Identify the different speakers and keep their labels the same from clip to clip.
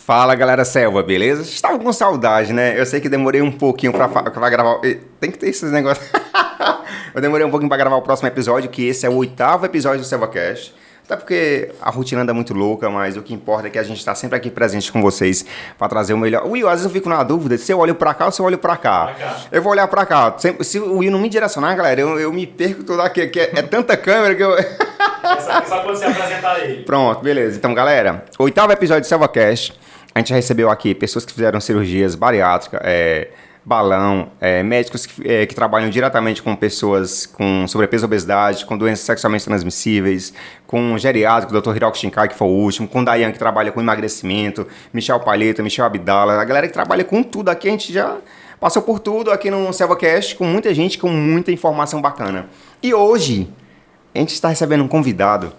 Speaker 1: Fala, galera selva, beleza? Vocês estavam com saudade, né? Eu sei que demorei um pouquinho pra gravar. Tem que ter esses negócios. Eu demorei um pouquinho pra gravar o próximo episódio, que esse é o 8º episódio do SelvaCast. Até porque a rotina anda muito louca, mas o que importa é que a gente tá sempre aqui presente com vocês pra trazer o melhor. Will, às vezes eu fico na dúvida se eu olho pra cá ou se eu olho pra cá. Eu vou olhar pra cá. Se o Will não me direcionar, galera, eu me perco toda aqui. É tanta câmera que eu...
Speaker 2: Só quando você apresentar ele.
Speaker 1: Pronto, beleza. Então, galera, 8º episódio do SelvaCast. A gente já recebeu aqui pessoas que fizeram cirurgias bariátricas, balão, médicos que trabalham diretamente com pessoas com sobrepeso e obesidade, com doenças sexualmente transmissíveis, com geriátrico, o Dr. Hiroki Shinkai, que foi o último, com Dayan, que trabalha com emagrecimento, Michel Palheta, Michel Abdala, a galera que trabalha com tudo aqui, a gente já passou por tudo aqui no SelvaCast, com muita gente, com muita informação bacana. E hoje, a gente está recebendo um convidado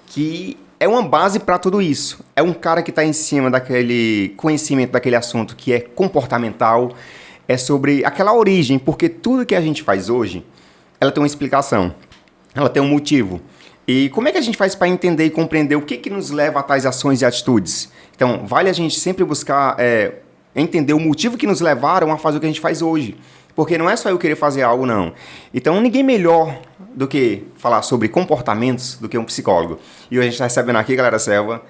Speaker 1: que é uma base para tudo isso. É um cara que está em cima daquele conhecimento daquele assunto que é comportamental, é sobre aquela origem, porque tudo que a gente faz hoje, ela tem uma explicação, ela tem um motivo. E como é que a gente faz para entender e compreender o que nos leva a tais ações e atitudes? Então, vale a gente sempre buscar entender o motivo que nos levaram a fazer o que a gente faz hoje. Porque não é só eu querer fazer algo, não. Então, ninguém melhor do que falar sobre comportamentos do que um psicólogo. E hoje a gente está recebendo aqui, galera selva,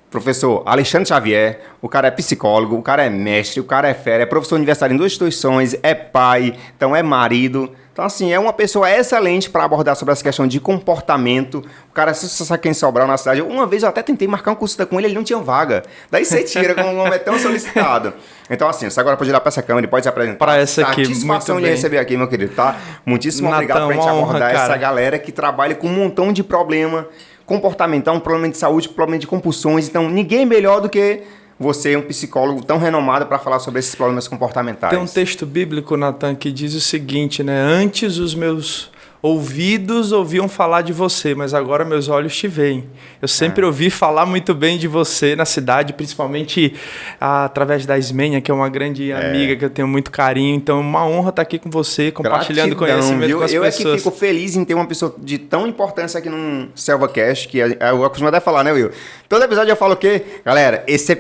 Speaker 1: professor Alexandre Xavier. O cara é psicólogo, o cara é mestre, o cara é fera, é professor universitário em 2 instituições, é pai, então é marido. Então, assim, é uma pessoa excelente para abordar sobre essa questão de comportamento. O cara, se você sabe quem Sobral na cidade, uma vez eu até tentei marcar um curso com ele não tinha vaga. Daí você tira, como o nome é tão solicitado. Então, assim, você agora pode olhar para essa câmera e pode se apresentar.
Speaker 2: Para essa aqui,
Speaker 1: satisfação de receber aqui, meu querido, tá? Muitíssimo obrigado por a gente abordar essa galera que trabalha com um montão de problema comportamental, um problema de saúde, um problema de compulsões. Então, ninguém melhor do que você, um psicólogo tão renomado para falar sobre esses problemas comportamentais.
Speaker 2: Tem um texto bíblico, Natan, que diz o seguinte, né? Antes os meus ouvidos ouviam falar de você, mas agora meus olhos te veem. Eu sempre ouvi falar muito bem de você na cidade, principalmente através da Ismênia, que é uma grande amiga que eu tenho muito carinho. Então é uma honra estar aqui com você, compartilhando conhecimento com as pessoas.
Speaker 1: Eu é que fico feliz em ter uma pessoa de tão importância aqui no SelvaCast, que eu costumo até falar, né, Will? Todo episódio eu falo o quê? Galera, essa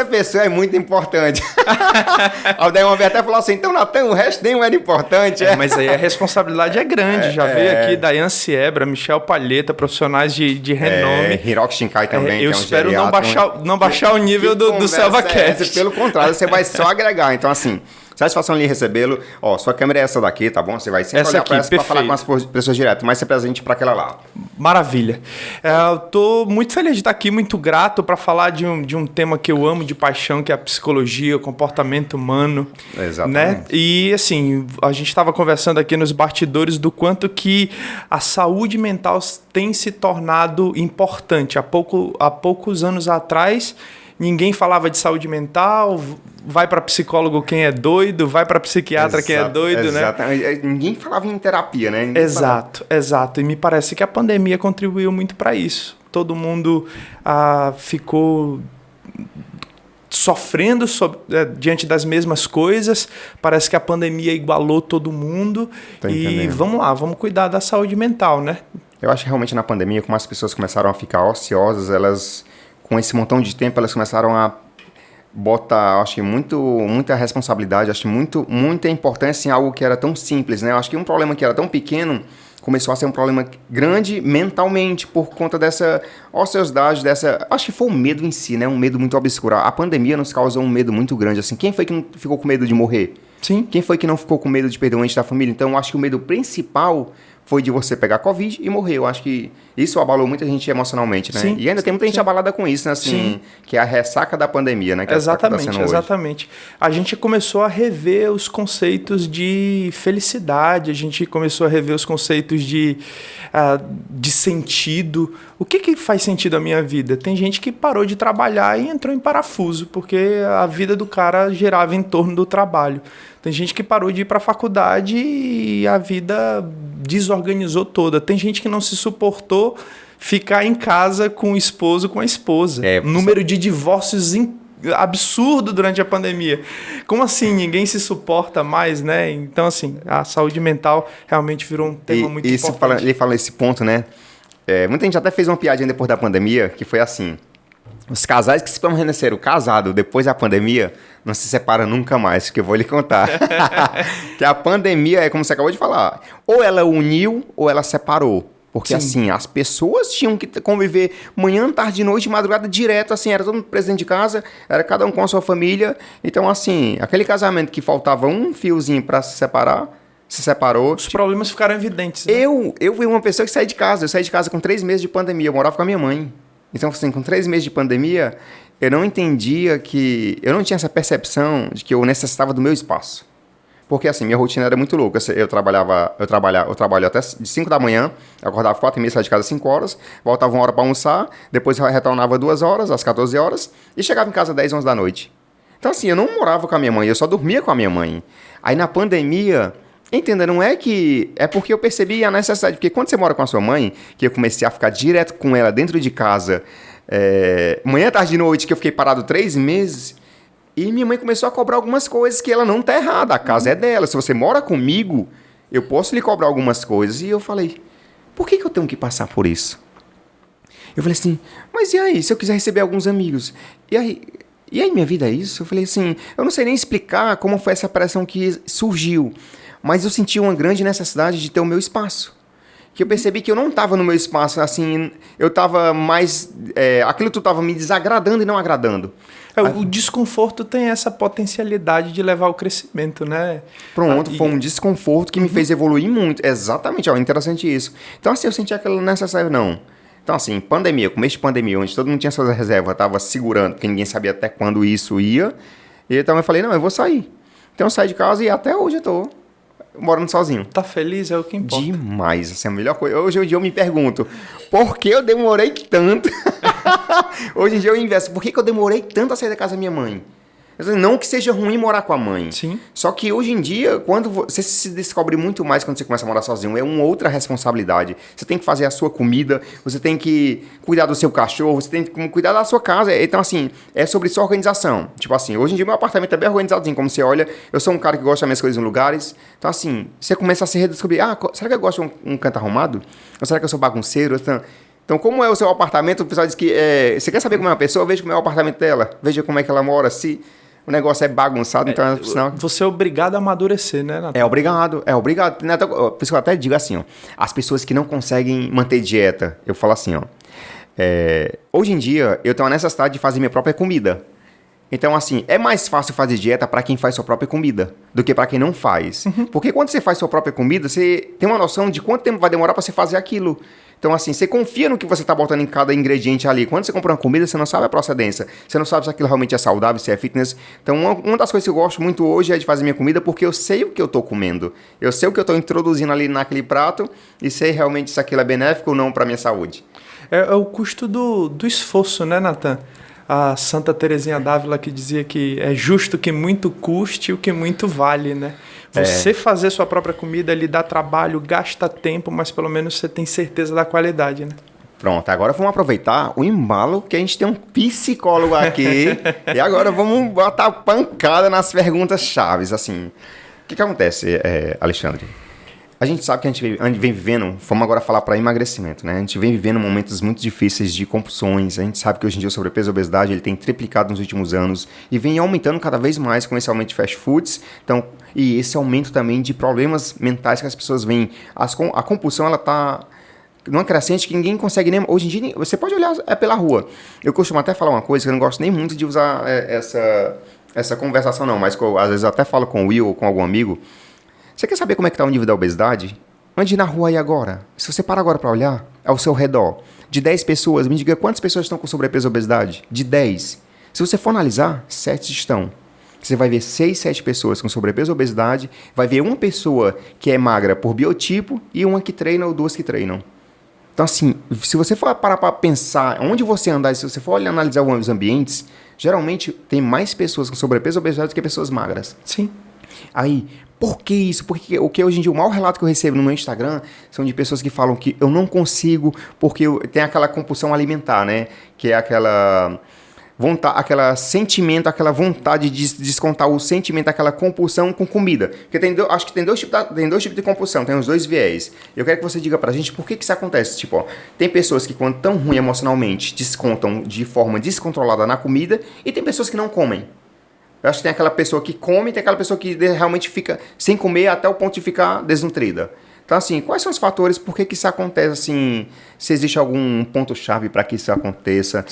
Speaker 1: pessoa é muito importante. Aí o Dayan até falou assim, então, Natan, o resto nem era importante.
Speaker 2: Mas aí a responsabilidade é grande. Já veio aqui Dayan Siebra, Michel Palheta, profissionais de renome.
Speaker 1: Hiroki Shinkai também.
Speaker 2: Eu espero não baixar o nível do SelvaCast.
Speaker 1: Pelo contrário, você vai só agregar. Então, assim, satisfação ali recebê-lo. Ó, sua câmera é essa daqui, tá bom? Você vai sempre olhar para essa para falar com as pessoas direto, mas ser presente para aquela lá.
Speaker 2: Maravilha. Eu tô muito feliz de estar aqui, muito grato para falar de um tema que eu amo de paixão, que é a psicologia, o comportamento humano.
Speaker 1: Exatamente.
Speaker 2: Né? E, assim, a gente estava conversando aqui nos bastidores do quanto que a saúde mental tem se tornado importante. Há poucos anos atrás, ninguém falava de saúde mental, vai para psicólogo quem é doido, vai para psiquiatra quem é doido, né?
Speaker 1: Exatamente. Ninguém falava em terapia, né?
Speaker 2: Exato. E me parece que a pandemia contribuiu muito para isso. Todo mundo ficou sofrendo diante das mesmas coisas. Parece que a pandemia igualou todo mundo. E vamos lá, vamos cuidar da saúde mental, né?
Speaker 1: Eu acho que realmente na pandemia, como as pessoas começaram a ficar ociosas, elas, com esse montão de tempo, elas começaram a botar, acho que muita responsabilidade, acho que muita importância em algo que era tão simples, né? Eu acho que um problema que era tão pequeno começou a ser um problema grande mentalmente por conta dessa ociosidade, acho que foi o medo em si, né? Um medo muito obscuro. A pandemia nos causou um medo muito grande, assim. Quem foi que não ficou com medo de morrer?
Speaker 2: Sim.
Speaker 1: Quem foi que não ficou com medo de perder um ente da família? Então, eu acho que o medo principal foi de você pegar Covid e morrer. Eu acho que isso abalou muita gente emocionalmente, né?
Speaker 2: Sim,
Speaker 1: e ainda tem muita gente abalada com isso, né? Assim,
Speaker 2: sim.
Speaker 1: Que é a ressaca da pandemia, né? Que
Speaker 2: Exatamente. A gente começou a rever os conceitos de felicidade, a gente começou a rever os conceitos de sentido. O que faz sentido a minha vida? Tem gente que parou de trabalhar e entrou em parafuso, porque a vida do cara girava em torno do trabalho. Tem gente que parou de ir para a faculdade e a vida desorganizou toda. Tem gente que não se suportou ficar em casa com o esposo, com a esposa. Número de divórcios absurdo durante a pandemia. Como assim? Ninguém se suporta mais, né? Então, assim, a saúde mental realmente virou um tema muito importante.
Speaker 1: Ele fala esse ponto, né? Muita gente até fez uma piadinha depois da pandemia, que foi assim. Os casais que se permaneceram casados depois da pandemia não se separam nunca mais, que eu vou lhe contar. Que a pandemia é como você acabou de falar. Ou ela uniu ou ela separou. Porque
Speaker 2: Sim.
Speaker 1: assim, as pessoas tinham que conviver manhã, tarde, noite, madrugada, direto, assim, era todo mundo presente de casa, era cada um com a sua família. Então, assim, aquele casamento que faltava um fiozinho pra se separar, se separou.
Speaker 2: Os problemas ficaram evidentes. Né?
Speaker 1: Eu fui uma pessoa que saí de casa. Eu saí de casa com 3 meses de pandemia. Eu morava com a minha mãe. Então, assim, com 3 meses de pandemia, eu não entendia que... Eu não tinha essa percepção de que eu necessitava do meu espaço. Porque, assim, minha rotina era muito louca. Eu trabalho até de 5 da manhã, eu acordava 4h30, saía de casa às 5 horas, voltava 1 hora para almoçar, depois eu retornava 2 horas, às 14 horas, e chegava em casa às 10, 11 da noite. Então, assim, eu não morava com a minha mãe, eu só dormia com a minha mãe. Aí, na pandemia... Entenda, não é que... É porque eu percebi a necessidade. Porque quando você mora com a sua mãe, que eu comecei a ficar direto com ela dentro de casa, manhã, tarde e noite, que eu fiquei parado 3 meses, e minha mãe começou a cobrar algumas coisas que ela não tá errada. A casa é dela. Se você mora comigo, eu posso lhe cobrar algumas coisas. E eu falei, por que eu tenho que passar por isso? Eu falei assim, mas e aí, se eu quiser receber alguns amigos? E aí, minha vida é isso? Eu falei assim, eu não sei nem explicar como foi essa pressão que surgiu. Mas eu senti uma grande necessidade de ter o meu espaço. Que eu percebi que eu não estava no meu espaço, assim, eu estava mais... aquilo tudo estava me desagradando e não agradando.
Speaker 2: O desconforto tem essa potencialidade de levar ao crescimento, né?
Speaker 1: Pronto, foi um desconforto que me fez evoluir muito. Exatamente, interessante isso. Então, assim, eu senti aquilo necessário, não. Então, assim, pandemia, começo de pandemia, onde todo mundo tinha suas reservas, estava segurando, porque ninguém sabia até quando isso ia. E então eu falei, não, eu vou sair. Então eu saí de casa e até hoje eu tô morando sozinho.
Speaker 2: Tá feliz é o que importa.
Speaker 1: Demais, essa é a melhor coisa. Hoje em dia eu me pergunto, por que eu demorei tanto? Hoje em dia eu investo, por que eu demorei tanto a sair da casa da minha mãe? Não que seja ruim morar com a mãe.
Speaker 2: Sim.
Speaker 1: Só que hoje em dia, quando você se descobre muito mais quando você começa a morar sozinho, é uma outra responsabilidade. Você tem que fazer a sua comida, você tem que cuidar do seu cachorro, você tem que cuidar da sua casa. Então, assim, é sobre sua organização. Tipo assim, hoje em dia meu apartamento é bem organizadinho. Como você olha, eu sou um cara que gosta das minhas coisas em lugares. Então, assim, você começa a se redescobrir. Será que eu gosto de um canto arrumado? Ou será que eu sou bagunceiro? Então, como é o seu apartamento, o pessoal diz que... você quer saber como é uma pessoa? Veja como é o apartamento dela. Veja como é que ela mora. Se o negócio é bagunçado, então... Senão...
Speaker 2: Você é obrigado a amadurecer, né, Natan?
Speaker 1: É obrigado. Por isso que eu até digo assim, ó. As pessoas que não conseguem manter dieta, eu falo assim, ó. Hoje em dia, eu tenho a necessidade de fazer minha própria comida. Então, assim, é mais fácil fazer dieta para quem faz sua própria comida do que para quem não faz. Uhum. Porque quando você faz sua própria comida, você tem uma noção de quanto tempo vai demorar para você fazer aquilo. Então, assim, você confia no que você está botando em cada ingrediente ali. Quando você compra uma comida, você não sabe a procedência. Você não sabe se aquilo realmente é saudável, se é fitness. Então, uma das coisas que eu gosto muito hoje é de fazer minha comida porque eu sei o que eu estou comendo. Eu sei o que eu estou introduzindo ali naquele prato e sei realmente se aquilo é benéfico ou não para a minha saúde.
Speaker 2: É o custo do esforço, né, Natan? A Santa Teresinha d'Ávila que dizia que é justo que muito custe o que muito vale, né? Você fazer sua própria comida, ele dá trabalho, gasta tempo, mas pelo menos você tem certeza da qualidade, né?
Speaker 1: Pronto, agora vamos aproveitar o embalo que a gente tem um psicólogo aqui e agora vamos botar pancada nas perguntas chaves, assim. O que acontece, Alexandre? A gente sabe que a gente vem vivendo, vamos agora falar para emagrecimento, né? A gente vem vivendo momentos muito difíceis de compulsões. A gente sabe que hoje em dia o sobrepeso e a obesidade ele tem triplicado nos últimos anos e vem aumentando cada vez mais com esse aumento de fast foods. Então, e esse aumento também de problemas mentais que as pessoas veem. A compulsão, ela tá numa crescente que ninguém consegue nem... Hoje em dia, você pode olhar pela rua. Eu costumo até falar uma coisa que eu não gosto nem muito de usar essa conversação, não. Mas às vezes eu até falo com o Will ou com algum amigo. Você quer saber como é que está o nível da obesidade? Ande na rua aí agora. Se você parar agora para olhar ao seu redor, de 10 pessoas, me diga quantas pessoas estão com sobrepeso e obesidade? De 10. Se você for analisar, 7 estão. Você vai ver 6, 7 pessoas com sobrepeso e obesidade, vai ver uma pessoa que é magra por biotipo e uma que treina ou 2 que treinam. Então, assim, se você for parar para pensar onde você andar, se você for analisar os ambientes, geralmente tem mais pessoas com sobrepeso e obesidade do que pessoas magras.
Speaker 2: Sim.
Speaker 1: Aí, por que isso? Porque o que hoje em dia o maior relato que eu recebo no meu Instagram são de pessoas que falam que eu não consigo porque tem aquela compulsão alimentar, né? Que é aquela... aquela sentimento, aquela vontade de descontar o sentimento, aquela compulsão com comida. Porque acho que tem dois tipos de compulsão, tem os dois viés. Eu quero que você diga pra gente por que isso acontece. Tipo, ó, tem pessoas que quando estão ruins emocionalmente, descontam de forma descontrolada na comida, e tem pessoas que não comem. Eu acho que tem aquela pessoa que come e tem aquela pessoa que realmente fica sem comer até o ponto de ficar desnutrida. Então, assim, quais são os fatores, por que isso acontece, assim, se existe algum ponto-chave para que isso aconteça,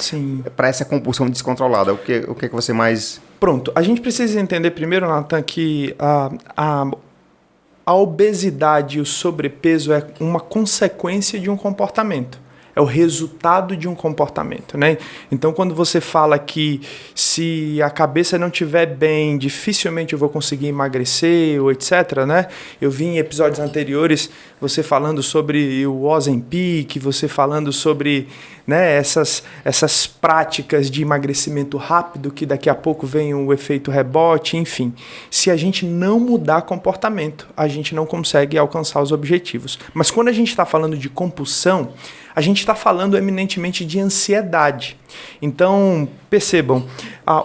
Speaker 1: para essa compulsão descontrolada? O que você mais...
Speaker 2: Pronto, a gente precisa entender primeiro, Nathan, que a obesidade e o sobrepeso é uma consequência de um comportamento. É o resultado de um comportamento, né? Então, quando você fala que se a cabeça não estiver bem, dificilmente eu vou conseguir emagrecer, ou etc., né? Eu vi em episódios anteriores você falando sobre o Ozempic, você falando sobre, né, essas práticas de emagrecimento rápido, que daqui a pouco vem o efeito rebote, enfim. Se a gente não mudar comportamento, a gente não consegue alcançar os objetivos. Mas quando a gente está falando de compulsão, a gente está falando eminentemente de ansiedade. Então, percebam,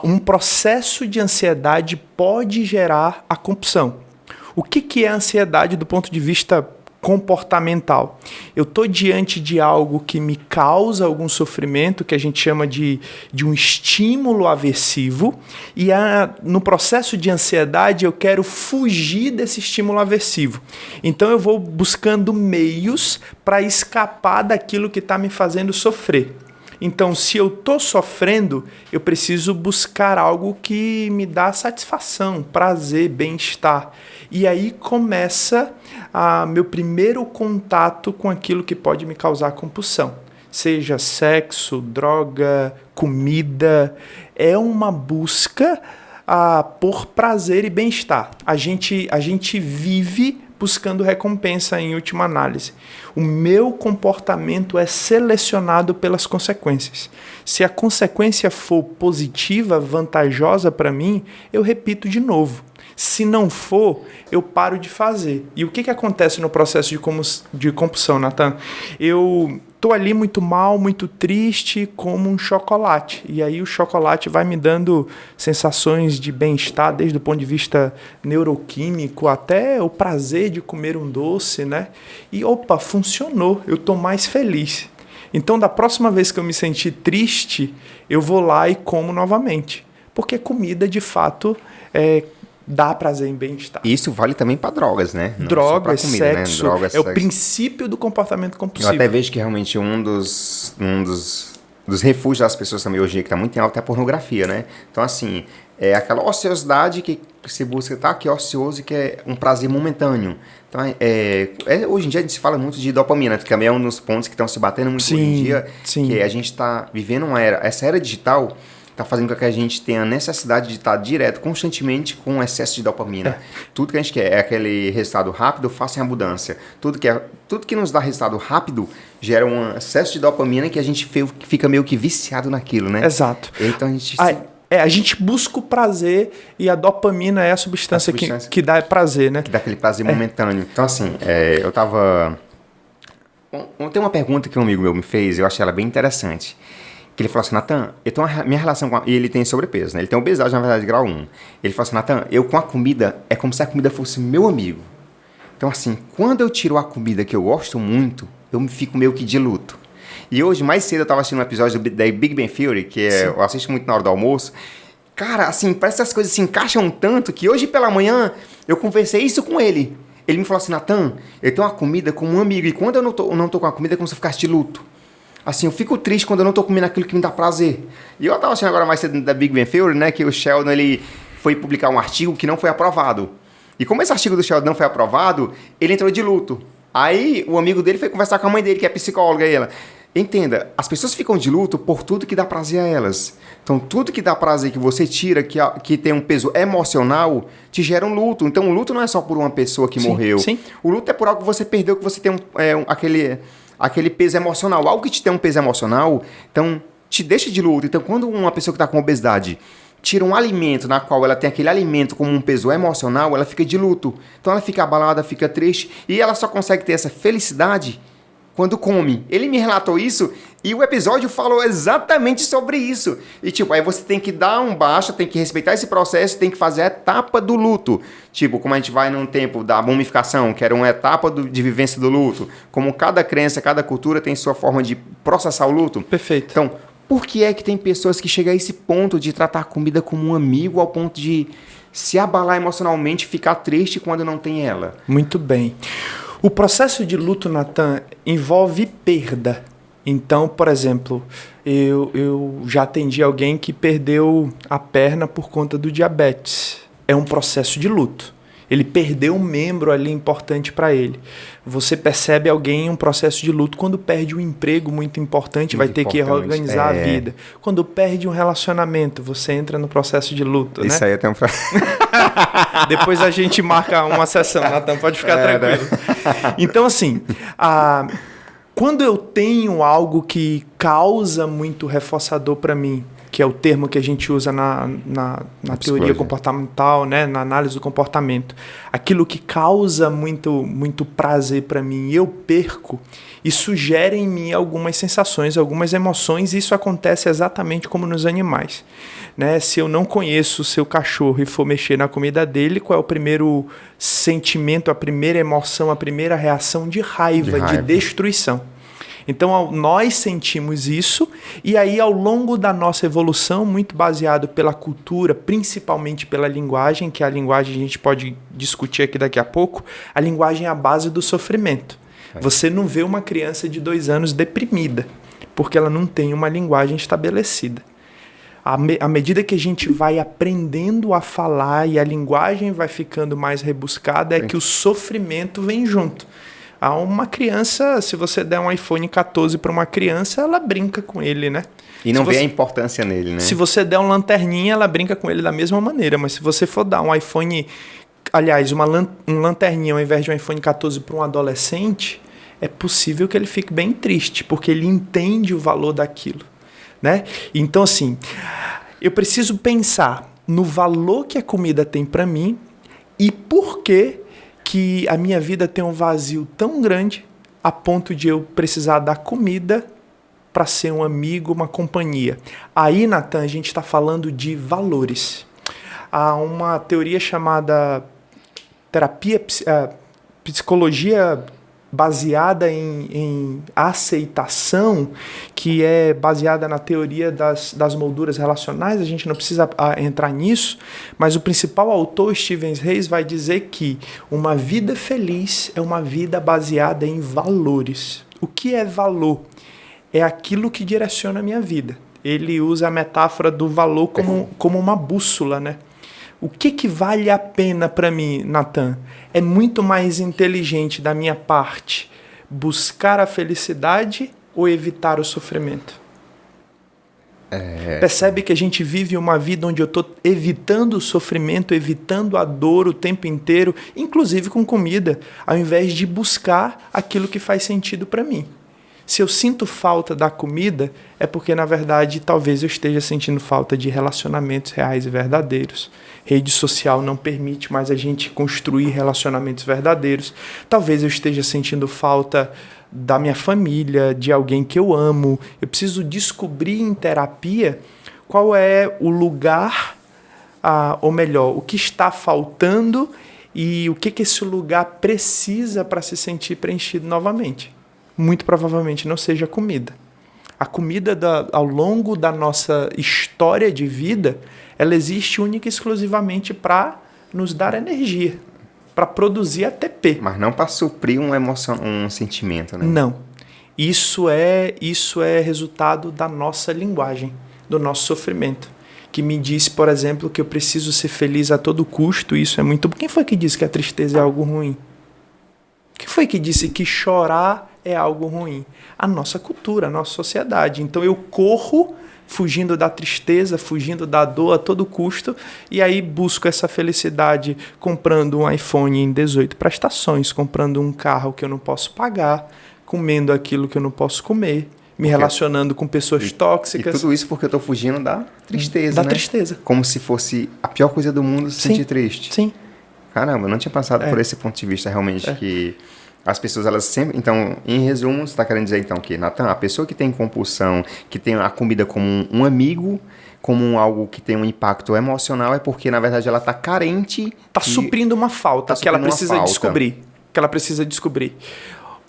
Speaker 2: um processo de ansiedade pode gerar a compulsão. O que é a ansiedade do ponto de vista comportamental? Eu estou diante de algo que me causa algum sofrimento, que a gente chama de um estímulo aversivo, e no processo de ansiedade eu quero fugir desse estímulo aversivo. Então eu vou buscando meios para escapar daquilo que está me fazendo sofrer. Então, se eu estou sofrendo, eu preciso buscar algo que me dá satisfação, prazer, bem-estar. E aí começa meu primeiro contato com aquilo que pode me causar compulsão. Seja sexo, droga, comida. É uma busca por prazer e bem-estar. A gente vive buscando recompensa em última análise. O meu comportamento é selecionado pelas consequências. Se a consequência for positiva, vantajosa para mim, eu repito de novo. Se não for, eu paro de fazer. E o que acontece no processo de compulsão, Nathan? Eu tô ali muito mal, muito triste, como um chocolate. E aí o chocolate vai me dando sensações de bem-estar, desde o ponto de vista neuroquímico, até o prazer de comer um doce, né? E opa, funcionou, eu tô mais feliz. Então, da próxima vez que eu me sentir triste, eu vou lá e como novamente. Porque comida, de fato, dá prazer em bem-estar.
Speaker 1: Isso vale também para drogas, né? Não
Speaker 2: drogas,
Speaker 1: comida,
Speaker 2: sexo,
Speaker 1: né? Drogas,
Speaker 2: é
Speaker 1: sexo.
Speaker 2: O princípio do comportamento compulsivo.
Speaker 1: Eu até vejo que realmente um dos refúgios das pessoas também hoje em dia que está muito em alta é a pornografia, né? Então, assim, é aquela ociosidade que se busca estar aqui ocioso e que é um prazer momentâneo. Então, hoje em dia a gente se fala muito de dopamina, que também é um dos pontos que estão se batendo muito hoje em dia, que a gente está vivendo essa era digital está fazendo com que a gente tenha a necessidade de estar direto, constantemente, com excesso de dopamina. Tudo que a gente quer é aquele resultado rápido, faça a mudança. Tudo que nos dá resultado rápido gera um excesso de dopamina que a gente fica meio que viciado naquilo, né?
Speaker 2: Exato.
Speaker 1: Então a gente...
Speaker 2: a gente busca o prazer e a dopamina é a substância que dá prazer, né?
Speaker 1: Que dá aquele prazer momentâneo. Então, assim, eu tava... Tem uma pergunta que um amigo meu me fez, eu achei ela bem interessante. Que ele falou assim, Nathan, minha relação com... E ele tem sobrepeso, né? Ele tem obesidade, na verdade, grau 1. Ele falou assim, Nathan, eu com a comida, é como se a comida fosse meu amigo. Então, assim, quando eu tiro a comida que eu gosto muito, eu fico meio que de luto. E hoje, mais cedo, eu tava assistindo um episódio da Big Bang Theory, que eu assisto muito na hora do almoço. Cara, assim, parece que as coisas se encaixam tanto que hoje pela manhã eu conversei isso com ele. Ele me falou assim, Nathan, eu tenho uma comida como um amigo, e quando eu não tô com a comida é como se eu ficasse de luto. Assim, eu fico triste quando eu não tô comendo aquilo que me dá prazer. E eu tava assistindo agora mais cedo da Big Bang Theory, né, que o Sheldon, ele foi publicar um artigo que não foi aprovado. E como esse artigo do Sheldon não foi aprovado, ele entrou de luto. Aí o amigo dele foi conversar com a mãe dele, que é psicóloga, e ela... Entenda, as pessoas ficam de luto por tudo que dá prazer a elas. Então, tudo que dá prazer que você tira, que tem um peso emocional, te gera um luto. Então, o luto não é só por uma pessoa que morreu. Sim. O luto é por algo que você perdeu, que você tem aquele peso emocional. Algo que te tem um peso emocional, então, te deixa de luto. Então, quando uma pessoa que está com obesidade tira um alimento na qual ela tem aquele alimento como um peso emocional, ela fica de luto. Então, ela fica abalada, fica triste, e ela só consegue ter essa felicidade quando come. Ele me relatou isso E o episódio falou exatamente sobre isso. E tipo, aí você tem que dar um baixa, tem que respeitar esse processo, tem que fazer a etapa do luto. Tipo, como a gente vai num tempo da mumificação, que era uma etapa de vivência do luto. Como cada crença, cada cultura tem sua forma de processar o luto.
Speaker 2: Perfeito.
Speaker 1: Então, por que é que tem pessoas que chegam a esse ponto de tratar a comida como um amigo, ao ponto de se abalar emocionalmente e ficar triste quando não tem ela?
Speaker 2: Muito bem. O processo de luto, Natan, envolve perda. Então, por exemplo, eu já atendi alguém que perdeu a perna por conta do diabetes. É um processo de luto. Ele perdeu um membro ali importante para ele. Você percebe alguém em um processo de luto quando perde um emprego muito importante, vai ter que reorganizar a vida. Quando perde um relacionamento, você entra no processo de luto,
Speaker 1: Isso
Speaker 2: né?
Speaker 1: aí até um...
Speaker 2: Depois a gente marca uma sessão, Natan, pode ficar tranquilo. Né? Então, assim, quando eu tenho algo que causa muito reforçador para mim, que é o termo que a gente usa na teoria comportamental, né? Na análise do comportamento. Aquilo que causa muito prazer para mim, eu perco, isso gera em mim algumas sensações, algumas emoções, e isso acontece exatamente como nos animais. Né? Se eu não conheço o seu cachorro e for mexer na comida dele, qual é o primeiro sentimento, a primeira emoção, a primeira reação? De raiva, de destruição. Então, nós sentimos isso, e aí, ao longo da nossa evolução, muito baseado pela cultura, principalmente pela linguagem, que a linguagem a gente pode discutir aqui daqui a pouco, a linguagem é a base do sofrimento. Você não vê uma criança de 2 anos deprimida, porque ela não tem uma linguagem estabelecida. À medida que a gente vai aprendendo a falar e a linguagem vai ficando mais rebuscada, é que o sofrimento vem junto. A uma criança, se você der um iPhone 14 para uma criança, ela brinca com ele, né?
Speaker 1: E não vê a importância nele, né?
Speaker 2: Se você der um lanterninha, ela brinca com ele da mesma maneira. Mas se você for dar um iPhone... Aliás, um lanterninha ao invés de um iPhone 14 para um adolescente, é possível que ele fique bem triste, porque ele entende o valor daquilo, né? Então, assim, eu preciso pensar no valor que a comida tem para mim e por que a minha vida tem um vazio tão grande a ponto de eu precisar da comida para ser um amigo, uma companhia. Aí, Natan, a gente está falando de valores. Há uma teoria chamada psicologia baseada em aceitação, que é baseada na teoria das molduras relacionais. A gente não precisa entrar nisso, mas o principal autor, Steven Hayes, vai dizer que uma vida feliz é uma vida baseada em valores. O que é valor? É aquilo que direciona a minha vida. Ele usa a metáfora do valor como uma bússola, né? O que vale a pena para mim, Natan? É muito mais inteligente da minha parte buscar a felicidade ou evitar o sofrimento? Percebe que a gente vive uma vida onde eu estou evitando o sofrimento, evitando a dor o tempo inteiro, inclusive com comida, ao invés de buscar aquilo que faz sentido para mim. Se eu sinto falta da comida, é porque, na verdade, talvez eu esteja sentindo falta de relacionamentos reais e verdadeiros. Rede social não permite mais a gente construir relacionamentos verdadeiros. Talvez eu esteja sentindo falta da minha família, de alguém que eu amo. Eu preciso descobrir em terapia qual é o lugar, ou melhor, o que está faltando e o que esse lugar precisa para se sentir preenchido novamente. Muito provavelmente não seja a comida. A comida, ao longo da nossa história de vida, ela existe única e exclusivamente para nos dar energia, para produzir ATP.
Speaker 1: Mas não para suprir uma emoção, um sentimento, né?
Speaker 2: Não. Isso é resultado da nossa linguagem, do nosso sofrimento. Que me diz, por exemplo, que eu preciso ser feliz a todo custo. Isso é muito... Quem foi que disse que a tristeza é algo ruim? Quem foi que disse que chorar é algo ruim? A nossa cultura, a nossa sociedade. Então eu corro fugindo da tristeza, fugindo da dor a todo custo, e aí busco essa felicidade comprando um iPhone em 18 prestações, comprando um carro que eu não posso pagar, comendo aquilo que eu não posso comer, me relacionando com pessoas tóxicas.
Speaker 1: E tudo isso porque eu estou fugindo da tristeza,
Speaker 2: Da tristeza.
Speaker 1: Como se fosse a pior coisa do mundo se sentir triste.
Speaker 2: Sim.
Speaker 1: Caramba, eu não tinha passado por esse ponto de vista realmente que As pessoas, elas sempre... Então, em resumo, você está querendo dizer, então, que, Nathan, a pessoa que tem compulsão, que tem a comida como um amigo, como algo que tem um impacto emocional, é porque, na verdade, ela está carente...
Speaker 2: Está suprindo uma falta que ela precisa descobrir. Que ela precisa descobrir.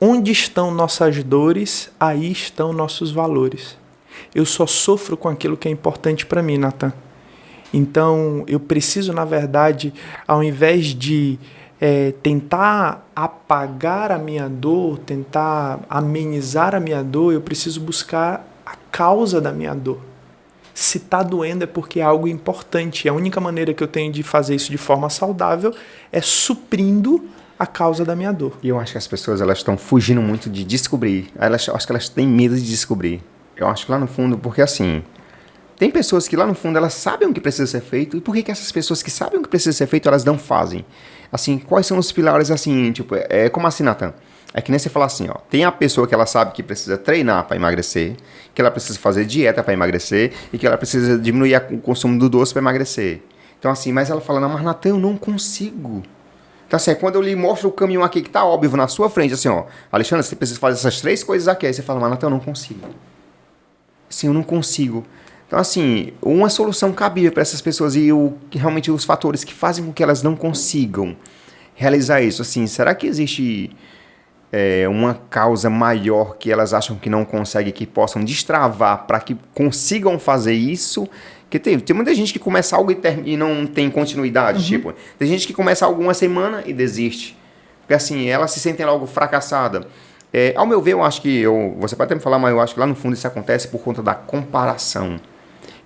Speaker 2: Onde estão nossas dores, aí estão nossos valores. Eu só sofro com aquilo que é importante para mim, Nathan. Então, eu preciso, na verdade, ao invés de tentar apagar a minha dor, tentar amenizar a minha dor, eu preciso buscar a causa da minha dor. Se está doendo é porque é algo importante. E a única maneira que eu tenho de fazer isso de forma saudável é suprindo a causa da minha dor.
Speaker 1: E eu acho que as pessoas, elas estão fugindo muito de descobrir. Eu acho que elas têm medo de descobrir. Eu acho que lá no fundo, porque assim... Tem pessoas que lá no fundo elas sabem o que precisa ser feito. E por que essas pessoas que sabem o que precisa ser feito, elas não fazem? Assim, quais são os pilares assim, tipo, como assim, Nathan? É que nem você falar assim, ó, tem a pessoa que ela sabe que precisa treinar para emagrecer, que ela precisa fazer dieta para emagrecer e que ela precisa diminuir o consumo do doce para emagrecer. Então assim, mas ela fala, não, mas Nathan, eu não consigo. Então assim, quando eu lhe mostro o caminho aqui que tá óbvio na sua frente, assim, ó, Alexandre, você precisa fazer essas 3 coisas aqui. Aí você fala, mas Nathan, eu não consigo. Assim, eu não consigo. Então, assim, uma solução cabível para essas pessoas e realmente os fatores que fazem com que elas não consigam realizar isso, assim, será que existe uma causa maior que elas acham que não conseguem, que possam destravar para que consigam fazer isso? Porque tem muita gente que começa algo e não tem continuidade, tipo, tem gente que começa algo uma semana e desiste, porque assim, elas se sentem logo fracassadas. Ao meu ver, eu acho que, você pode até me falar, mas eu acho que lá no fundo isso acontece por conta da comparação.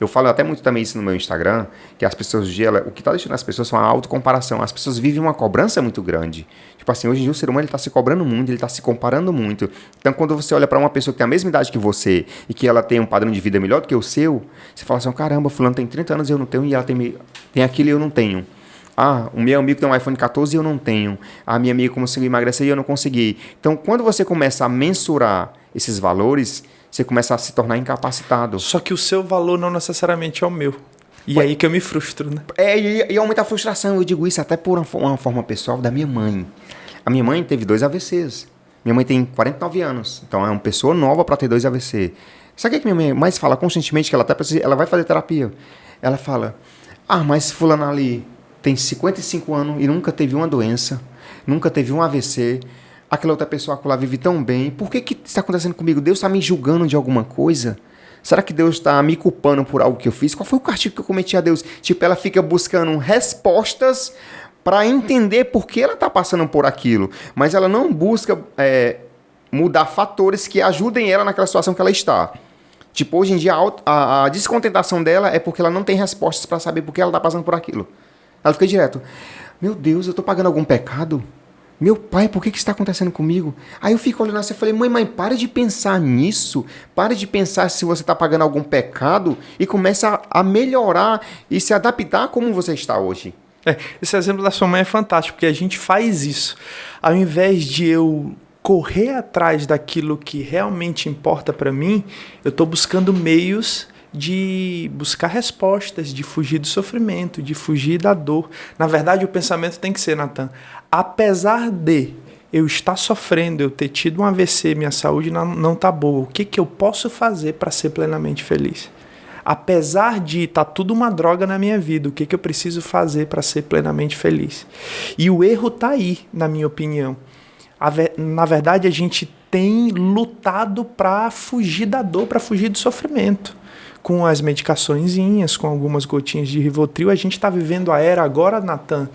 Speaker 1: Eu falo até muito também isso no meu Instagram, que as pessoas, o que está deixando as pessoas são a autocomparação. As pessoas vivem uma cobrança muito grande. Tipo assim, hoje em dia o ser humano está se cobrando muito, ele está se comparando muito. Então, quando você olha para uma pessoa que tem a mesma idade que você e que ela tem um padrão de vida melhor do que o seu, você fala assim, caramba, fulano tem 30 anos e eu não tenho, e ela tem aquilo e eu não tenho. Ah, o meu amigo tem um iPhone 14 e eu não tenho. A minha amiga conseguiu emagrecer e eu não consegui. Então, quando você começa a mensurar esses valores, você começa a se tornar incapacitado.
Speaker 2: Só que o seu valor não necessariamente é o meu. E aí que eu me frustro, né?
Speaker 1: E aumenta a frustração. Eu digo isso até por uma forma pessoal da minha mãe. A minha mãe teve 2 AVCs. Minha mãe tem 49 anos. Então é uma pessoa nova para ter 2 AVC. Sabe o que minha mãe mais fala constantemente? Que ela vai fazer terapia. Ela fala, mas fulano ali tem 55 anos e nunca teve uma doença, nunca teve um AVC. Aquela outra pessoa que lá vive tão bem. Por que está acontecendo comigo? Deus está me julgando de alguma coisa? Será que Deus está me culpando por algo que eu fiz? Qual foi o castigo que eu cometi a Deus? Tipo, ela fica buscando respostas para entender por que ela está passando por aquilo. Mas ela não busca mudar fatores que ajudem ela naquela situação que ela está. Tipo, hoje em dia, a descontentação dela é porque ela não tem respostas para saber por que ela está passando por aquilo. Ela fica direto, meu Deus, eu estou pagando algum pecado? Meu pai, por que está acontecendo comigo? Aí eu fico olhando assim e falei, mãe, pare de pensar nisso. Pare de pensar se você está pagando algum pecado e começa a melhorar e se adaptar como você está hoje.
Speaker 2: Esse exemplo da sua mãe é fantástico, porque a gente faz isso. Ao invés de eu correr atrás daquilo que realmente importa para mim, eu estou buscando meios de buscar respostas, de fugir do sofrimento, de fugir da dor. Na verdade, o pensamento tem que ser, Nathan, apesar de eu estar sofrendo, eu ter tido um AVC, minha saúde não está boa, o que eu posso fazer para ser plenamente feliz? Apesar de estar tudo uma droga na minha vida, o que eu preciso fazer para ser plenamente feliz? E o erro está aí, na minha opinião. Na verdade, a gente tem lutado para fugir da dor, para fugir do sofrimento. Com as medicaçõezinhas, com algumas gotinhas de Rivotril, a gente está vivendo a era agora, Nathan,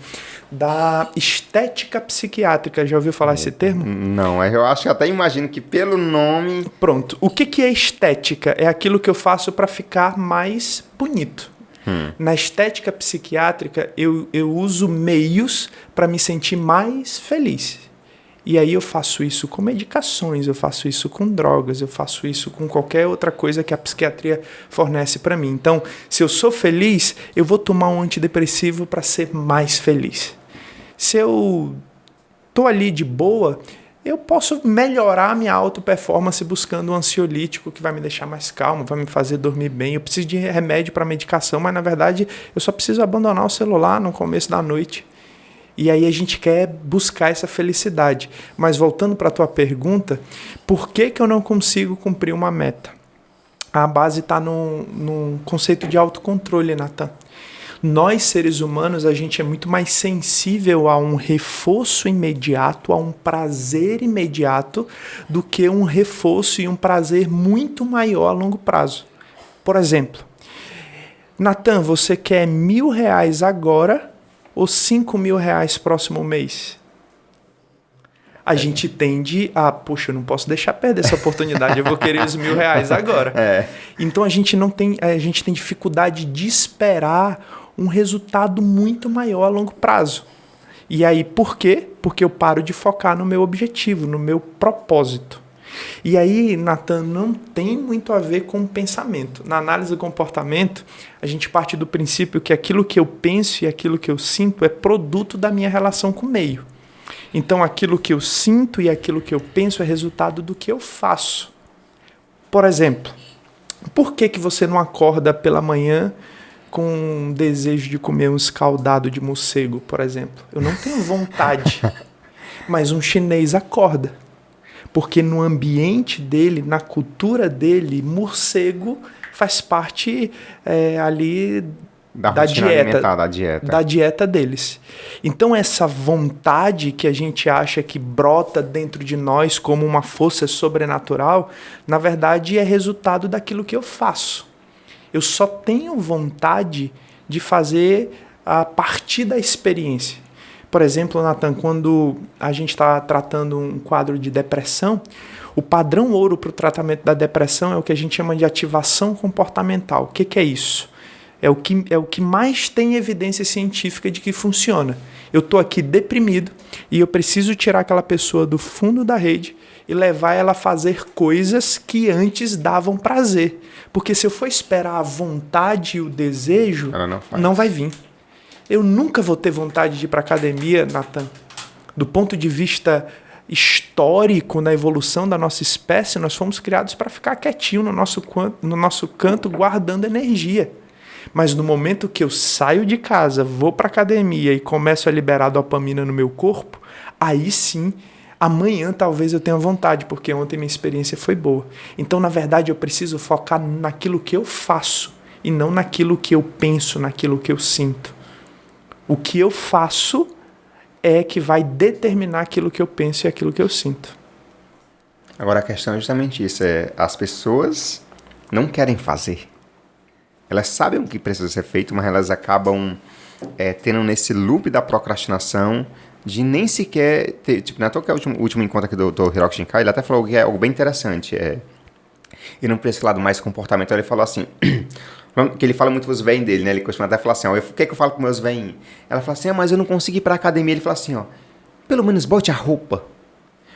Speaker 2: da estética psiquiátrica. Já ouviu falar esse termo?
Speaker 1: Não, eu acho que até imagino que pelo nome...
Speaker 2: Pronto. O que é estética? É aquilo que eu faço para ficar mais bonito. Na estética psiquiátrica, eu uso meios para me sentir mais feliz. E aí eu faço isso com medicações, eu faço isso com drogas, eu faço isso com qualquer outra coisa que a psiquiatria fornece para mim. Então, se eu sou feliz, eu vou tomar um antidepressivo para ser mais feliz. Se eu tô ali de boa, eu posso melhorar a minha auto-performance buscando um ansiolítico que vai me deixar mais calmo, vai me fazer dormir bem. Eu preciso de remédio para medicação, mas na verdade eu só preciso abandonar o celular no começo da noite. E aí a gente quer buscar essa felicidade. Mas voltando para a tua pergunta, por que eu não consigo cumprir uma meta? A base está no conceito de autocontrole, Nathan. Nós, seres humanos, a gente é muito mais sensível a um reforço imediato, a um prazer imediato, do que um reforço e um prazer muito maior a longo prazo. Por exemplo, Nathan, você quer R$1.000 agora ou R$5.000 próximo mês? A gente tende a, poxa, eu não posso deixar perder essa oportunidade, eu vou querer os R$1.000 agora. Então a gente tem dificuldade de esperar um resultado muito maior a longo prazo. E aí, por quê? Porque eu paro de focar no meu objetivo, no meu propósito. E aí, Nathan, não tem muito a ver com o pensamento. Na análise do comportamento, a gente parte do princípio que aquilo que eu penso e aquilo que eu sinto é produto da minha relação com o meio. Então, aquilo que eu sinto e aquilo que eu penso é resultado do que eu faço. Por exemplo, por que você não acorda pela manhã com um desejo de comer um escaldado de morcego, por exemplo? Eu não tenho vontade, mas um chinês acorda. Porque no ambiente dele, na cultura dele, morcego faz parte ali da dieta deles. Então essa vontade que a gente acha que brota dentro de nós como uma força sobrenatural, na verdade é resultado daquilo que eu faço. Eu só tenho vontade de fazer a partir da experiência. Por exemplo, Nathan, quando a gente está tratando um quadro de depressão, o padrão ouro para o tratamento da depressão é o que a gente chama de ativação comportamental. O que é isso? É o que mais tem evidência científica de que funciona. Eu estou aqui deprimido e eu preciso tirar aquela pessoa do fundo da rede e levar ela a fazer coisas que antes davam prazer. Porque se eu for esperar a vontade e o desejo, não vai vir. Eu nunca vou ter vontade de ir para a academia, Nathan. Do ponto de vista histórico, na evolução da nossa espécie, nós fomos criados para ficar quietinho no nosso canto, guardando energia. Mas no momento que eu saio de casa, vou para a academia e começo a liberar dopamina no meu corpo, aí sim, amanhã talvez eu tenha vontade, porque ontem minha experiência foi boa. Então, na verdade, eu preciso focar naquilo que eu faço e não naquilo que eu penso, naquilo que eu sinto. O que eu faço é que vai determinar aquilo que eu penso e aquilo que eu sinto.
Speaker 1: Agora a questão é justamente isso. As pessoas não querem fazer. Elas sabem o que precisa ser feito, mas elas acabam tendo nesse loop da procrastinação de nem sequer ter... Tipo, na toa o último encontro aqui do Dr. Hiroki Shinkai, ele até falou que é algo bem interessante. E não para esse lado mais comportamental, ele falou assim... que ele fala muito com os velhinhos dele, né? Ele costuma até falar assim, ó, o que é que eu falo com meus velhinhos? Ela fala assim, mas eu não consigo ir pra academia. Ele fala assim, ó, pelo menos bote a roupa.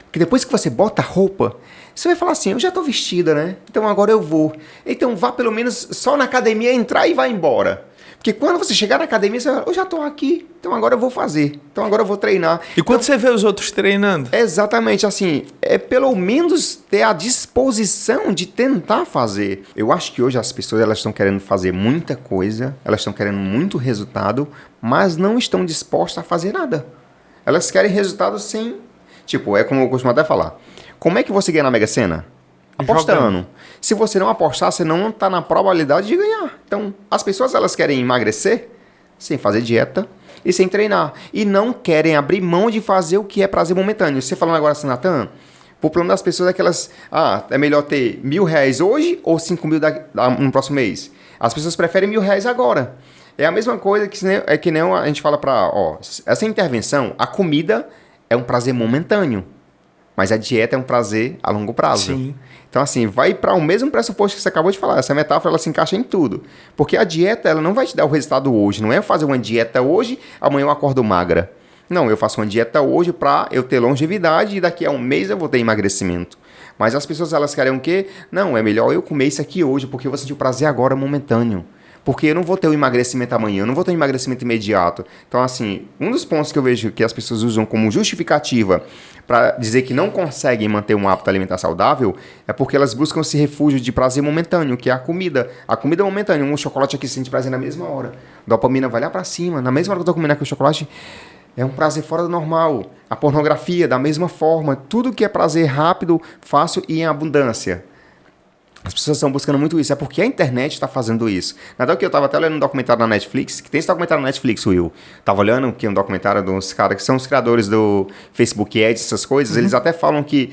Speaker 1: Porque depois que você bota a roupa, você vai falar assim, eu já tô vestida, né? Então agora eu vou. Então vá pelo menos só na academia entrar e vá embora. Porque quando você chegar na academia, você vai, eu já tô aqui, então agora eu vou fazer. Então agora eu vou treinar.
Speaker 2: E quando você vê os outros treinando?
Speaker 1: Exatamente, assim, pelo menos ter a disposição de tentar fazer. Eu acho que hoje as pessoas elas estão querendo fazer muita coisa, elas estão querendo muito resultado, mas não estão dispostas a fazer nada. Elas querem resultado sem... Tipo, é como eu costumo até falar. Como é que você ganha na Mega Sena? Apostando. Se você não apostar, você não está na probabilidade de ganhar. Então, as pessoas elas querem emagrecer sem fazer dieta e sem treinar. E não querem abrir mão de fazer o que é prazer momentâneo. Você falando agora assim, Nathan, o problema das pessoas é que elas... é melhor ter R$1.000 hoje ou 5.000 no próximo mês? As pessoas preferem R$1.000 agora. É a mesma coisa que nem a gente fala para... essa intervenção, a comida é um prazer momentâneo. Mas a dieta é um prazer a longo prazo.
Speaker 2: Sim.
Speaker 1: Então, assim, vai para o mesmo pressuposto que você acabou de falar. Essa metáfora, ela se encaixa em tudo. Porque a dieta, ela não vai te dar o resultado hoje. Não é eu fazer uma dieta hoje, amanhã eu acordo magra. Não, eu faço uma dieta hoje para eu ter longevidade e daqui a um mês eu vou ter emagrecimento. Mas as pessoas, elas querem o quê? Não, é melhor eu comer isso aqui hoje, porque eu vou sentir o prazer agora momentâneo. Porque eu não vou ter um emagrecimento amanhã, eu não vou ter um emagrecimento imediato. Então, assim, um dos pontos que eu vejo que as pessoas usam como justificativa para dizer que não conseguem manter um hábito alimentar saudável é porque elas buscam esse refúgio de prazer momentâneo, que é a comida. A comida é momentânea. Um chocolate aqui se sente prazer na mesma hora. Dopamina vai lá para cima. Na mesma hora que eu tô comendo aqui o chocolate, É um prazer fora do normal. A pornografia, da mesma forma. Tudo que é prazer rápido, fácil e em abundância. As pessoas estão buscando muito isso. É porque a internet está fazendo isso. Natal que eu estava até olhando um documentário na Netflix, que tem esse documentário na Netflix, Will. Estava olhando que um documentário dos caras que são os criadores do Facebook Ads, essas coisas. Eles até falam que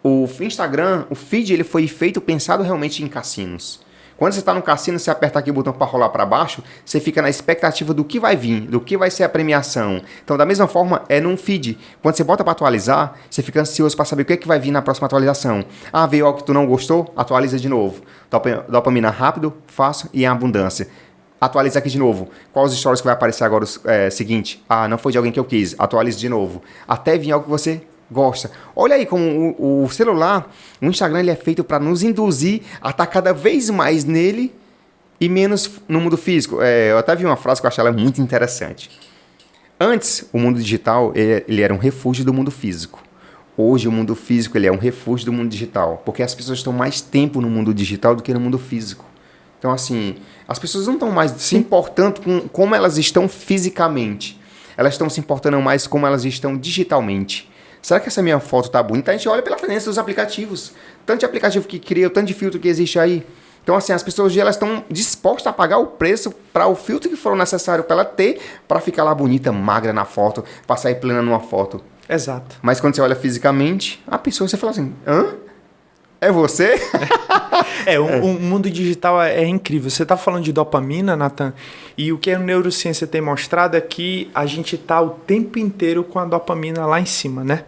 Speaker 1: o Instagram, o feed, ele foi feito, pensado realmente em cassinos. Quando você está no cassino, você aperta aqui o botão para rolar para baixo, você fica na expectativa do que vai vir, do que vai ser a premiação. Então, da mesma forma, é num feed. Quando você bota para atualizar, você fica ansioso para saber o que é que vai vir na próxima atualização. Ah, veio algo que tu não gostou? Atualiza de novo. Dopamina rápido, fácil e em abundância. Atualiza aqui de novo. Quais os stories que vai aparecer agora seguinte? Ah, não foi de alguém que eu quis. Atualize de novo. Até vir algo que você gosta. Olha aí como o celular, o Instagram, ele é feito para nos induzir a estar cada vez mais nele e menos no mundo físico. Eu até vi uma frase que eu achei ela muito interessante. Antes, o mundo digital ele era um refúgio do mundo físico. Hoje, o mundo físico ele é um refúgio do mundo digital, porque as pessoas estão mais tempo no mundo digital do que no mundo físico. Então, assim, as pessoas não estão mais se importando com como elas estão fisicamente. Elas estão se importando mais como elas estão digitalmente. Será que essa minha foto tá bonita? A gente olha pela tendência dos aplicativos. Tanto de aplicativo que cria, tanto de filtro que existe aí. Então, assim, as pessoas hoje elas estão dispostas a pagar o preço para o filtro que for necessário para ela ter, para ficar lá bonita, magra na foto, para sair plena numa foto.
Speaker 2: Exato.
Speaker 1: Mas quando você olha fisicamente, a pessoa, você fala assim, hã? É você?
Speaker 2: O mundo digital é incrível. Você está falando de dopamina, Nathan, e o que a neurociência tem mostrado é que a gente está o tempo inteiro com a dopamina lá em cima, né?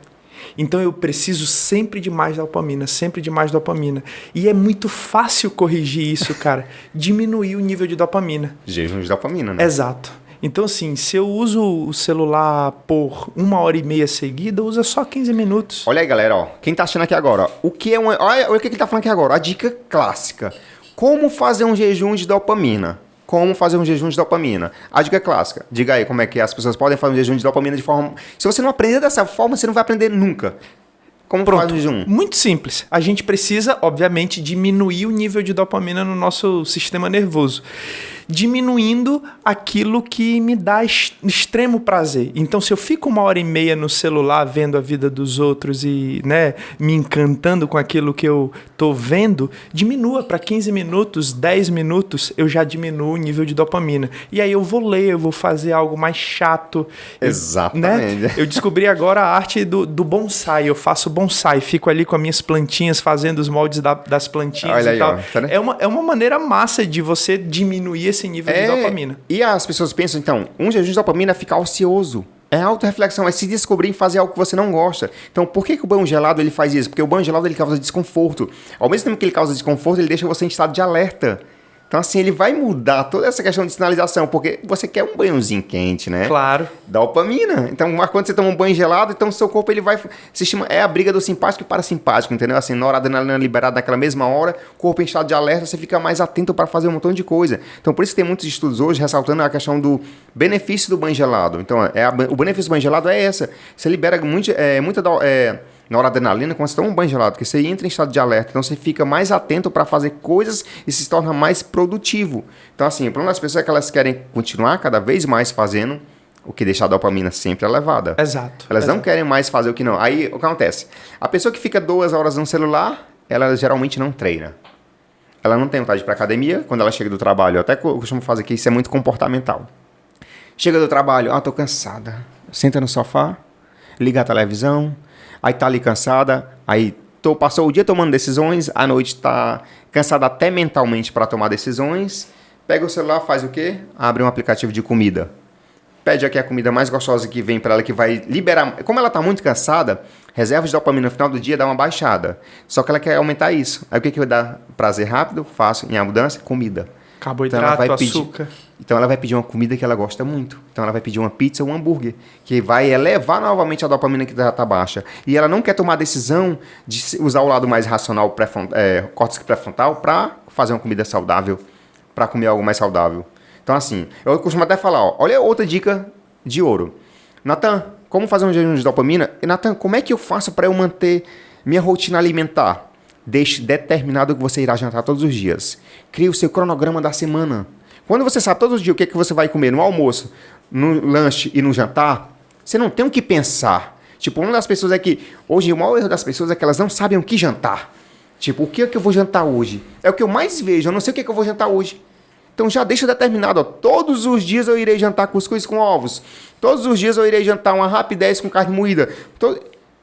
Speaker 2: Então eu preciso sempre de mais dopamina, sempre de mais dopamina. E é muito fácil corrigir isso, cara. Diminuir o nível de dopamina.
Speaker 1: Jejum de dopamina, né?
Speaker 2: Exato. Então, assim, se eu uso o celular por 1h30 seguida, usa só 15 minutos.
Speaker 1: Olha aí, galera, ó. Quem tá achando aqui agora, ó. Olha o que ele tá falando aqui agora. A dica clássica. Como fazer um jejum de dopamina? Como fazer um jejum de dopamina? A dica clássica. Diga aí como é que as pessoas podem fazer um jejum de dopamina de forma... Se você não aprender dessa forma, você não vai aprender nunca. Como faz um jejum?
Speaker 2: Muito simples. A gente precisa, obviamente, diminuir o nível de dopamina no nosso sistema nervoso. Diminuindo aquilo que me dá extremo prazer. Então, se eu fico 1h30 no celular vendo a vida dos outros e, né, me encantando com aquilo que eu tô vendo, diminua para 15 minutos, 10 minutos, eu já diminuo o nível de dopamina. E aí eu vou ler, eu vou fazer algo mais chato.
Speaker 1: Exatamente.
Speaker 2: Né? Eu descobri agora a arte do bonsai. Eu faço bonsai, fico ali com as minhas plantinhas, fazendo os moldes das plantinhas.
Speaker 1: Olha
Speaker 2: e
Speaker 1: aí,
Speaker 2: tal.
Speaker 1: ó, tá, né?
Speaker 2: É uma maneira massa de você diminuir esse nível de dopamina.
Speaker 1: E as pessoas pensam, então, um jejum de dopamina é ficar ocioso. É autorreflexão, é se descobrir em fazer algo que você não gosta. Então, por que o banho gelado ele faz isso? Porque o banho gelado ele causa desconforto. Ao mesmo tempo que ele causa desconforto, ele deixa você em estado de alerta. Então, assim, ele vai mudar toda essa questão de sinalização, porque você quer um banhozinho quente, né?
Speaker 2: Claro.
Speaker 1: Dopamina. Então, quando você toma um banho gelado, então seu corpo ele vai... É a briga do simpático e parasimpático, entendeu? Assim, noradrenalina liberada naquela mesma hora, corpo em estado de alerta, você fica mais atento para fazer um montão de coisa. Então, por isso tem muitos estudos hoje ressaltando a questão do benefício do banho gelado. Então, o benefício do banho gelado é essa. Você libera muita noradrenalina quando você toma um banho gelado, porque você entra em estado de alerta, então você fica mais atento para fazer coisas e se torna mais produtivo. Então, assim, o problema das pessoas é que elas querem continuar cada vez mais fazendo o que deixa a dopamina sempre elevada.
Speaker 2: Exato.
Speaker 1: Elas não querem mais fazer o que não. Aí, o que acontece? A pessoa que fica 2 horas no celular, ela geralmente não treina. Ela não tem vontade de ir para academia. Quando ela chega do trabalho, eu até costumo fazer aqui, isso é muito comportamental. Chega do trabalho, tô cansada. Senta no sofá, liga a televisão, aí tá ali cansada, aí passou o dia tomando decisões, à noite tá cansada até mentalmente para tomar decisões, pega o celular, faz o quê? Abre um aplicativo de comida. Pede aqui a comida mais gostosa que vem para ela, que vai liberar... Como ela tá muito cansada, reserva de dopamina no final do dia dá uma baixada. Só que ela quer aumentar isso. Aí o que vai dar prazer rápido, fácil, em abundância? Comida.
Speaker 2: Carboidrato, açúcar.
Speaker 1: Então ela vai pedir uma comida que ela gosta muito. Então ela vai pedir uma pizza ou um hambúrguer, que vai elevar novamente a dopamina que já está baixa. E ela não quer tomar a decisão de usar o lado mais racional, córtex pré-frontal, para fazer uma comida saudável, para comer algo mais saudável. Então, assim, eu costumo até falar, olha outra dica de ouro. Nathan, como fazer um jejum de dopamina? E, Nathan, como é que eu faço para eu manter minha rotina alimentar? Deixe determinado que você irá jantar todos os dias. Crie o seu cronograma da semana. Quando você sabe todos os dias o que é que você vai comer no almoço, no lanche e no jantar, Você não tem o que pensar. Tipo, uma das pessoas é que... Hoje, o maior erro das pessoas é que elas não sabem o que jantar. Tipo, o que é que eu vou jantar hoje? É o que eu mais vejo. Eu não sei o que é que eu vou jantar hoje. Então já deixa determinado. Ó, todos os dias eu irei jantar cuscuz com ovos. Todos os dias eu irei jantar uma rapidez com carne moída.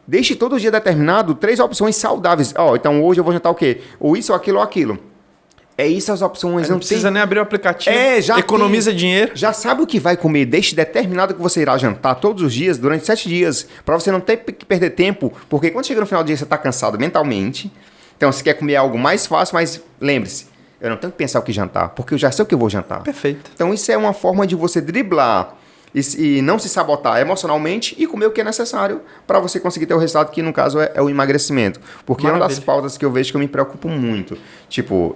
Speaker 1: Deixe todo dia determinado 3 opções saudáveis. Ó, então hoje eu vou jantar o quê? Ou isso, ou aquilo, ou aquilo. É isso as opções.
Speaker 2: Não precisa nem abrir o aplicativo.
Speaker 1: Já
Speaker 2: economiza dinheiro.
Speaker 1: Já sabe o que vai comer. Deixe determinado que você irá jantar todos os dias, durante 7 dias. Para você não ter que perder tempo. Porque quando chega no final do dia, você está cansado mentalmente. Então, você quer comer algo mais fácil, mas lembre-se, eu não tenho que pensar o que jantar, porque eu já sei o que eu vou jantar.
Speaker 2: Perfeito.
Speaker 1: Então, isso é uma forma de você driblar e não se sabotar emocionalmente e comer o que é necessário para você conseguir ter o resultado, que no caso é o emagrecimento. Porque Maravilha. É uma das pautas que eu vejo que eu me preocupo muito. Tipo,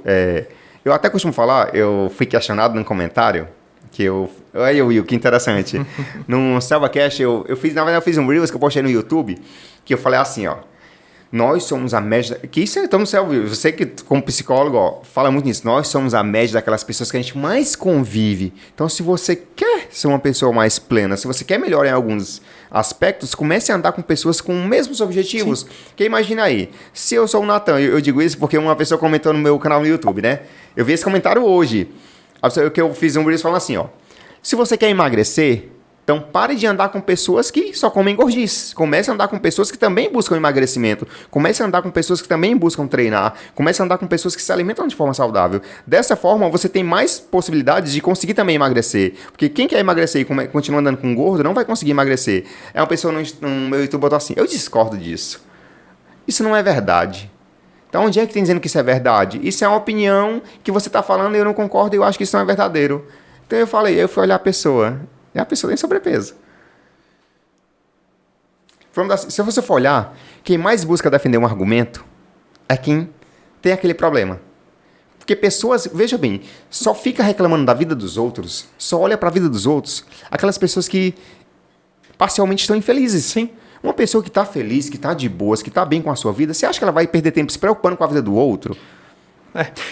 Speaker 1: eu até costumo falar, eu fui questionado num comentário, Olha, Will, que interessante. No SelvaCast, eu fiz um Reels que eu postei no YouTube, que eu falei assim, ó. Nós somos a média... Que isso é tão céu. Você que, como psicólogo, ó, fala muito nisso. Nós somos a média daquelas pessoas que a gente mais convive. Então, se você quer ser uma pessoa mais plena, se você quer melhorar em alguns aspectos, comece a andar com pessoas com os mesmos objetivos. Sim. Porque imagina aí, se eu sou o Nathan, eu digo isso porque uma pessoa comentou no meu canal no YouTube, né? Eu vi esse comentário hoje. Que eu fiz um vídeo falando assim, ó. Se você quer emagrecer... Então, pare de andar com pessoas que só comem gordices. Comece a andar com pessoas que também buscam emagrecimento. Comece a andar com pessoas que também buscam treinar. Comece a andar com pessoas que se alimentam de forma saudável. Dessa forma, você tem mais possibilidades de conseguir também emagrecer. Porque quem quer emagrecer e continua andando com gordo, não vai conseguir emagrecer. Uma pessoa no meu YouTube botou assim, eu discordo disso. Isso não é verdade. Então, onde é que tem dizendo que isso é verdade? Isso é uma opinião que você está falando e eu não concordo e eu acho que isso não é verdadeiro. Então, eu fui olhar a pessoa... E a pessoa tem sobrepeso. Se você for olhar, quem mais busca defender um argumento é quem tem aquele problema. Porque pessoas, veja bem, só fica reclamando da vida dos outros, só olha para a vida dos outros, aquelas pessoas que parcialmente estão infelizes. Sim. Uma pessoa que está feliz, que está de boas, que está bem com a sua vida, você acha que ela vai perder tempo se preocupando com a vida do outro?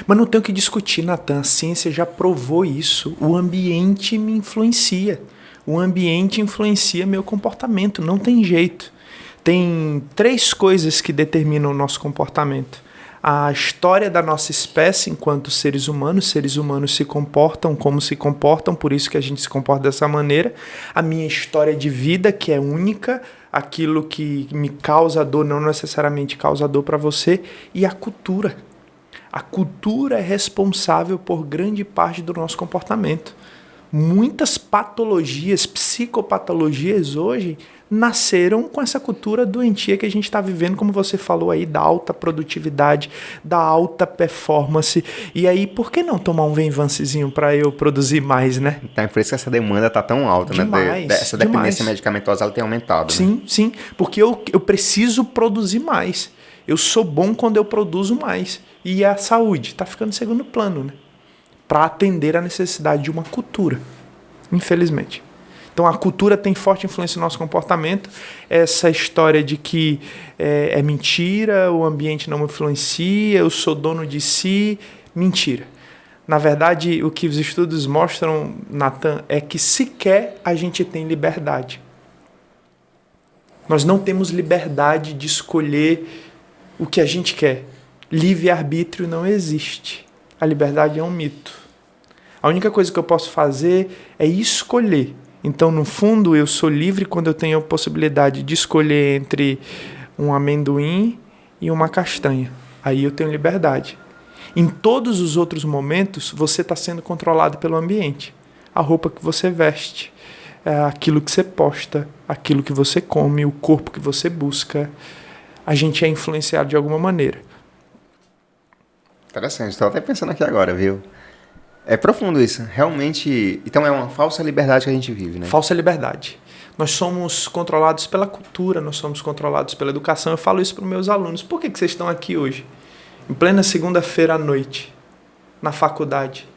Speaker 2: Mas não tem o que discutir, Nathan. A ciência já provou isso. O ambiente me influencia. O ambiente influencia meu comportamento. Não tem jeito. Tem 3 coisas que determinam o nosso comportamento. A história da nossa espécie enquanto seres humanos se comportam como se comportam, por isso que a gente se comporta dessa maneira. A minha história de vida, que é única, aquilo que me causa dor não necessariamente causa dor para você, e a cultura. A cultura é responsável por grande parte do nosso comportamento. Muitas patologias, psicopatologias hoje, nasceram com essa cultura doentia que a gente está vivendo, como você falou aí, da alta produtividade, da alta performance. E aí, por que não tomar um Venvancezinho para eu produzir mais, né?
Speaker 1: Então, por isso que essa demanda está tão alta,
Speaker 2: demais,
Speaker 1: né? Essa dependência medicamentosa ela tem aumentado.
Speaker 2: Sim,
Speaker 1: né?
Speaker 2: Sim. Porque eu preciso produzir mais. Eu sou bom quando eu produzo mais. E a saúde está ficando em segundo plano, né? Para atender a necessidade de uma cultura, infelizmente. Então a cultura tem forte influência no nosso comportamento. Essa história de que é mentira, o ambiente não me influencia, eu sou dono de si, mentira. Na verdade, o que os estudos mostram, Nathan, é que sequer a gente tem liberdade. Nós não temos liberdade de escolher o que a gente quer. Livre-arbítrio não existe. A liberdade é um mito. A única coisa que eu posso fazer é escolher. Então, no fundo, eu sou livre quando eu tenho a possibilidade de escolher entre um amendoim e uma castanha. Aí eu tenho liberdade. Em todos os outros momentos, você está sendo controlado pelo ambiente. A roupa que você veste, aquilo que você posta, aquilo que você come, o corpo que você busca. A gente é influenciado de alguma maneira.
Speaker 1: Interessante, estou até pensando aqui agora, viu? É profundo isso, realmente. Então é uma falsa liberdade que a gente vive, né?
Speaker 2: Falsa liberdade. Nós somos controlados pela cultura, nós somos controlados pela educação. Eu falo isso para os meus alunos. Por que vocês estão aqui hoje? Em plena segunda-feira à noite, na faculdade?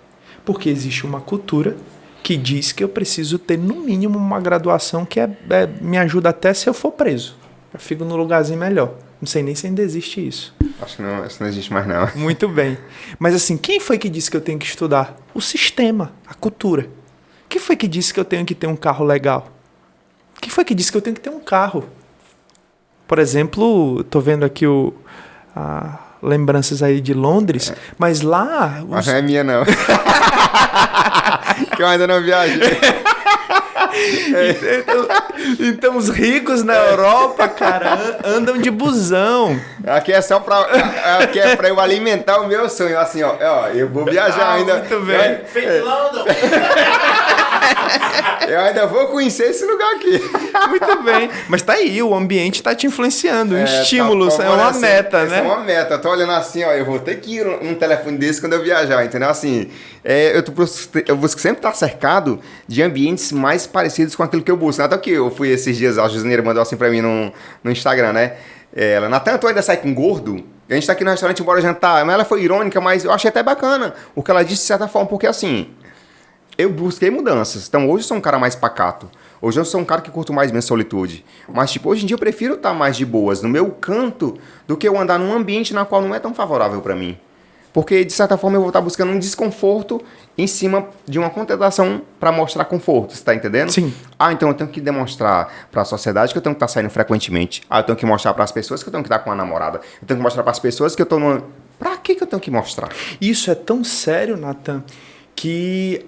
Speaker 2: Porque existe uma cultura que diz que eu preciso ter, no mínimo, uma graduação que me ajuda até se eu for preso. Eu fico num lugarzinho melhor. Não sei nem se ainda existe isso.
Speaker 1: Acho que não, isso não existe mais não.
Speaker 2: Muito bem. Mas assim, quem foi que disse que eu tenho que estudar? O sistema, a cultura. Quem foi que disse que eu tenho que ter um carro legal? Quem foi que disse que eu tenho que ter um carro? Por exemplo, tô vendo aqui lembranças aí de Londres, mas lá...
Speaker 1: Mas não é minha, não. Que eu ainda não viajei.
Speaker 2: Então os ricos na Europa, cara, andam de busão.
Speaker 1: Aqui é só aqui é pra eu alimentar o meu sonho. Assim, ó, eu vou viajar ainda.
Speaker 2: Muito bem.
Speaker 3: Feito London.
Speaker 1: Eu ainda vou conhecer esse lugar aqui.
Speaker 2: Muito bem. Mas tá aí, o ambiente tá te influenciando. Um estímulo,
Speaker 1: tá
Speaker 2: é uma
Speaker 1: favorecendo.
Speaker 2: meta, né?
Speaker 1: É uma meta. Eu tô olhando assim, ó, eu vou ter que ir num telefone desse quando eu viajar, entendeu? Assim, eu busco sempre estar cercado de ambientes mais parecidos com aquilo que eu busco. Até que eu fui esses dias, a Josineira mandou assim pra mim no Instagram, né? Ela, Natan, tu ainda sai com gordo? A gente tá aqui no restaurante, bora jantar. Mas ela foi irônica, mas eu achei até bacana o que ela disse de certa forma, porque assim... Eu busquei mudanças. Então, hoje eu sou um cara mais pacato. Hoje eu sou um cara que curto mais minha solitude. Mas, tipo, hoje em dia eu prefiro estar mais de boas no meu canto do que eu andar num ambiente na qual não é tão favorável pra mim. Porque, de certa forma, eu vou estar buscando um desconforto em cima de uma contentação pra mostrar conforto. Você tá entendendo?
Speaker 2: Sim.
Speaker 1: Então eu tenho que demonstrar pra sociedade que eu tenho que estar saindo frequentemente. Eu tenho que mostrar pras pessoas que eu tenho que estar com uma namorada. Eu tenho que mostrar pras pessoas que eu tô numa... Pra que eu tenho que mostrar?
Speaker 2: Isso é tão sério, Natan, que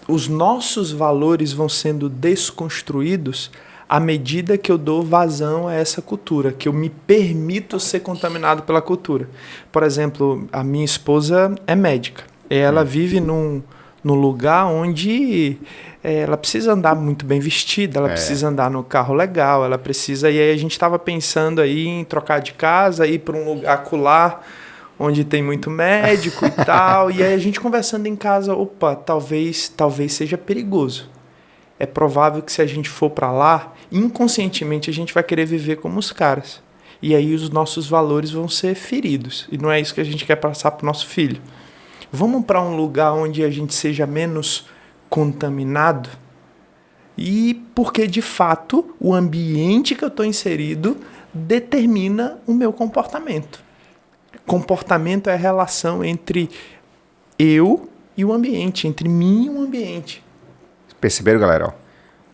Speaker 2: os nossos valores vão sendo desconstruídos à medida que eu dou vazão a essa cultura, que eu me permito ser contaminado pela cultura. Por exemplo, a minha esposa é médica. Ela vive num lugar onde ela precisa andar muito bem vestida, ela precisa andar no carro legal, ela precisa... E aí a gente estava pensando aí em trocar de casa, ir para um lugar acolá, onde tem muito médico e tal. E aí a gente conversando em casa, opa, talvez seja perigoso. É provável que se a gente for para lá, inconscientemente a gente vai querer viver como os caras. E aí os nossos valores vão ser feridos. E não é isso que a gente quer passar para o nosso filho. Vamos para um lugar onde a gente seja menos contaminado? E porque, de fato, o ambiente que eu estou inserido determina o meu comportamento. Comportamento é a relação entre eu e o ambiente, entre mim e o ambiente.
Speaker 1: Perceberam, galera? Ó,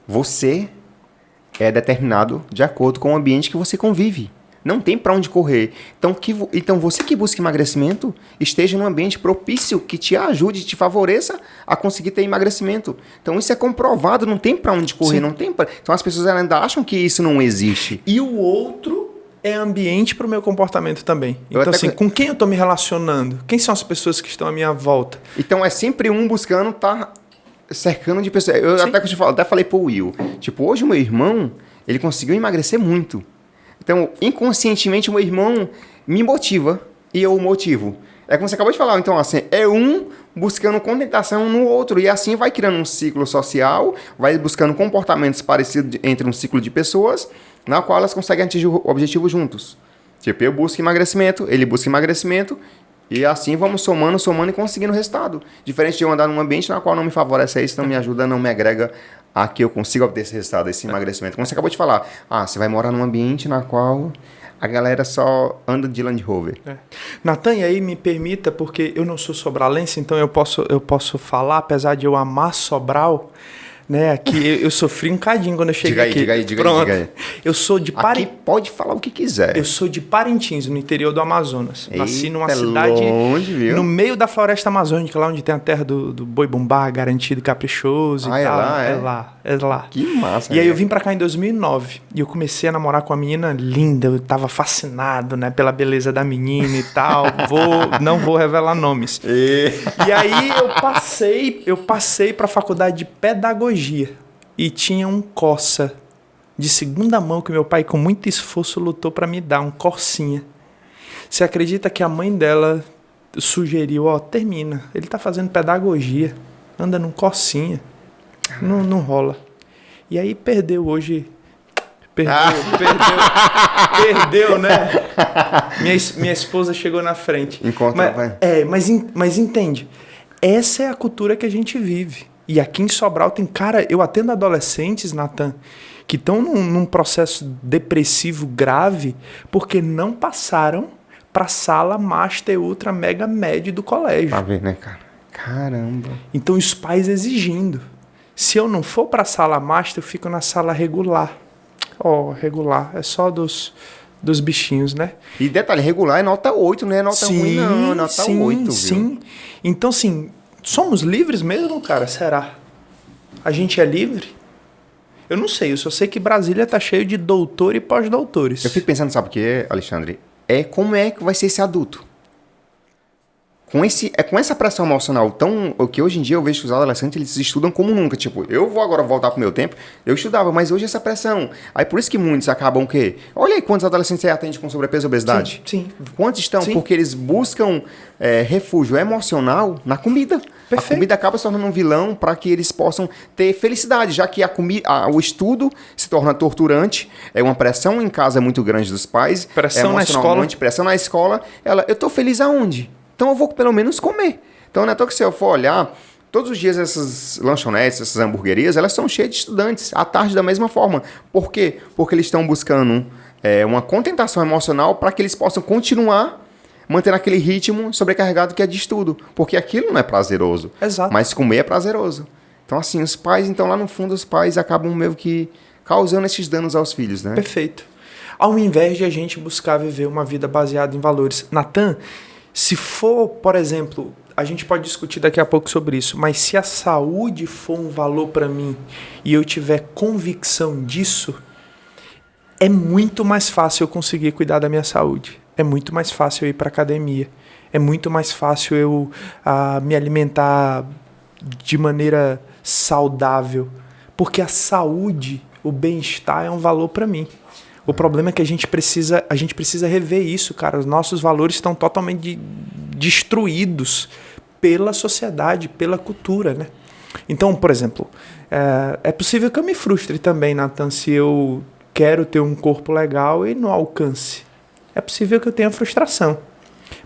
Speaker 1: você é determinado de acordo com o ambiente que você convive. Não tem pra onde correr. Então você que busca emagrecimento, esteja num ambiente propício que te ajude, te favoreça a conseguir ter emagrecimento. Então isso é comprovado, não tem pra onde correr. Não tem pra... Então as pessoas ainda acham que isso não existe.
Speaker 2: E o outro é ambiente para o meu comportamento também. Então, assim, com quem eu estou me relacionando? Quem são as pessoas que estão à minha volta?
Speaker 1: Então, é sempre um buscando estar cercando de pessoas. Eu até falei pro Will. Tipo, hoje o meu irmão, ele conseguiu emagrecer muito. Então, inconscientemente, o meu irmão me motiva e eu o motivo. É como você acabou de falar. Então, assim, é um buscando contentação no outro. E assim vai criando um ciclo social, vai buscando comportamentos parecidos entre um ciclo de pessoas, na qual elas conseguem atingir o objetivo juntos. Tipo, eu busco emagrecimento, ele busca emagrecimento, e assim vamos somando e conseguindo resultado. Diferente de eu andar num ambiente na qual não me favorece isso, não me ajuda, não me agrega a que eu consiga obter esse resultado, esse emagrecimento. Como você acabou de falar, você vai morar num ambiente na qual a galera só anda de Land Rover.
Speaker 2: Natan, e aí me permita, porque eu não sou sobralense, então eu posso falar, apesar de eu amar Sobral, né? Aqui eu sofri um cadinho quando eu cheguei aqui.
Speaker 1: Diga aí.
Speaker 2: Eu sou de
Speaker 1: Aqui pode falar o que quiser.
Speaker 2: Eu sou de Parintins, no interior do Amazonas. Nasci numa cidade
Speaker 1: longe, viu?
Speaker 2: no meio da floresta amazônica, lá onde tem a terra do boi bumbá, garantido, caprichoso e tal. É lá.
Speaker 1: Que massa.
Speaker 2: E aí eu vim pra cá em 2009 e eu comecei a namorar com uma menina linda. Eu tava fascinado, né, pela beleza da menina e tal. Não vou revelar nomes. E aí eu passei pra faculdade de pedagogia e tinha um Corsa de segunda mão que meu pai com muito esforço lutou para me dar, um Corsinha. Você acredita que a mãe dela sugeriu, termina, ele tá fazendo pedagogia, anda num Corsinha, não rola. E aí perdeu, né? Minha esposa chegou na frente. Mas entende, essa é a cultura que a gente vive. E aqui em Sobral tem, eu atendo adolescentes, Natan, que estão num processo depressivo grave porque não passaram para a sala Master, Ultra, Mega, Med do colégio.
Speaker 1: Pra ver, né, cara? Caramba.
Speaker 2: Então os pais exigindo. Se eu não for para a sala master, eu fico na sala regular. Regular. É só dos bichinhos, né?
Speaker 1: E detalhe, regular é nota 8, não é nota ruim, não. É nota 8,
Speaker 2: sim.
Speaker 1: Viu?
Speaker 2: Então, assim, somos livres mesmo, cara? Será? A gente é livre? Eu não sei, eu só sei que Brasília tá cheio de doutor e pós-doutores.
Speaker 1: Eu fico pensando, sabe o que, Alexandre? Como é que vai ser esse adulto? Com essa pressão emocional o que hoje em dia eu vejo que os adolescentes eles estudam como nunca. Tipo, eu vou agora voltar pro meu tempo, eu estudava, mas hoje essa pressão. Aí por isso que muitos acabam o quê? Olha aí quantos adolescentes você atende com sobrepeso e obesidade.
Speaker 2: Sim.
Speaker 1: Quantos estão?
Speaker 2: Sim.
Speaker 1: Porque eles buscam refúgio emocional na comida.
Speaker 2: Perfeito.
Speaker 1: A comida acaba se tornando um vilão para que eles possam ter felicidade, já que o estudo se torna torturante, é uma pressão em casa muito grande dos pais,
Speaker 2: pressão na escola.
Speaker 1: Pressão na escola. Eu tô feliz aonde? Então eu vou pelo menos comer. Então não é tão que se eu for olhar, todos os dias essas lanchonetes, essas hamburguerias, elas são cheias de estudantes, à tarde da mesma forma. Por quê? Porque eles estão buscando uma contentação emocional para que eles possam continuar mantendo aquele ritmo sobrecarregado que é de estudo. Porque aquilo não é prazeroso.
Speaker 2: Exato.
Speaker 1: Mas comer é prazeroso. Então assim, os pais, então lá no fundo, os pais acabam meio que causando esses danos aos filhos, né?
Speaker 2: Perfeito. Ao invés de a gente buscar viver uma vida baseada em valores. Natan, se for, por exemplo, a gente pode discutir daqui a pouco sobre isso, mas se a saúde for um valor para mim e eu tiver convicção disso, é muito mais fácil eu conseguir cuidar da minha saúde. É muito mais fácil eu ir para academia. É muito mais fácil eu me alimentar de maneira saudável. Porque a saúde, o bem-estar é um valor para mim. O problema é que a gente precisa rever isso, cara. Os nossos valores estão totalmente destruídos pela sociedade, pela cultura, né? Então, por exemplo, é possível que eu me frustre também, Natan, se eu quero ter um corpo legal e não alcance. É possível que eu tenha frustração.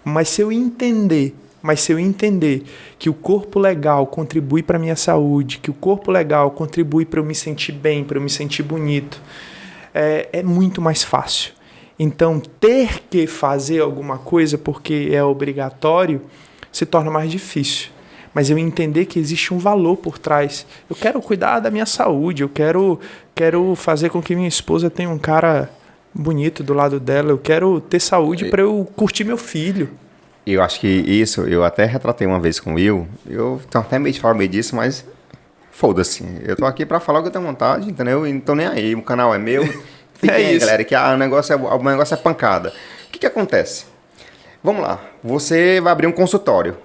Speaker 2: Mas se eu entender que o corpo legal contribui para a minha saúde, que o corpo legal contribui para eu me sentir bem, para eu me sentir bonito, é muito mais fácil. Então, ter que fazer alguma coisa porque é obrigatório se torna mais difícil. Mas eu entender que existe um valor por trás. Eu quero cuidar da minha saúde, eu quero fazer com que minha esposa tenha um cara bonito do lado dela, eu quero ter saúde para eu curtir meu filho.
Speaker 1: Eu acho que isso, eu até retratei uma vez com o Will, eu tenho até meio de falar meio disso, mas foda-se, eu tô aqui pra falar o que eu tenho vontade, entendeu? E não tô nem aí, o canal é meu. Fiquem aí, galera, que o negócio é pancada. O que acontece? Vamos lá, você vai abrir um consultório.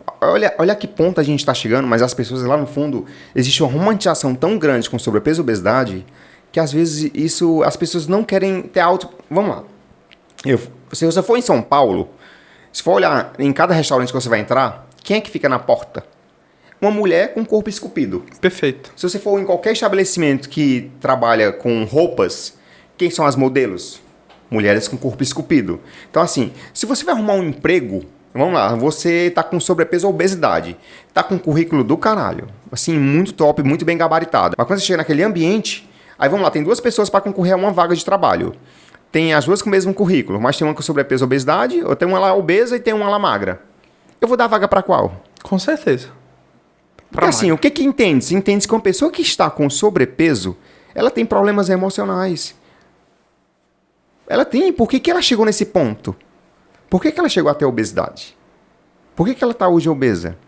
Speaker 1: Olha que ponto a gente tá chegando, mas as pessoas lá no fundo, existe uma romantização tão grande com sobrepeso e obesidade, que às vezes as pessoas não querem ter Vamos lá, se você for em São Paulo, se for olhar em cada restaurante que você vai entrar, quem é que fica na porta? Uma mulher com corpo esculpido.
Speaker 2: Perfeito.
Speaker 1: Se você for em qualquer estabelecimento que trabalha com roupas, quem são as modelos? Mulheres com corpo esculpido. Então, assim, se você vai arrumar um emprego, vamos lá, você tá com sobrepeso ou obesidade, tá com um currículo do caralho, assim, muito top, muito bem gabaritado. Mas quando você chega naquele ambiente, aí vamos lá, tem duas pessoas para concorrer a uma vaga de trabalho. Tem as duas com o mesmo currículo, mas tem uma com sobrepeso ou obesidade, ou tem uma lá obesa e tem uma lá magra. Eu vou dar a vaga para qual?
Speaker 2: Com certeza.
Speaker 1: Porque assim, o que entende-se? Entende-se que uma pessoa que está com sobrepeso, ela tem problemas emocionais. Ela tem. Por que ela chegou nesse ponto? Por que ela chegou até a obesidade? Por que ela está hoje obesa?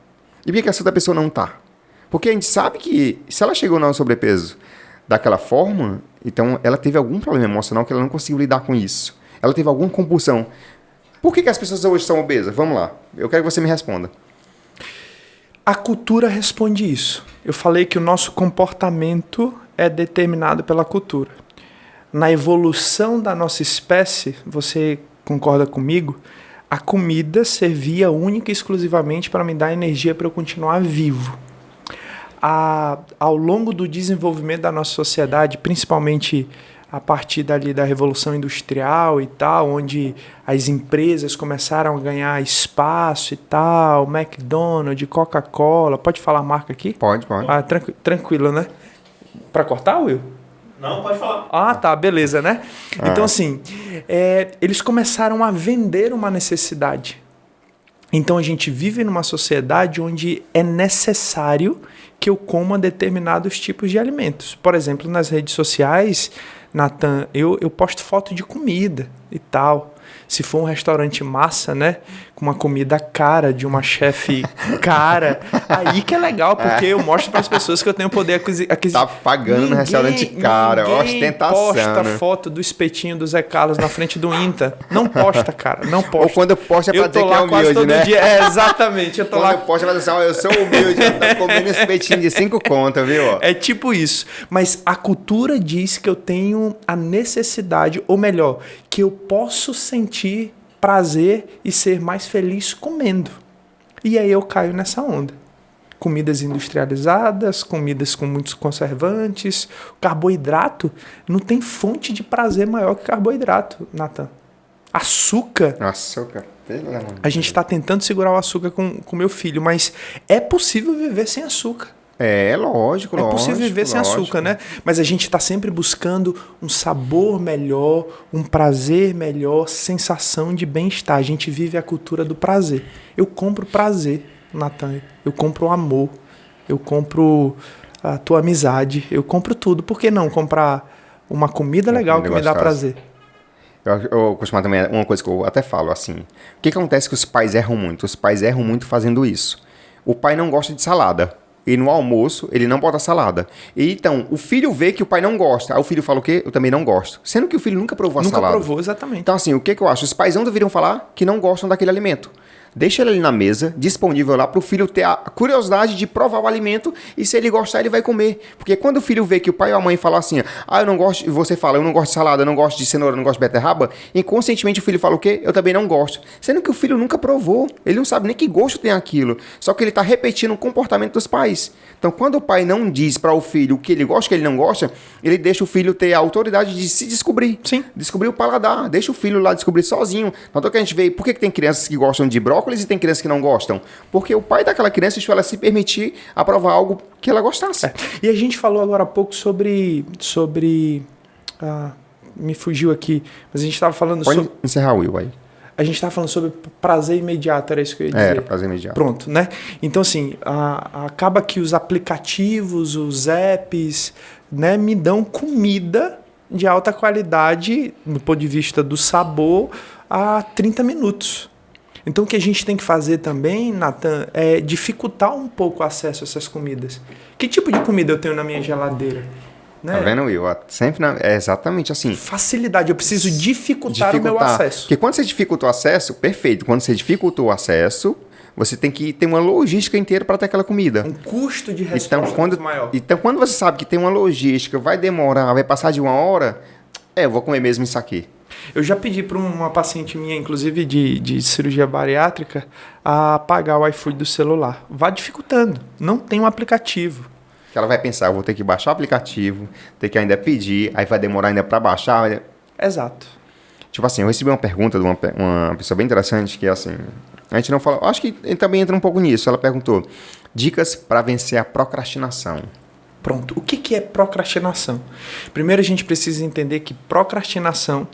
Speaker 1: E por que essa outra pessoa não está? Porque a gente sabe que se ela chegou no sobrepeso daquela forma, então ela teve algum problema emocional que ela não conseguiu lidar com isso. Ela teve alguma compulsão. Por que as pessoas hoje são obesas? Vamos lá. Eu quero que você me responda.
Speaker 2: A cultura responde isso. Eu falei que o nosso comportamento é determinado pela cultura. Na evolução da nossa espécie, você concorda comigo? A comida servia única e exclusivamente para me dar energia para eu continuar vivo. Ao longo do desenvolvimento da nossa sociedade, principalmente a partir dali da Revolução Industrial e tal, onde as empresas começaram a ganhar espaço e tal, McDonald's, Coca-Cola, pode falar a marca aqui?
Speaker 1: Pode.
Speaker 2: Tranquilo, né? Para cortar, Will?
Speaker 3: Não, pode falar.
Speaker 2: Ah, tá, beleza, né? Então, assim, eles começaram a vender uma necessidade. Então a gente vive numa sociedade onde é necessário que eu coma determinados tipos de alimentos. Por exemplo, nas redes sociais, Nathan, eu posto foto de comida e tal. Se for um restaurante massa, né? Com uma comida cara, de uma chefe cara, aí que é legal, porque eu mostro para as pessoas que eu tenho poder aquisitivo.
Speaker 1: Tá pagando no restaurante cara, ostentação.
Speaker 2: Posta
Speaker 1: né?
Speaker 2: foto do espetinho do Zé Carlos na frente do Inta. Não posta, cara, não posta.
Speaker 1: Ou quando posta é pra dizer que é humilde, né?
Speaker 2: Dia. É, exatamente. Eu tô
Speaker 1: quando
Speaker 2: lá.
Speaker 1: posta é pra dizer, eu sou humilde, eu tô comendo esse espetinho de 5 contas, viu?
Speaker 2: É tipo isso. Mas a cultura diz que eu tenho a necessidade, ou melhor, que eu posso sentir prazer e ser mais feliz comendo. E aí eu caio nessa onda. Comidas industrializadas, comidas com muitos conservantes, carboidrato. Não tem fonte de prazer maior que carboidrato, Nathan. Açúcar.
Speaker 1: Açúcar, pelo amor de Deus.
Speaker 2: A gente está tentando segurar o açúcar com meu filho, mas é possível viver sem açúcar.
Speaker 1: É, lógico,
Speaker 2: É possível viver sem açúcar, né? Mas a gente está sempre buscando um sabor melhor, um prazer melhor, sensação de bem-estar. A gente vive a cultura do prazer. Eu compro prazer, Nathan. Eu compro o amor. Eu compro a tua amizade. Eu compro tudo. Por que não comprar uma comida legal que me dá prazer?
Speaker 1: Eu costumo também, uma coisa que eu até falo assim, o que acontece que os pais erram muito? Os pais erram muito fazendo isso. O pai não gosta de salada. E no almoço, ele não bota salada. E então, o filho vê que o pai não gosta. Aí o filho fala o quê? Eu também não gosto. Sendo que o filho nunca provou a salada.
Speaker 2: Nunca provou, exatamente.
Speaker 1: Então, assim, o que eu acho? Os pais não deveriam falar que não gostam daquele alimento. Deixa ele ali na mesa, disponível lá, para o filho ter a curiosidade de provar o alimento e se ele gostar, ele vai comer. Porque quando o filho vê que o pai ou a mãe falam assim, eu não gosto, e você fala, eu não gosto de salada, eu não gosto de cenoura, eu não gosto de beterraba, inconscientemente o filho fala o quê? Eu também não gosto. Sendo que o filho nunca provou, ele não sabe nem que gosto tem aquilo. Só que ele está repetindo o comportamento dos pais. Então, quando o pai não diz para o filho o que ele gosta, o que ele não gosta, ele deixa o filho ter a autoridade de se descobrir.
Speaker 2: Sim.
Speaker 1: Descobrir o paladar. Deixa o filho lá descobrir sozinho. Então, que a gente vê, por que tem crianças que gostam de brócolis e tem crianças que não gostam? Porque o pai daquela criança deixou ela se permitir aprovar algo que ela gostasse.
Speaker 2: E a gente falou agora há pouco sobre me fugiu aqui, mas a gente estava falando
Speaker 1: Pode
Speaker 2: sobre...
Speaker 1: encerrar o Will aí.
Speaker 2: A gente estava falando sobre prazer imediato, era isso que eu ia dizer.
Speaker 1: Era prazer imediato.
Speaker 2: Pronto, né? Então, assim, acaba que os aplicativos, os apps, né, me dão comida de alta qualidade, do ponto de vista do sabor, a 30 minutos. Então, o que a gente tem que fazer também, Nathan, é dificultar um pouco o acesso a essas comidas. Que tipo de comida eu tenho na minha geladeira? Né?
Speaker 1: Tá vendo, Will? Sempre é exatamente assim.
Speaker 2: Facilidade, eu preciso dificultar o meu acesso.
Speaker 1: Porque quando você dificulta o acesso, perfeito. Quando você dificulta o acesso, você tem que ter uma logística inteira para ter aquela comida.
Speaker 2: Um custo de resposta muito maior.
Speaker 1: Então, quando você sabe que tem uma logística, vai demorar, vai passar de 1 hora, eu vou comer mesmo isso aqui.
Speaker 2: Eu já pedi para uma paciente minha, inclusive de cirurgia bariátrica, a apagar o iFood do celular. Vá dificultando. Não tem um aplicativo.
Speaker 1: Que ela vai pensar, eu vou ter que baixar o aplicativo, ter que ainda pedir, aí vai demorar ainda para baixar.
Speaker 2: Exato.
Speaker 1: Tipo assim, eu recebi uma pergunta de uma pessoa bem interessante, que é assim, a gente não fala, acho que também entra um pouco nisso. Ela perguntou, dicas para vencer a procrastinação.
Speaker 2: Pronto. O que é procrastinação? Primeiro a gente precisa entender que procrastinação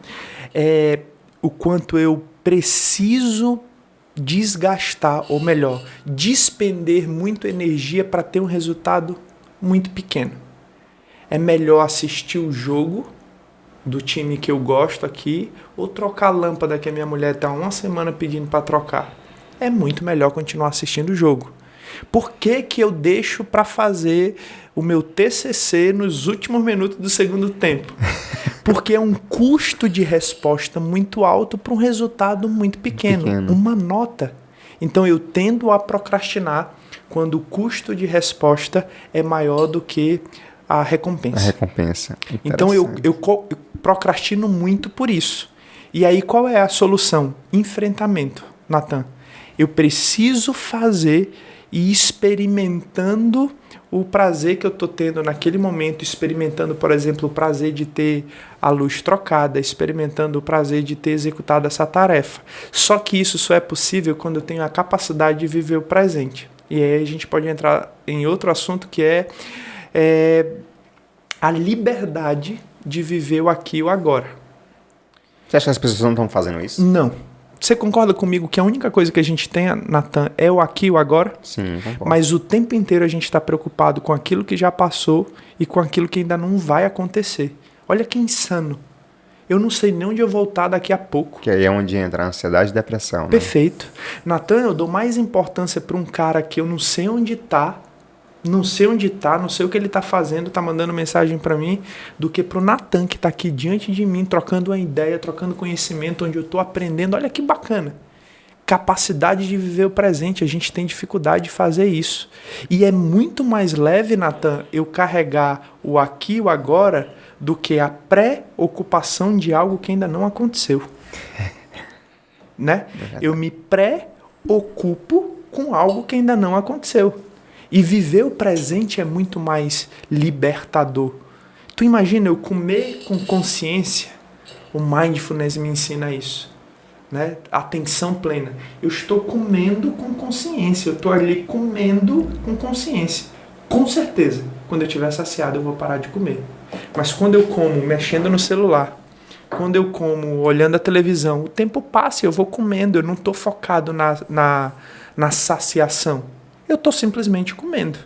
Speaker 2: é o quanto eu preciso desgastar, ou melhor, despender muito energia para ter um resultado muito pequeno. É melhor assistir o jogo do time que eu gosto aqui ou trocar a lâmpada que a minha mulher está 1 semana pedindo para trocar. É muito melhor continuar assistindo o jogo. Por que eu deixo para fazer o meu TCC nos últimos minutos do segundo tempo? Porque é um custo de resposta muito alto para um resultado muito pequeno. Uma nota. Então eu tendo a procrastinar quando o custo de resposta é maior do que a recompensa.
Speaker 1: A recompensa.
Speaker 2: Então eu procrastino muito por isso. E aí qual é a solução? Enfrentamento, Nathan. Eu preciso fazer e experimentando o prazer que eu estou tendo naquele momento, experimentando, por exemplo, o prazer de ter a luz trocada, experimentando o prazer de ter executado essa tarefa. Só que isso só é possível quando eu tenho a capacidade de viver o presente. E aí a gente pode entrar em outro assunto que é a liberdade de viver o aqui e o agora.
Speaker 1: Você acha que as pessoas não estão fazendo isso?
Speaker 2: Não. Você concorda comigo que a única coisa que a gente tem, Natan, é o aqui e o agora?
Speaker 1: Sim, concordo.
Speaker 2: Mas o tempo inteiro a gente está preocupado com aquilo que já passou e com aquilo que ainda não vai acontecer. Olha que insano. Eu não sei nem onde eu vou voltar daqui a pouco.
Speaker 1: Que aí é onde entra a ansiedade e depressão, né?
Speaker 2: Perfeito. Natan, eu dou mais importância para um cara que eu não sei onde tá, não sei o que ele tá fazendo, tá mandando mensagem para mim, do que pro Natan que tá aqui diante de mim, trocando uma ideia, trocando conhecimento, onde eu tô aprendendo. Olha que bacana. Capacidade de viver o presente, a gente tem dificuldade de fazer isso. E é muito mais leve, Natan, eu carregar o aqui e o agora do que a preocupação de algo que ainda não aconteceu. Né? Eu me preocupo com algo que ainda não aconteceu. E viver o presente é muito mais libertador. Tu imagina eu comer com consciência? O Mindfulness me ensina isso. Né? Atenção plena. Eu estou comendo com consciência. Eu estou ali comendo com consciência. Com certeza, quando eu estiver saciado, eu vou parar de comer. Mas quando eu como mexendo no celular, quando eu como olhando a televisão, o tempo passa e eu vou comendo. Eu não estou focado na saciação. Eu estou simplesmente comendo.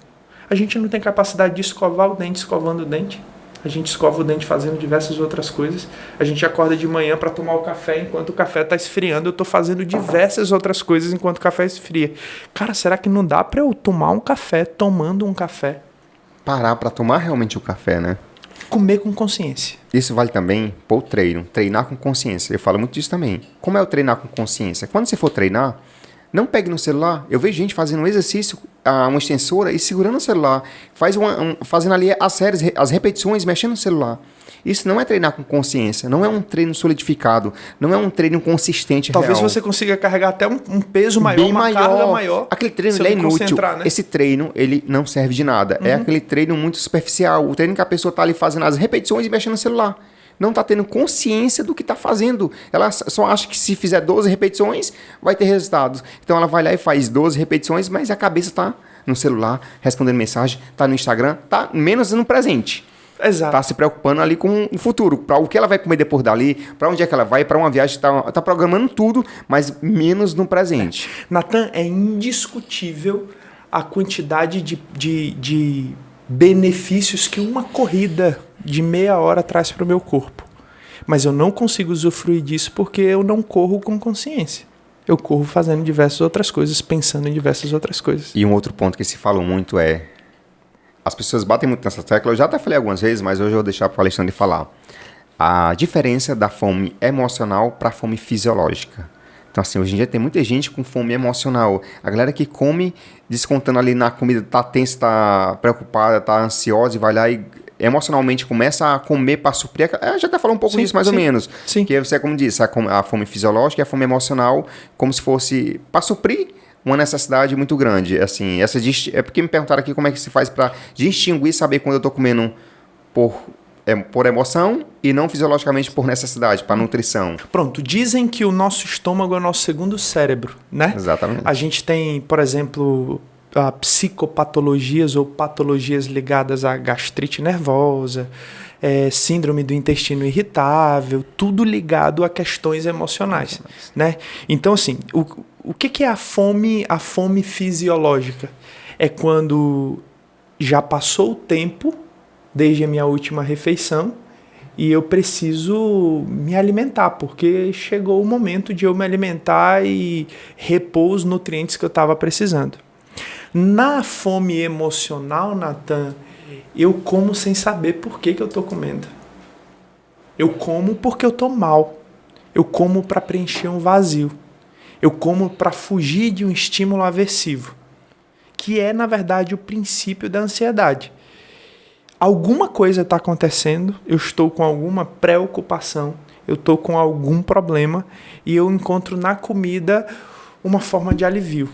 Speaker 2: A gente não tem capacidade de escovar o dente escovando o dente. A gente escova o dente fazendo diversas outras coisas. A gente acorda de manhã para tomar o café enquanto o café está esfriando. Eu estou fazendo diversas outras coisas enquanto o café esfria. Cara, será que não dá para eu tomar um café tomando um café?
Speaker 1: Parar para tomar realmente o café, né?
Speaker 2: Comer com consciência.
Speaker 1: Isso vale também para o treino. Treinar com consciência. Eu falo muito disso também. Como é o treinar com consciência? Quando você for treinar, não pegue no celular. Eu vejo gente fazendo um exercício, uma extensora e segurando o celular. Fazendo ali as repetições, mexendo no celular. Isso não é treinar com consciência. Não é um treino solidificado. Não é um treino consistente,
Speaker 2: Talvez
Speaker 1: real.
Speaker 2: você consiga carregar até um peso maior,
Speaker 1: bem
Speaker 2: uma
Speaker 1: maior.
Speaker 2: carga maior.
Speaker 1: Aquele treino
Speaker 2: se
Speaker 1: ele é
Speaker 2: eu me
Speaker 1: inútil.
Speaker 2: concentrar, né?
Speaker 1: Esse treino ele não serve de nada. É aquele treino muito superficial. O treino que a pessoa está ali fazendo as repetições e mexendo no celular. Não está tendo consciência do que está fazendo. Ela só acha que se fizer 12 repetições, vai ter resultados. Então ela vai lá e faz 12 repetições, mas a cabeça está no celular, respondendo mensagem, está no Instagram, está menos no presente.
Speaker 2: Exato.
Speaker 1: Está se preocupando ali com o futuro, para o que ela vai comer depois dali, para onde é que ela vai, para uma viagem, está programando tudo, mas menos no presente.
Speaker 2: Natan, é indiscutível a quantidade de benefícios que uma corrida de meia hora traz para o meu corpo. Mas eu não consigo usufruir disso porque eu não corro com consciência. Eu corro fazendo diversas outras coisas, pensando em diversas outras coisas.
Speaker 1: E um outro ponto que se fala muito é... As pessoas batem muito nessa tecla, eu já até falei algumas vezes, mas hoje eu vou deixar para o Alexandre falar. A diferença da fome emocional para a fome fisiológica. Então, assim, hoje em dia tem muita gente com fome emocional. A galera que come, descontando ali na comida, tá tensa, tá preocupada, tá ansiosa e vai lá e emocionalmente começa a comer para suprir. Já até falou um pouco disso, mais ou menos.
Speaker 2: Sim.
Speaker 1: Que você, como disse, a fome fisiológica e a fome emocional, como se fosse para suprir uma necessidade muito grande. Assim, é porque me perguntaram aqui como é que se faz para distinguir, saber quando eu estou comendo por emoção e não fisiologicamente por necessidade, para nutrição.
Speaker 2: Pronto, dizem que o nosso estômago é o nosso segundo cérebro, né?
Speaker 1: Exatamente.
Speaker 2: A gente tem, por exemplo, psicopatologias ou patologias ligadas à gastrite nervosa, síndrome do intestino irritável, tudo ligado a questões emocionais, né? Então, assim, o que é a fome fisiológica? É quando já passou o tempo desde a minha última refeição e eu preciso me alimentar, porque chegou o momento de eu me alimentar e repor os nutrientes que eu estava precisando. Na fome emocional, Natan, eu como sem saber por que eu estou comendo. Eu como porque eu estou mal. Eu como para preencher um vazio. Eu como para fugir de um estímulo aversivo, que é, na verdade, o princípio da ansiedade. Alguma coisa está acontecendo, eu estou com alguma preocupação, eu estou com algum problema e eu encontro na comida uma forma de alivio.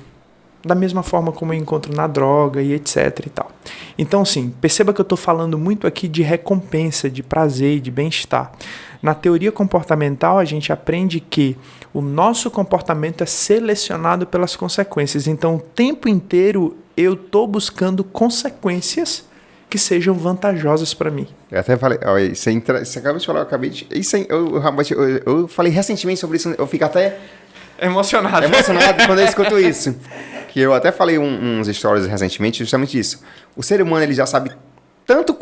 Speaker 2: Da mesma forma como eu encontro na droga e etc e tal. Então, assim, perceba que eu estou falando muito aqui de recompensa, de prazer, de bem-estar. Na teoria comportamental, a gente aprende que o nosso comportamento é selecionado pelas consequências. Então, o tempo inteiro eu estou buscando consequências que sejam vantajosas para mim.
Speaker 1: Eu até falei, você acabou de falar, eu falei recentemente sobre isso, eu fico até
Speaker 2: Emocionado.
Speaker 1: Emocionado quando eu escuto isso. Que eu até falei uns stories recentemente justamente isso. O ser humano, ele já sabe tanto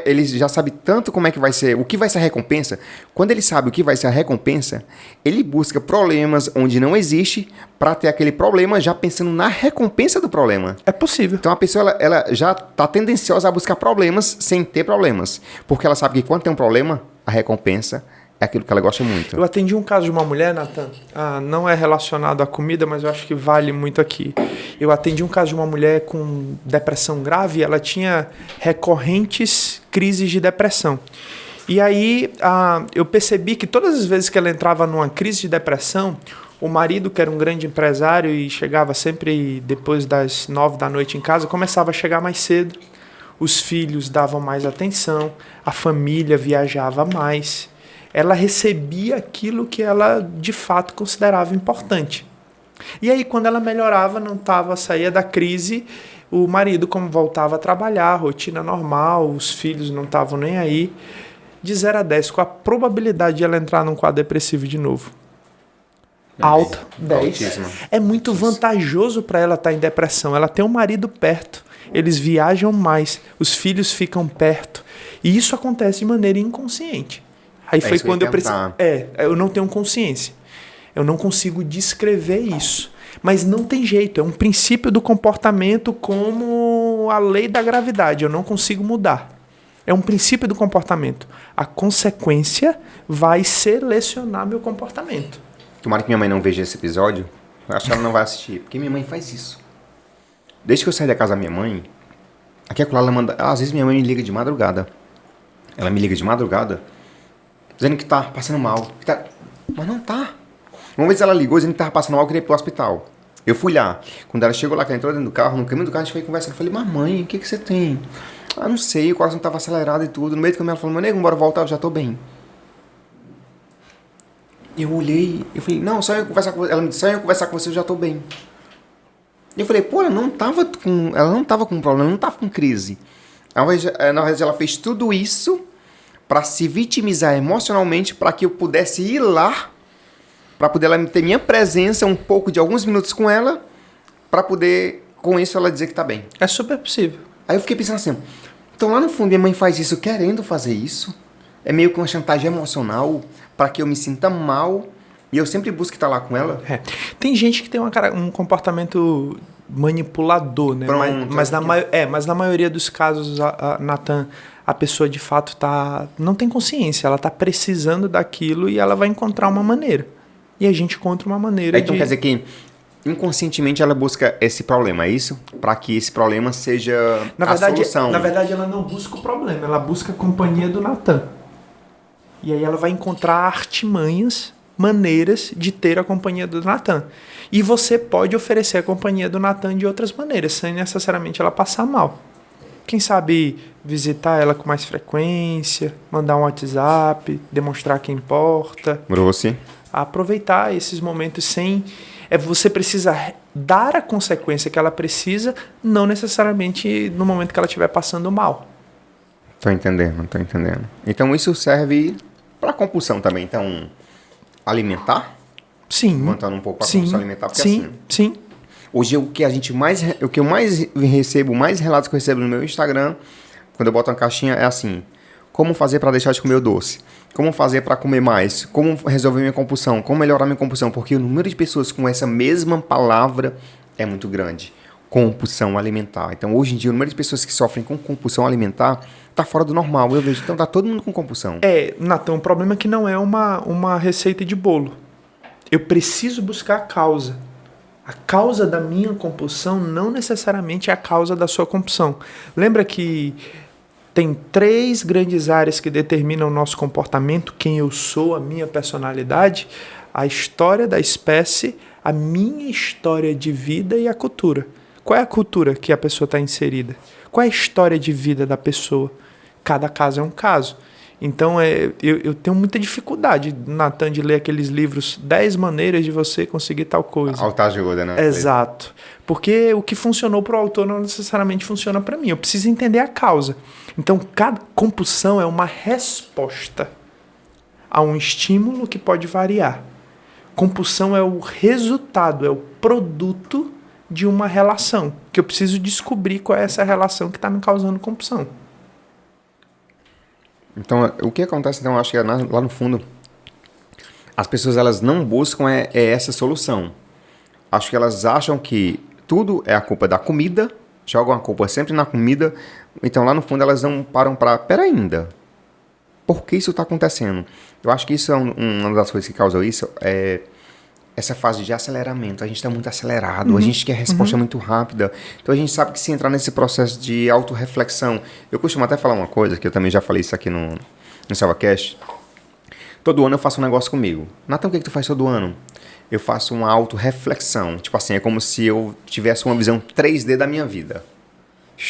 Speaker 1: ele já sabe tanto como é que vai ser, o que vai ser a recompensa. Quando ele sabe o que vai ser a recompensa, ele busca problemas onde não existe para ter aquele problema já pensando na recompensa do problema.
Speaker 2: É possível.
Speaker 1: Então a pessoa ela já está tendenciosa a buscar problemas sem ter problemas, porque ela sabe que quando tem um problema, a recompensa é aquilo que ela gosta muito.
Speaker 2: Eu atendi um caso de uma mulher, Nathan, não é relacionado à comida, mas eu acho que vale muito aqui. Eu atendi um caso de uma mulher com depressão grave, ela tinha recorrentes crises de depressão. E aí eu percebi que todas as vezes que ela entrava numa crise de depressão, o marido, que era um grande empresário e chegava sempre depois das 9 da noite em casa, começava a chegar mais cedo, os filhos davam mais atenção, a família viajava mais. Ela recebia aquilo que ela de fato considerava importante. E aí, quando ela melhorava, saía da crise, o marido, como voltava a trabalhar, rotina normal, os filhos não estavam nem aí, de 0 a 10, com a probabilidade de ela entrar num quadro depressivo de novo? Alta, 10.
Speaker 1: Altíssima.
Speaker 2: É muito vantajoso para ela estar em depressão. Ela tem um marido perto, eles viajam mais, os filhos ficam perto. E isso acontece de maneira inconsciente. Aí foi quando eu preciso. Eu não tenho consciência. Eu não consigo descrever isso. Mas não tem jeito. É um princípio do comportamento como a lei da gravidade. Eu não consigo mudar. É um princípio do comportamento. A consequência vai selecionar meu comportamento.
Speaker 1: Tomara que minha mãe não veja esse episódio. Eu acho que ela não vai assistir. Porque minha mãe faz isso. Desde que eu saí da casa da minha mãe, aqui a ela manda. Às vezes minha mãe me liga de madrugada. Ela me liga de madrugada dizendo que tá passando mal. Mas não tá. Uma vez ela ligou dizendo que tava passando mal, que queria ir pro hospital. Eu fui lá. Quando ela chegou lá, que ela entrou dentro do carro, no caminho do carro a gente foi conversando. Eu falei, mas mãe, o que você tem? Ah, não sei, o coração tava acelerado e tudo. No meio do caminho ela falou, meu nego, bora voltar, eu já tô bem. Eu olhei, eu falei, não, só eu conversar com você. Ela me disse, só eu conversar com você, eu já tô bem. E eu falei, pô, ela não tava com problema, ela não tava com crise. Na verdade, ela fez tudo isso para se vitimizar emocionalmente, para que eu pudesse ir lá, para poder ela ter minha presença um pouco de alguns minutos com ela, para poder, com isso, ela dizer que tá bem.
Speaker 2: É super possível.
Speaker 1: Aí eu fiquei pensando assim, então lá no fundo minha mãe faz isso querendo fazer isso, é meio que uma chantagem emocional, para que eu me sinta mal, e eu sempre busco estar lá com ela.
Speaker 2: Tem gente que tem um comportamento manipulador, né?
Speaker 1: Pronto,
Speaker 2: mas na maioria dos casos, Nathan, a pessoa de fato não tem consciência, ela está precisando daquilo e ela vai encontrar uma maneira. E a gente encontra uma maneira
Speaker 1: então quer dizer que inconscientemente ela busca esse problema, é isso? Para que esse problema seja a solução.
Speaker 2: Na verdade, ela não busca o problema, ela busca a companhia do Nathan. E aí ela vai encontrar artimanhas, maneiras de ter a companhia do Nathan. E você pode oferecer a companhia do Nathan de outras maneiras, sem necessariamente ela passar mal. Quem sabe visitar ela com mais frequência, mandar um WhatsApp, demonstrar que importa.
Speaker 1: Você.
Speaker 2: Aproveitar esses momentos sem... Você precisa dar a consequência que ela precisa, não necessariamente no momento que ela estiver passando mal.
Speaker 1: Tô entendendo. Então isso serve para compulsão também. Então, alimentar?
Speaker 2: Sim.
Speaker 1: Levantando um pouco a compulsão alimentar, porque
Speaker 2: sim.
Speaker 1: Hoje o que eu mais recebo, mais relatos que eu recebo no meu Instagram, quando eu boto uma caixinha, é assim: como fazer para deixar de comer o doce? Como fazer para comer mais? Como resolver minha compulsão? Como melhorar minha compulsão? Porque o número de pessoas com essa mesma palavra é muito grande. Compulsão alimentar. Então, hoje em dia, o número de pessoas que sofrem com compulsão alimentar está fora do normal. Eu vejo, então tá todo mundo com compulsão.
Speaker 2: Nathan, o problema é que não é uma receita de bolo. Eu preciso buscar a causa. A causa da minha compulsão não necessariamente é a causa da sua compulsão. Lembra que tem 3 grandes áreas que determinam o nosso comportamento, quem eu sou, a minha personalidade, a história da espécie, a minha história de vida e a cultura. Qual é a cultura que a pessoa está inserida? Qual é a história de vida da pessoa? Cada caso é um caso. Então, eu tenho muita dificuldade, Nathan, de ler aqueles livros 10 maneiras de você conseguir tal coisa.
Speaker 1: Autoajuda, né?
Speaker 2: Exato. Porque o que funcionou para o autor não necessariamente funciona para mim. Eu preciso entender a causa. Então, cada compulsão é uma resposta a um estímulo que pode variar. Compulsão é o resultado, é o produto de uma relação. Que eu preciso descobrir qual é essa relação que está me causando compulsão.
Speaker 1: Então, o que acontece, então, eu acho que lá no fundo, as pessoas elas não buscam essa solução. Acho que elas acham que tudo é a culpa da comida, jogam a culpa sempre na comida, então lá no fundo elas não param para, pera ainda, por que isso está acontecendo? Eu acho que isso é uma das coisas que causa isso, essa fase de aceleramento. A gente está muito acelerado, a gente quer resposta muito rápida, então a gente sabe que se entrar nesse processo de autorreflexão, eu costumo até falar uma coisa, que eu também já falei isso aqui no SelvaCast, todo ano eu faço um negócio comigo. Natan, o que tu faz todo ano? Eu faço uma autorreflexão. Tipo assim, é como se eu tivesse uma visão 3D da minha vida.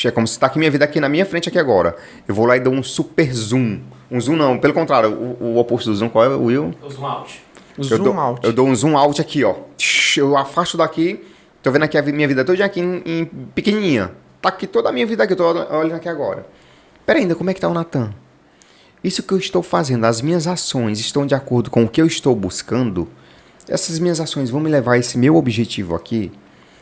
Speaker 1: É como se está aqui minha vida aqui na minha frente aqui agora. Eu vou lá e dou um super zoom. Um zoom não, pelo contrário, o oposto do zoom, qual é, Will?
Speaker 3: O zoom out.
Speaker 1: Eu dou um zoom out aqui, ó. Eu afasto daqui, tô vendo aqui a minha vida toda aqui em pequenininha. Tá aqui toda a minha vida aqui, eu tô olhando aqui agora. Pera ainda, como é que tá o Natan? Isso que eu estou fazendo, as minhas ações estão de acordo com o que eu estou buscando? Essas minhas ações vão me levar a esse meu objetivo aqui?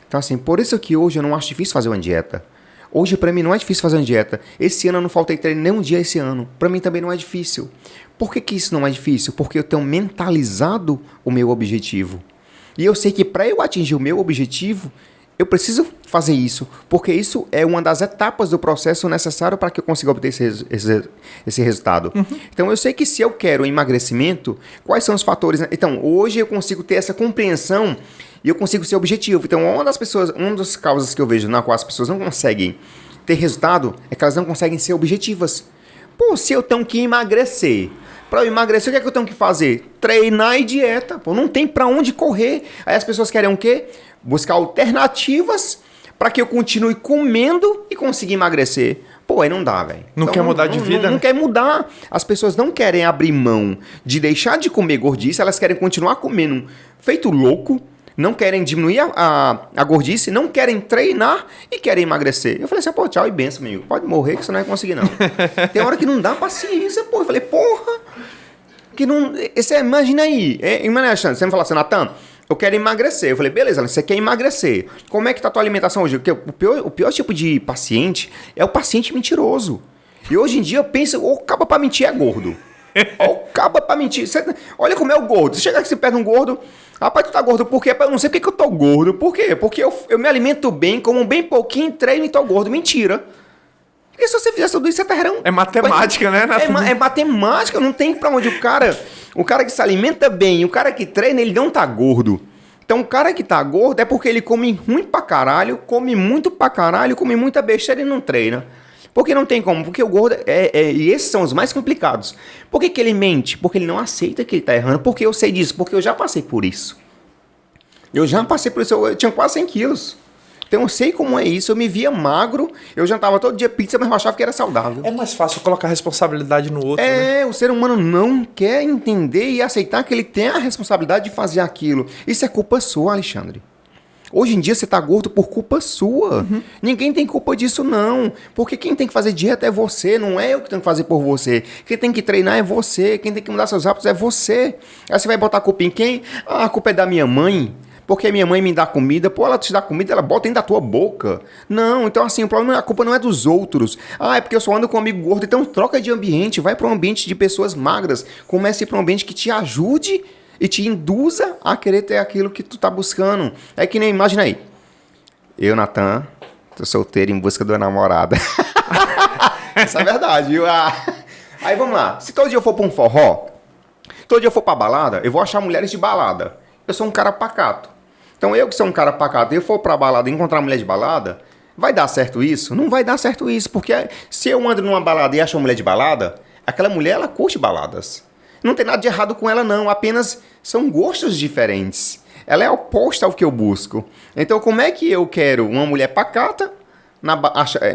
Speaker 1: Então assim, por isso que hoje eu não acho difícil fazer uma dieta. Hoje pra mim não é difícil fazer uma dieta. Esse ano eu não faltei treino nem um dia esse ano. Pra mim também não é difícil. Por que isso não é difícil? Porque eu tenho mentalizado o meu objetivo. E eu sei que para eu atingir o meu objetivo, eu preciso fazer isso, porque isso é uma das etapas do processo necessário para que eu consiga obter esse resultado. Então, eu sei que se eu quero emagrecimento, quais são os fatores? Então, hoje eu consigo ter essa compreensão e eu consigo ser objetivo. Então, uma das causas que eu vejo na qual as pessoas não conseguem ter resultado é que elas não conseguem ser objetivas. Pô, se eu tenho que emagrecer, para eu emagrecer, o que é que eu tenho que fazer? Treinar e dieta. Pô, não tem para onde correr. Aí as pessoas querem o quê? Buscar alternativas para que eu continue comendo e consiga emagrecer. Pô, aí não dá, velho.
Speaker 2: Não
Speaker 1: Então,
Speaker 2: quer mudar de vida,
Speaker 1: não
Speaker 2: né?
Speaker 1: quer mudar. As pessoas não querem abrir mão de deixar de comer gordice, elas querem continuar comendo feito louco, não querem diminuir a gordice, não querem treinar e querem emagrecer. Eu falei assim, pô, tchau e benção, amigo. Pode morrer que você não vai conseguir, não. Tem hora que não dá paciência, pô. Eu falei, porra, que não... imagina aí. Imagina, você me fala assim, Natan, eu quero emagrecer. Eu falei, beleza, você quer emagrecer. Como é que tá a tua alimentação hoje? Porque o pior tipo de paciente é o paciente mentiroso. E hoje em dia eu penso, o caba pra mentir é gordo. O caba pra mentir. Olha como é o gordo. Você chega aqui e perde um gordo. Rapaz, tu tá gordo por quê? Eu não sei por que eu tô gordo. Por quê? Porque eu me alimento bem, como bem pouquinho, treino e tô gordo. Mentira. Porque se você fizesse tudo isso, você tá...
Speaker 2: É matemática, né?
Speaker 1: É matemática, não tem pra onde o cara que se alimenta bem, o cara que treina, ele não tá gordo. Então o cara que tá gordo é porque ele come ruim pra caralho, come muito pra caralho, come muita besteira e não treina. Porque não tem como, porque o gordo e esses são os mais complicados. Por que ele mente? Porque ele não aceita que ele tá errando, porque eu sei disso, porque eu já passei por isso. Eu tinha quase 100 quilos. Então eu sei como é isso, eu me via magro, eu jantava todo dia pizza, mas eu achava que era saudável.
Speaker 2: É mais fácil colocar a responsabilidade no outro, né?
Speaker 1: O ser humano não quer entender e aceitar que ele tem a responsabilidade de fazer aquilo. Isso é culpa sua, Alexandre. Hoje em dia você tá gordo por culpa sua. Ninguém tem culpa disso, não. Porque quem tem que fazer dieta é você, não é eu que tenho que fazer por você. Quem tem que treinar é você, quem tem que mudar seus hábitos é você. Aí você vai botar a culpa em quem? Ah, a culpa é da minha mãe. Porque minha mãe me dá comida, pô, ela te dá comida, ela bota dentro da tua boca. Não, então assim, a culpa não é dos outros. Ah, é porque eu só ando com um amigo gordo, então troca de ambiente, vai para um ambiente de pessoas magras, comece a ir para um ambiente que te ajude e te induza a querer ter aquilo que tu tá buscando. É que nem, imagina aí, eu, Natan, tô solteiro em busca da namorada. Isso é verdade, viu? Aí vamos lá, se todo dia eu for pra um forró, todo dia eu for pra balada, eu vou achar mulheres de balada. Eu sou um cara pacato. Então eu que sou um cara pacato, eu for pra balada e encontrar mulher de balada, vai dar certo isso? Não vai dar certo isso, porque se eu ando numa balada e acho uma mulher de balada, aquela mulher, ela curte baladas. Não tem nada de errado com ela, não, apenas são gostos diferentes. Ela é oposta ao que eu busco. Então como é que eu quero uma mulher pacata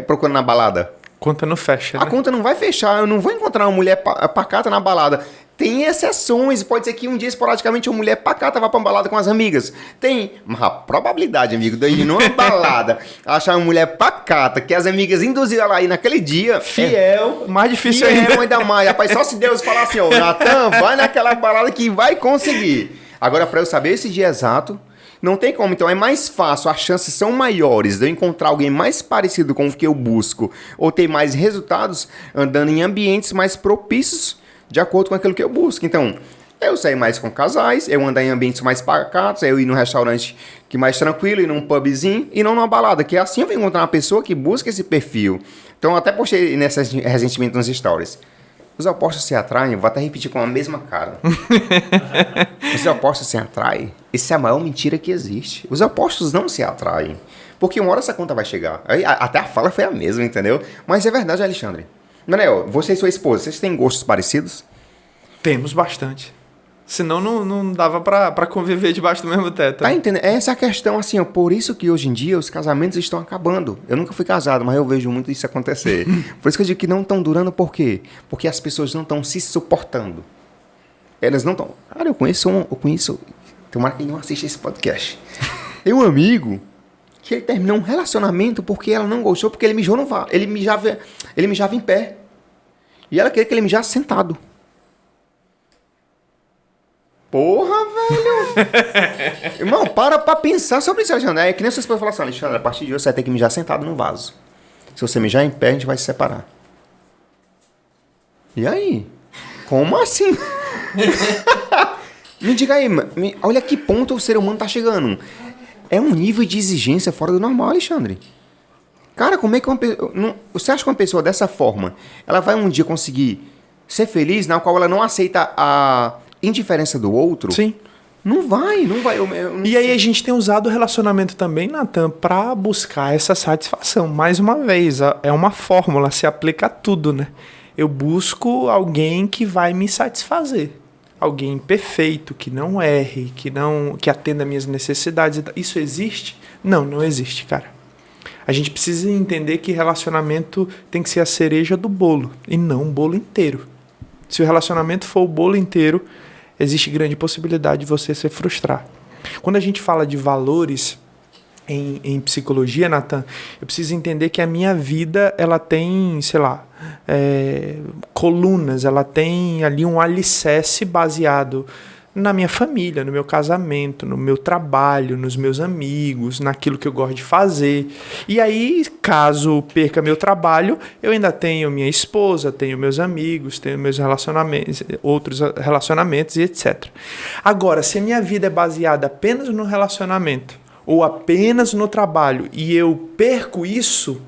Speaker 1: procurando na balada?
Speaker 2: Conta não fecha, né?
Speaker 1: A conta não vai fechar, eu não vou encontrar uma mulher pacata na balada. Tem exceções, pode ser que um dia esporadicamente uma mulher pacata vá pra uma balada com as amigas. Tem uma probabilidade, amigo, de ir numa balada, achar uma mulher pacata, que as amigas induziram ela aí naquele dia, fiel.
Speaker 2: Mais difícil
Speaker 1: ainda mais. Rapaz, só se Deus falar assim, ó, Natan, vai naquela balada que vai conseguir. Agora, para eu saber esse dia exato, não tem como. Então, é mais fácil, as chances são maiores de eu encontrar alguém mais parecido com o que eu busco ou ter mais resultados andando em ambientes mais propícios de acordo com aquilo que eu busco. Então, eu sair mais com casais, eu andar em ambientes mais pacatos, eu ir num restaurante que mais tranquilo, ir num pubzinho e não numa balada, que assim eu vou encontrar uma pessoa que busca esse perfil. Então, eu até postei recentemente nos stories. Os opostos se atraem, vou até repetir com a mesma cara. Os opostos se atraem? Isso é a maior mentira que existe. Os opostos não se atraem. Porque uma hora essa conta vai chegar. Até a fala foi a mesma, entendeu? Mas é verdade, Alexandre. Daniel, você e sua esposa, vocês têm gostos parecidos?
Speaker 2: Temos bastante. Senão não dava pra conviver debaixo do mesmo teto.
Speaker 1: Tá entendendo? Essa é a questão, assim, ó, por isso que hoje em dia os casamentos estão acabando. Eu nunca fui casado, mas eu vejo muito isso acontecer. Por isso que eu digo que não estão durando, por quê? Porque as pessoas não estão se suportando. Elas não estão... Cara, eu conheço... Tomara que ele não assista esse podcast. Tem um amigo que ele terminou um relacionamento porque ela não gostou, porque ele mijou no vaso. Ele mijava em pé. E ela queria que ele mijasse sentado. Porra, velho! Irmão, para pra pensar sobre isso, Alexandre. É que nem vocês podem falar assim, Alexandre, a partir de hoje você vai ter que mijar sentado no vaso. Se você mijar em pé, a gente vai se separar. E aí? Como assim? Me diga aí, olha que ponto o ser humano tá chegando. É um nível de exigência fora do normal, Alexandre. Cara, como é que você acha que uma pessoa dessa forma, ela vai um dia conseguir ser feliz, na qual ela não aceita a indiferença do outro?
Speaker 2: Sim.
Speaker 1: Não vai.
Speaker 2: E aí a gente tem usado o relacionamento também, Nathan, para buscar essa satisfação. Mais uma vez, é uma fórmula, se aplica a tudo, né? Eu busco alguém que vai me satisfazer. Alguém perfeito, que não erre, que atenda minhas necessidades. Isso existe? Não existe, cara. A gente precisa entender que relacionamento tem que ser a cereja do bolo e não o bolo inteiro. Se o relacionamento for o bolo inteiro, existe grande possibilidade de você se frustrar. Quando a gente fala de valores em psicologia, Nathan, eu preciso entender que a minha vida, ela tem, sei lá, colunas, ela tem ali um alicerce baseado na minha família, no meu casamento, no meu trabalho, nos meus amigos, naquilo que eu gosto de fazer. E aí, caso perca meu trabalho, eu ainda tenho minha esposa, tenho meus amigos, tenho meus relacionamentos, outros relacionamentos e etc. Agora, se a minha vida é baseada apenas no relacionamento ou apenas no trabalho e eu perco isso,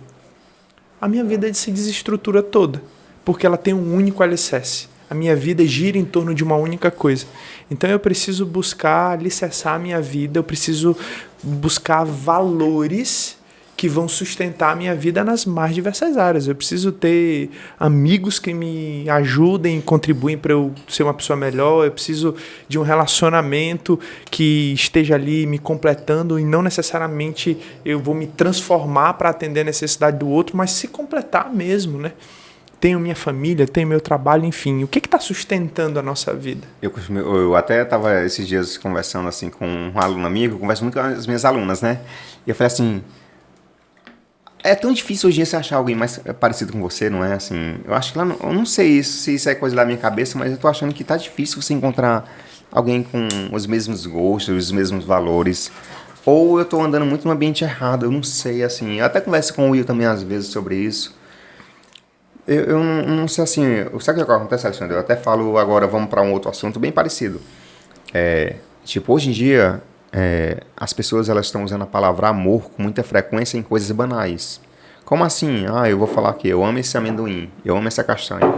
Speaker 2: a minha vida se desestrutura toda, porque ela tem um único alicerce. A minha vida gira em torno de uma única coisa. Então eu preciso buscar alicerçar a minha vida, eu preciso buscar valores que vão sustentar a minha vida nas mais diversas áreas. Eu preciso ter amigos que me ajudem e contribuem para eu ser uma pessoa melhor. Eu preciso de um relacionamento que esteja ali me completando e não necessariamente eu vou me transformar para atender a necessidade do outro, mas se completar mesmo, né? Tenho minha família, tenho meu trabalho, enfim. O que está sustentando a nossa vida?
Speaker 1: Eu até estava esses dias conversando assim com um aluno amigo, eu converso muito com as minhas alunas, né? E eu falei assim, é tão difícil hoje em dia você achar alguém mais parecido com você, não é? Assim, eu acho que lá, eu não sei se isso é coisa da minha cabeça, mas eu tô achando que tá difícil você encontrar alguém com os mesmos gostos, os mesmos valores. Ou eu tô andando muito no ambiente errado, eu não sei, assim. Eu até converso com o Will também às vezes sobre isso. Eu não sei assim, sabe o que acontece, Alexandre? Eu até falo agora, vamos para um outro assunto bem parecido. Tipo, hoje em dia, as pessoas elas estão usando a palavra amor com muita frequência em coisas banais. Como assim? Eu vou falar que eu amo esse amendoim, eu amo essa castanha.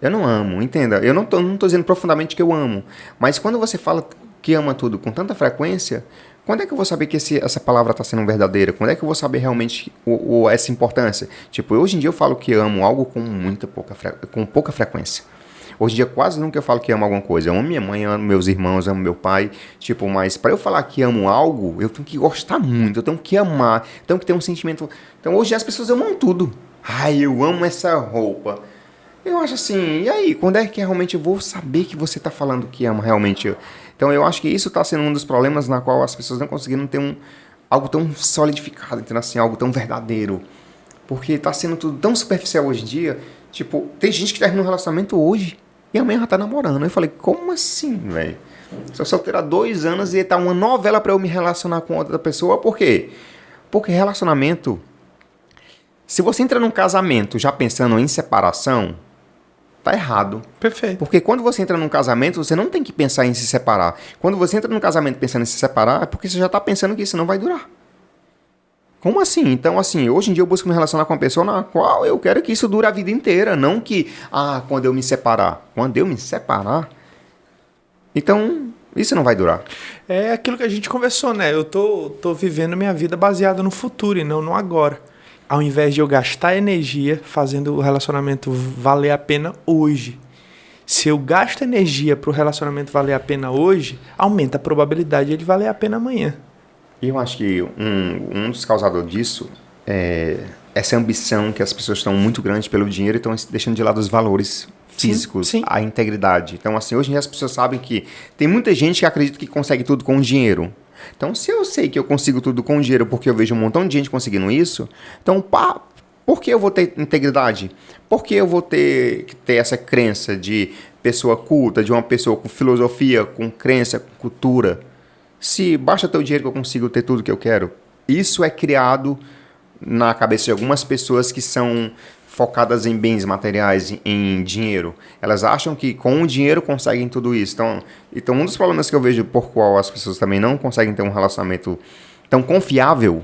Speaker 1: Eu não amo, entenda. Eu não tô dizendo profundamente que eu amo. Mas quando você fala que ama tudo com tanta frequência, quando é que eu vou saber que essa palavra está sendo verdadeira? Quando é que eu vou saber realmente essa importância? Tipo, hoje em dia eu falo que amo algo com pouca frequência. Hoje em dia quase nunca eu falo que amo alguma coisa. Eu amo minha mãe, amo meus irmãos, amo meu pai. Tipo, mas para eu falar que amo algo, eu tenho que gostar muito, eu tenho que amar, tenho que ter um sentimento. Então hoje as pessoas amam tudo. Eu amo essa roupa. Eu acho assim, e aí? Quando é que realmente eu vou saber que você está falando que ama realmente? Então eu acho que isso está sendo um dos problemas na qual as pessoas não conseguiram ter algo tão solidificado, então, assim, algo tão verdadeiro. Porque está sendo tudo tão superficial hoje em dia. Tipo, tem gente que termina um relacionamento hoje. E amanhã já tá namorando. Eu falei, como assim, velho? Sou solteiro há 2 anos e tá uma novela pra eu me relacionar com outra pessoa. Por quê? Porque relacionamento... Se você entra num casamento já pensando em separação, tá errado.
Speaker 2: Perfeito.
Speaker 1: Porque quando você entra num casamento, você não tem que pensar em se separar. Quando você entra num casamento pensando em se separar, é porque você já tá pensando que isso não vai durar. Como assim? Então, assim, hoje em dia eu busco me relacionar com uma pessoa na qual eu quero que isso dure a vida inteira. Não que, quando eu me separar. Quando eu me separar, então, isso não vai durar.
Speaker 2: É aquilo que a gente conversou, né? Eu tô vivendo minha vida baseada no futuro e não no agora. Ao invés de eu gastar energia fazendo o relacionamento valer a pena hoje. Se eu gasto energia para o relacionamento valer a pena hoje, aumenta a probabilidade de ele valer a pena amanhã.
Speaker 1: E eu acho que um dos causadores disso é essa ambição que as pessoas estão muito grandes pelo dinheiro e estão deixando de lado os valores físicos,
Speaker 2: sim.
Speaker 1: a integridade. Então, assim, hoje em dia as pessoas sabem que tem muita gente que acredita que consegue tudo com dinheiro. Então, se eu sei que eu consigo tudo com dinheiro porque eu vejo um montão de gente conseguindo isso, então, por que eu vou ter integridade? Por que eu vou ter essa crença de pessoa culta, de uma pessoa com filosofia, com crença, com cultura? Se basta ter o dinheiro que eu consigo ter tudo que eu quero. Isso é criado na cabeça de algumas pessoas que são focadas em bens materiais, em dinheiro. Elas acham que com o dinheiro conseguem tudo isso. Então, um dos problemas que eu vejo por qual as pessoas também não conseguem ter um relacionamento tão confiável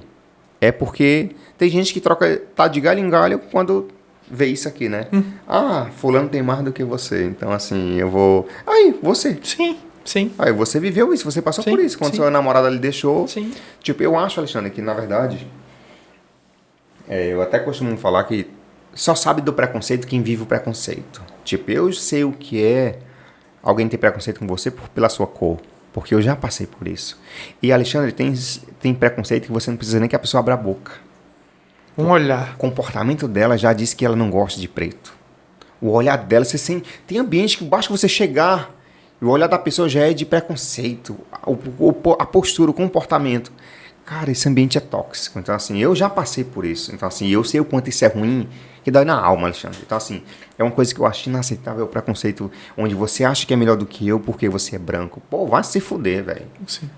Speaker 1: é porque tem gente que tá de galho em galho quando vê isso aqui, né? Fulano tem mais do que você. Então, assim, eu vou... você.
Speaker 2: Sim.
Speaker 1: Você viveu isso, você passou por isso. Quando sua namorada lhe deixou...
Speaker 2: Sim.
Speaker 1: Tipo, eu acho, Alexandre, que na verdade... eu até costumo falar que só sabe do preconceito quem vive o preconceito. Tipo, eu sei o que é alguém ter preconceito com você pela sua cor. Porque eu já passei por isso. E, Alexandre, tem preconceito que você não precisa nem que a pessoa abra a boca.
Speaker 2: Um olhar.
Speaker 1: O comportamento dela já diz que ela não gosta de preto. O olhar dela, você sente... Tem ambiente que basta você chegar... O olhar da pessoa já é de preconceito, a postura, o comportamento. Cara, esse ambiente é tóxico. Então, assim, eu já passei por isso. Então, assim, eu sei o quanto isso é ruim, que dói na alma, Alexandre. Então, assim, é uma coisa que eu acho inaceitável, o preconceito onde você acha que é melhor do que eu porque você é branco. Pô, vai se fuder, velho.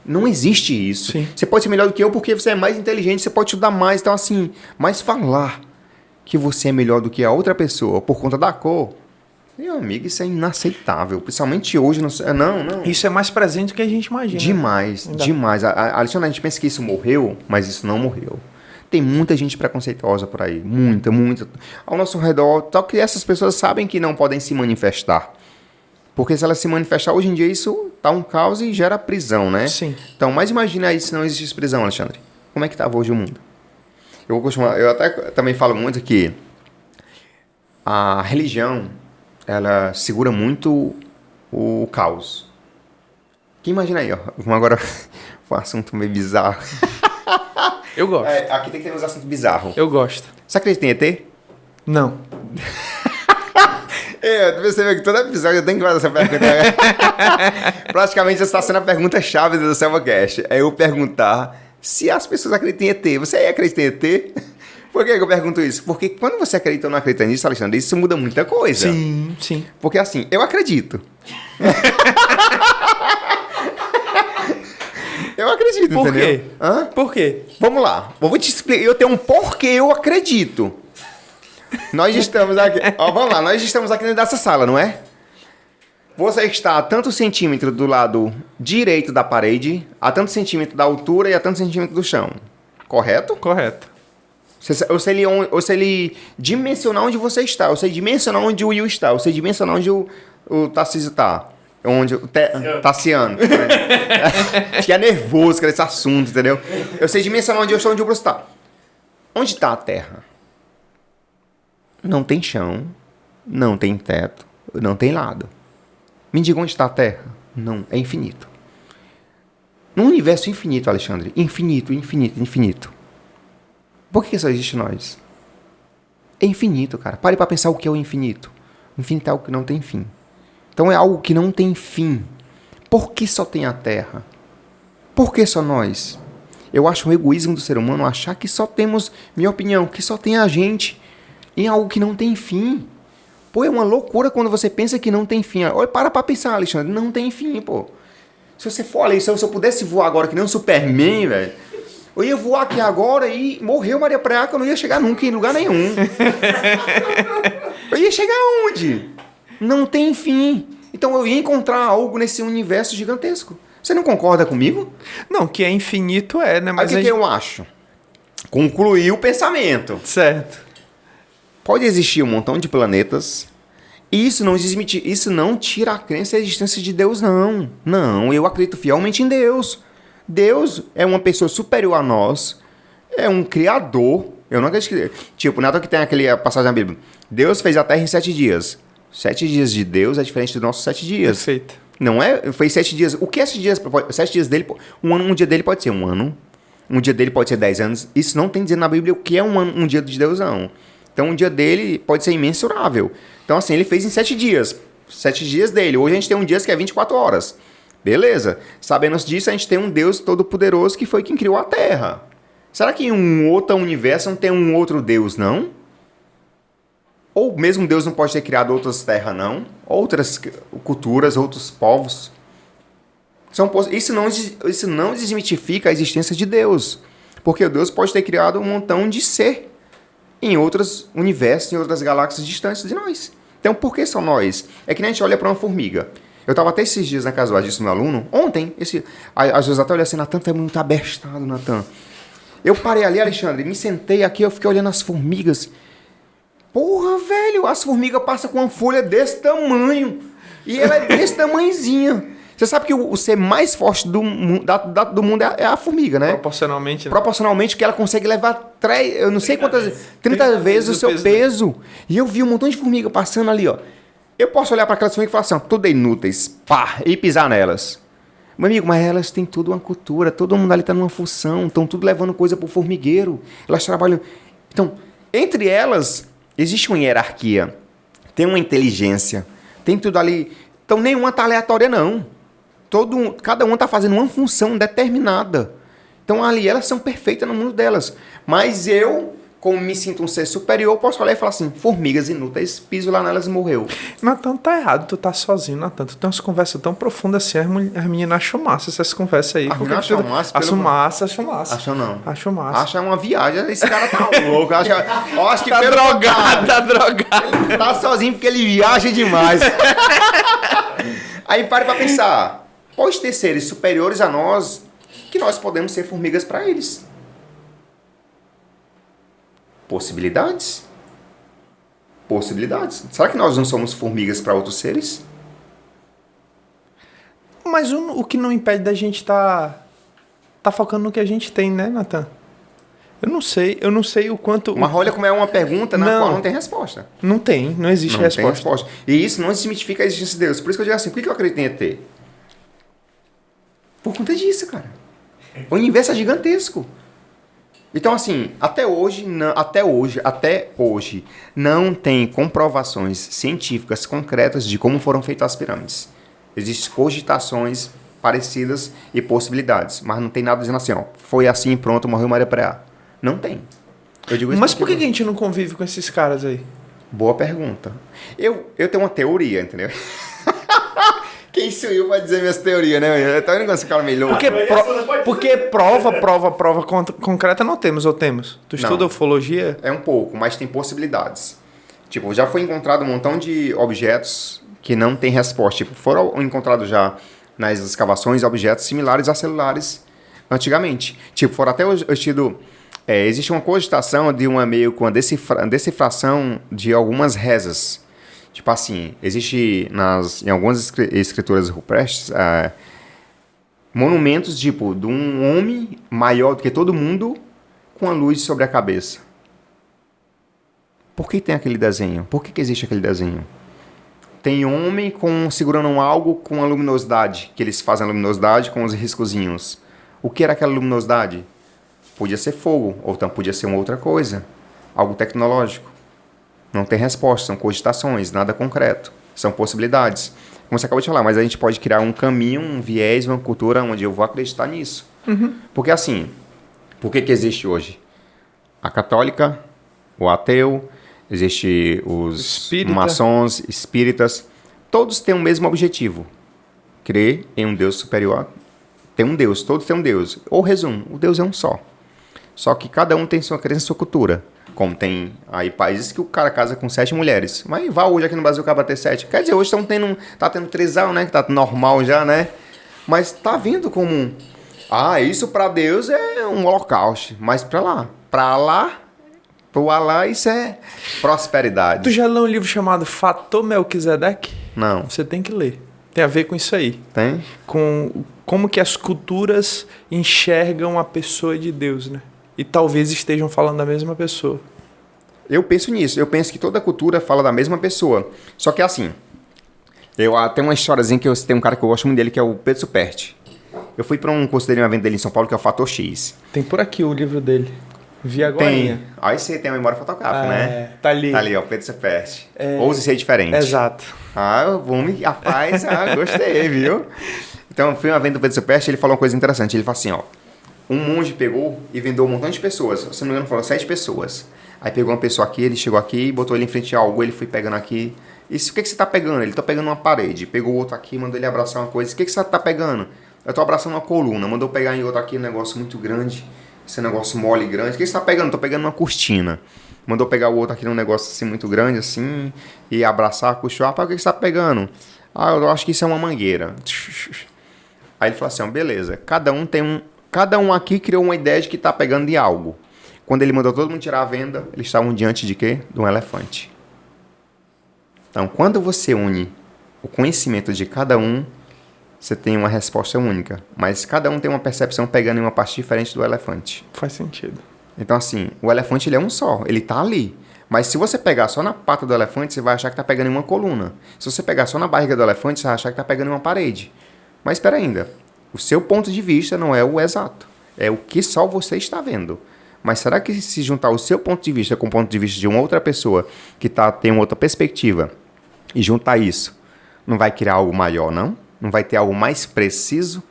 Speaker 1: Não existe isso.
Speaker 2: Sim.
Speaker 1: Você pode ser melhor do que eu porque você é mais inteligente, você pode estudar mais. Então, assim, mas falar que você é melhor do que a outra pessoa por conta da cor... Meu amigo, isso é inaceitável. Principalmente hoje. Não.
Speaker 2: Isso é mais presente do que a gente imagina.
Speaker 1: Demais. Alexandre, a gente pensa que isso morreu, mas isso não morreu. Tem muita gente preconceituosa por aí. Muita. Ao nosso redor. Só que essas pessoas sabem que não podem se manifestar. Porque se elas se manifestar hoje em dia, isso tá um caos e gera prisão, né?
Speaker 2: Sim.
Speaker 1: Então, mas imagina aí se não existisse prisão, Alexandre. Como é que estava hoje o mundo? Eu até também falo muito que a religião... ela segura muito o caos. Que imagina aí, ó. Vamos agora um assunto meio bizarro.
Speaker 2: Eu gosto.
Speaker 1: Aqui tem que ter uns assuntos bizarros.
Speaker 2: Eu gosto.
Speaker 1: Você acredita em ET?
Speaker 2: Não.
Speaker 1: Tu percebeu que todo episódio eu tenho que fazer essa pergunta. Praticamente essa está sendo a pergunta-chave do SelvaCast. É eu perguntar se as pessoas acreditam em ET. Você aí acredita em ET? Por que eu pergunto isso? Porque quando você acredita ou não acredita nisso, Alexandre, isso muda muita coisa.
Speaker 2: Sim.
Speaker 1: Porque assim, eu acredito. Eu acredito,
Speaker 2: Por
Speaker 1: entendeu?
Speaker 2: quê? Por quê?
Speaker 1: Vamos lá. Eu vou te explicar. Eu tenho um porquê eu acredito. Nós estamos aqui... vamos lá. Nós estamos aqui dentro dessa sala, não é? Você está a tantos centímetros do lado direito da parede, a tantos centímetros da altura e a tantos centímetros do chão. Correto?
Speaker 2: Correto.
Speaker 1: Eu sei ele dimensionar onde você está. Eu sei dimensionar onde o Will está. Eu sei dimensionar onde o Tarcísio está. Onde o Tassiano. Fica nervoso com esse assunto, entendeu? Eu sei dimensionar onde eu estou, onde o Bruce está. Onde está a Terra? Não tem chão, não tem teto, não tem lado. Me diga onde está a Terra? Não, é infinito. Num universo infinito, Alexandre. Infinito. Por que só existe nós? É infinito, cara. Pare pra pensar o que é o infinito. O infinito é algo que não tem fim. Então é algo que não tem fim. Por que só tem a Terra? Por que só nós? Eu acho um egoísmo do ser humano achar que só temos, minha opinião, que só tem a gente em algo que não tem fim. Pô, é uma loucura quando você pensa que não tem fim. Olha, para pra pensar, Alexandre. Não tem fim, pô. Se você for ali, se eu pudesse voar agora que nem um Superman, velho, eu ia voar aqui agora e morreu Maria Praia, que eu não ia chegar nunca em lugar nenhum. Eu ia chegar aonde? Não tem fim. Então eu ia encontrar algo nesse universo gigantesco. Você não concorda comigo?
Speaker 2: Não, que é infinito né?
Speaker 1: Mas o que eu acho? Concluir o pensamento.
Speaker 2: Certo.
Speaker 1: Pode existir um montão de planetas e isso não tira a crença da existência de Deus, não. Não, eu acredito fielmente em Deus. Deus é uma pessoa superior a nós, é um criador. Eu não acredito que... Tipo, nada que tem aquela passagem na Bíblia. Deus fez a Terra em 7 dias. 7 dias de Deus é diferente dos nossos 7 dias.
Speaker 2: Perfeito.
Speaker 1: Não é? Foi 7 dias. O que é 7 dias? 7 dias dele... Um dia dele pode ser um ano. Um dia dele pode ser 10 anos. Isso não tem dizendo na Bíblia o que é um dia de Deus, não. Então, um dia dele pode ser imensurável. Então, assim, ele fez em 7 dias. 7 dias dele. Hoje a gente tem um dia que é 24 horas. Beleza. Sabendo disso, a gente tem um Deus todo-poderoso que foi quem criou a Terra. Será que em um outro universo não tem um outro Deus, não? Ou mesmo Deus não pode ter criado outras terras, não? Outras culturas, outros povos? Isso não desmitifica a existência de Deus. Porque Deus pode ter criado um montão de ser em outros universos, em outras galáxias distantes de nós. Então, por que só nós? É que nem a gente olha para uma formiga. Eu estava até esses dias na casa do Adilson, meu aluno. Ontem, às vezes até olhei assim, Natan, tu é muito abestado, Natan. Eu parei ali, Alexandre, me sentei aqui, eu fiquei olhando as formigas. Porra, velho, as formigas passam com uma folha desse tamanho. E ela é desse tamanhozinha. Você sabe que o ser mais forte do mundo é a formiga, né?
Speaker 2: Proporcionalmente, né?
Speaker 1: Proporcionalmente, que ela consegue levar 30 vezes o seu peso. E eu vi um montão de formiga passando ali, ó. Eu posso olhar para aquelas formigas e falar assim, ó, tudo é inúteis, pá, e pisar nelas. Meu amigo, mas elas têm toda uma cultura, todo mundo ali está numa função, estão tudo levando coisa pro formigueiro, elas trabalham... Então, entre elas, existe uma hierarquia, tem uma inteligência, tem tudo ali... Então, nenhuma tá aleatória, não. Cada uma tá fazendo uma função determinada. Então, ali, elas são perfeitas no mundo delas. Mas eu, como me sinto um ser superior, posso olhar e falar assim, formigas inúteis, piso lá nelas e morreu.
Speaker 2: Natan, tá errado, tu tá sozinho, Natan. Tu tem umas conversas tão profundas assim, as meninas acham massa essas conversas aí.
Speaker 1: As meninas acham massa?
Speaker 2: Acham massa, acham massa.
Speaker 1: Acham não.
Speaker 2: Acham massa.
Speaker 1: Acha uma viagem, esse cara tá louco. Acho que
Speaker 2: tá drogado, tá drogado.
Speaker 1: Ele tá sozinho porque ele viaja demais. Aí pare pra pensar. Pode ter seres superiores a nós que nós podemos ser formigas para eles. Possibilidades. Será que nós não somos formigas para outros seres?
Speaker 2: Mas o que não impede da gente tá focando no que a gente tem, né, Natan? Eu não sei o quanto...
Speaker 1: Mas olha como é uma pergunta na qual não tem resposta.
Speaker 2: Não existe resposta.
Speaker 1: Tem resposta. E isso não desmitifica a existência de Deus. Por isso que eu digo assim, por que eu acredito em ET? Por conta disso, cara. O universo é gigantesco. Então, assim, até hoje, não tem comprovações científicas concretas de como foram feitas as pirâmides. Existem cogitações parecidas e possibilidades, mas não tem nada dizendo assim, ó, foi assim, pronto, morreu Maria Praia. Não tem. Eu digo isso.
Speaker 2: Mas por que a gente não convive com esses caras aí?
Speaker 1: Boa pergunta. Eu tenho uma teoria, entendeu? Quem sou eu pra dizer minhas teorias, né? Tá vendo como esse cara meio louco?
Speaker 2: Porque prova concreta não temos, ou temos? Tu estuda ufologia?
Speaker 1: É um pouco, mas tem possibilidades. Tipo, já foi encontrado um montão de objetos que não tem resposta. Tipo, foram encontrados já nas escavações objetos similares a celulares antigamente. Tipo, foram até o estilo... existe uma cogitação de uma decifração de algumas rezas. Tipo assim, existe em algumas escrituras rupestres monumentos tipo de um homem maior do que todo mundo com a luz sobre a cabeça. Por que tem aquele desenho? Por que existe aquele desenho? Tem homem segurando algo com a luminosidade, que eles fazem a luminosidade com os riscozinhos. O que era aquela luminosidade? Podia ser fogo, ou então podia ser uma outra coisa, algo tecnológico. Não tem resposta, são cogitações, nada concreto. São possibilidades. Como você acabou de falar, mas a gente pode criar um caminho, um viés, uma cultura onde eu vou acreditar nisso.
Speaker 2: Uhum.
Speaker 1: Porque assim, por que existe hoje? A católica, o ateu existe os
Speaker 2: Espírita.
Speaker 1: maçons, espíritas. Todos têm o mesmo objetivo. Crer em um Deus superior. Tem um Deus, todos têm um Deus. Ou resumo, o Deus é um só. Só que cada um tem sua crença e sua cultura. Como tem aí países que o cara casa com 7 mulheres. Mas vá hoje aqui no Brasil o cara ter 7. Quer dizer, hoje tá tendo trisal, né? Que tá normal já, né? Mas tá vindo como... isso pra Deus é um holocausto. Mas pra lá, pro Alá, isso é prosperidade.
Speaker 2: Tu já leu um livro chamado Fator Melquisedeque?
Speaker 1: Não.
Speaker 2: Você tem que ler. Tem a ver com isso aí.
Speaker 1: Tem?
Speaker 2: Com como que as culturas enxergam a pessoa de Deus, né? E talvez estejam falando da mesma pessoa.
Speaker 1: Eu penso nisso. Eu penso que toda cultura fala da mesma pessoa. Só que assim, tem uma historiazinha que tem um cara que eu gosto muito dele, que é o Pedro Superti. Eu fui para um curso dele, um evento dele em São Paulo, que é o Fator X.
Speaker 2: Tem por aqui o livro dele. Vi agora.
Speaker 1: Tem. Aí você tem a memória fotográfica, né?
Speaker 2: Tá ali.
Speaker 1: Tá ali, ó, Pedro Superti. Ouse ser diferente.
Speaker 2: Exato.
Speaker 1: Rapaz, gostei, viu? Então, fui um evento do Pedro Superti, ele falou uma coisa interessante. Ele falou assim, ó. Um monge pegou e vendeu um montão de pessoas. Se não me engano, foram 7 pessoas. Aí pegou uma pessoa aqui, ele chegou aqui, botou ele em frente a algo, ele foi pegando aqui. Isso, o que você tá pegando? Ele tá pegando uma parede. Pegou outro aqui, mandou ele abraçar uma coisa. O que você tá pegando? Eu tô abraçando uma coluna. Mandou pegar em outro aqui um negócio muito grande. Esse negócio mole grande. O que você tá pegando? Tô pegando uma cortina. Mandou pegar o outro aqui num negócio assim muito grande, assim. E abraçar a cortina. O que você tá pegando? Eu acho que isso é uma mangueira. Aí ele falou assim, beleza. Cada um aqui criou uma ideia de que tá pegando de algo. Quando ele mandou todo mundo tirar a venda, eles estavam diante de quê? De um elefante. Então, quando você une o conhecimento de cada um, você tem uma resposta única. Mas cada um tem uma percepção pegando em uma parte diferente do elefante.
Speaker 2: Faz sentido.
Speaker 1: Então, assim, o elefante ele é um só, ele tá ali. Mas se você pegar só na pata do elefante, você vai achar que tá pegando em uma coluna. Se você pegar só na barriga do elefante, você vai achar que tá pegando em uma parede. Mas espera ainda, o seu ponto de vista não é o exato. É o que só você está vendo. Mas será que se juntar o seu ponto de vista com o ponto de vista de uma outra pessoa que tem uma outra perspectiva e juntar isso, não vai criar algo maior, não? Não vai ter algo mais preciso?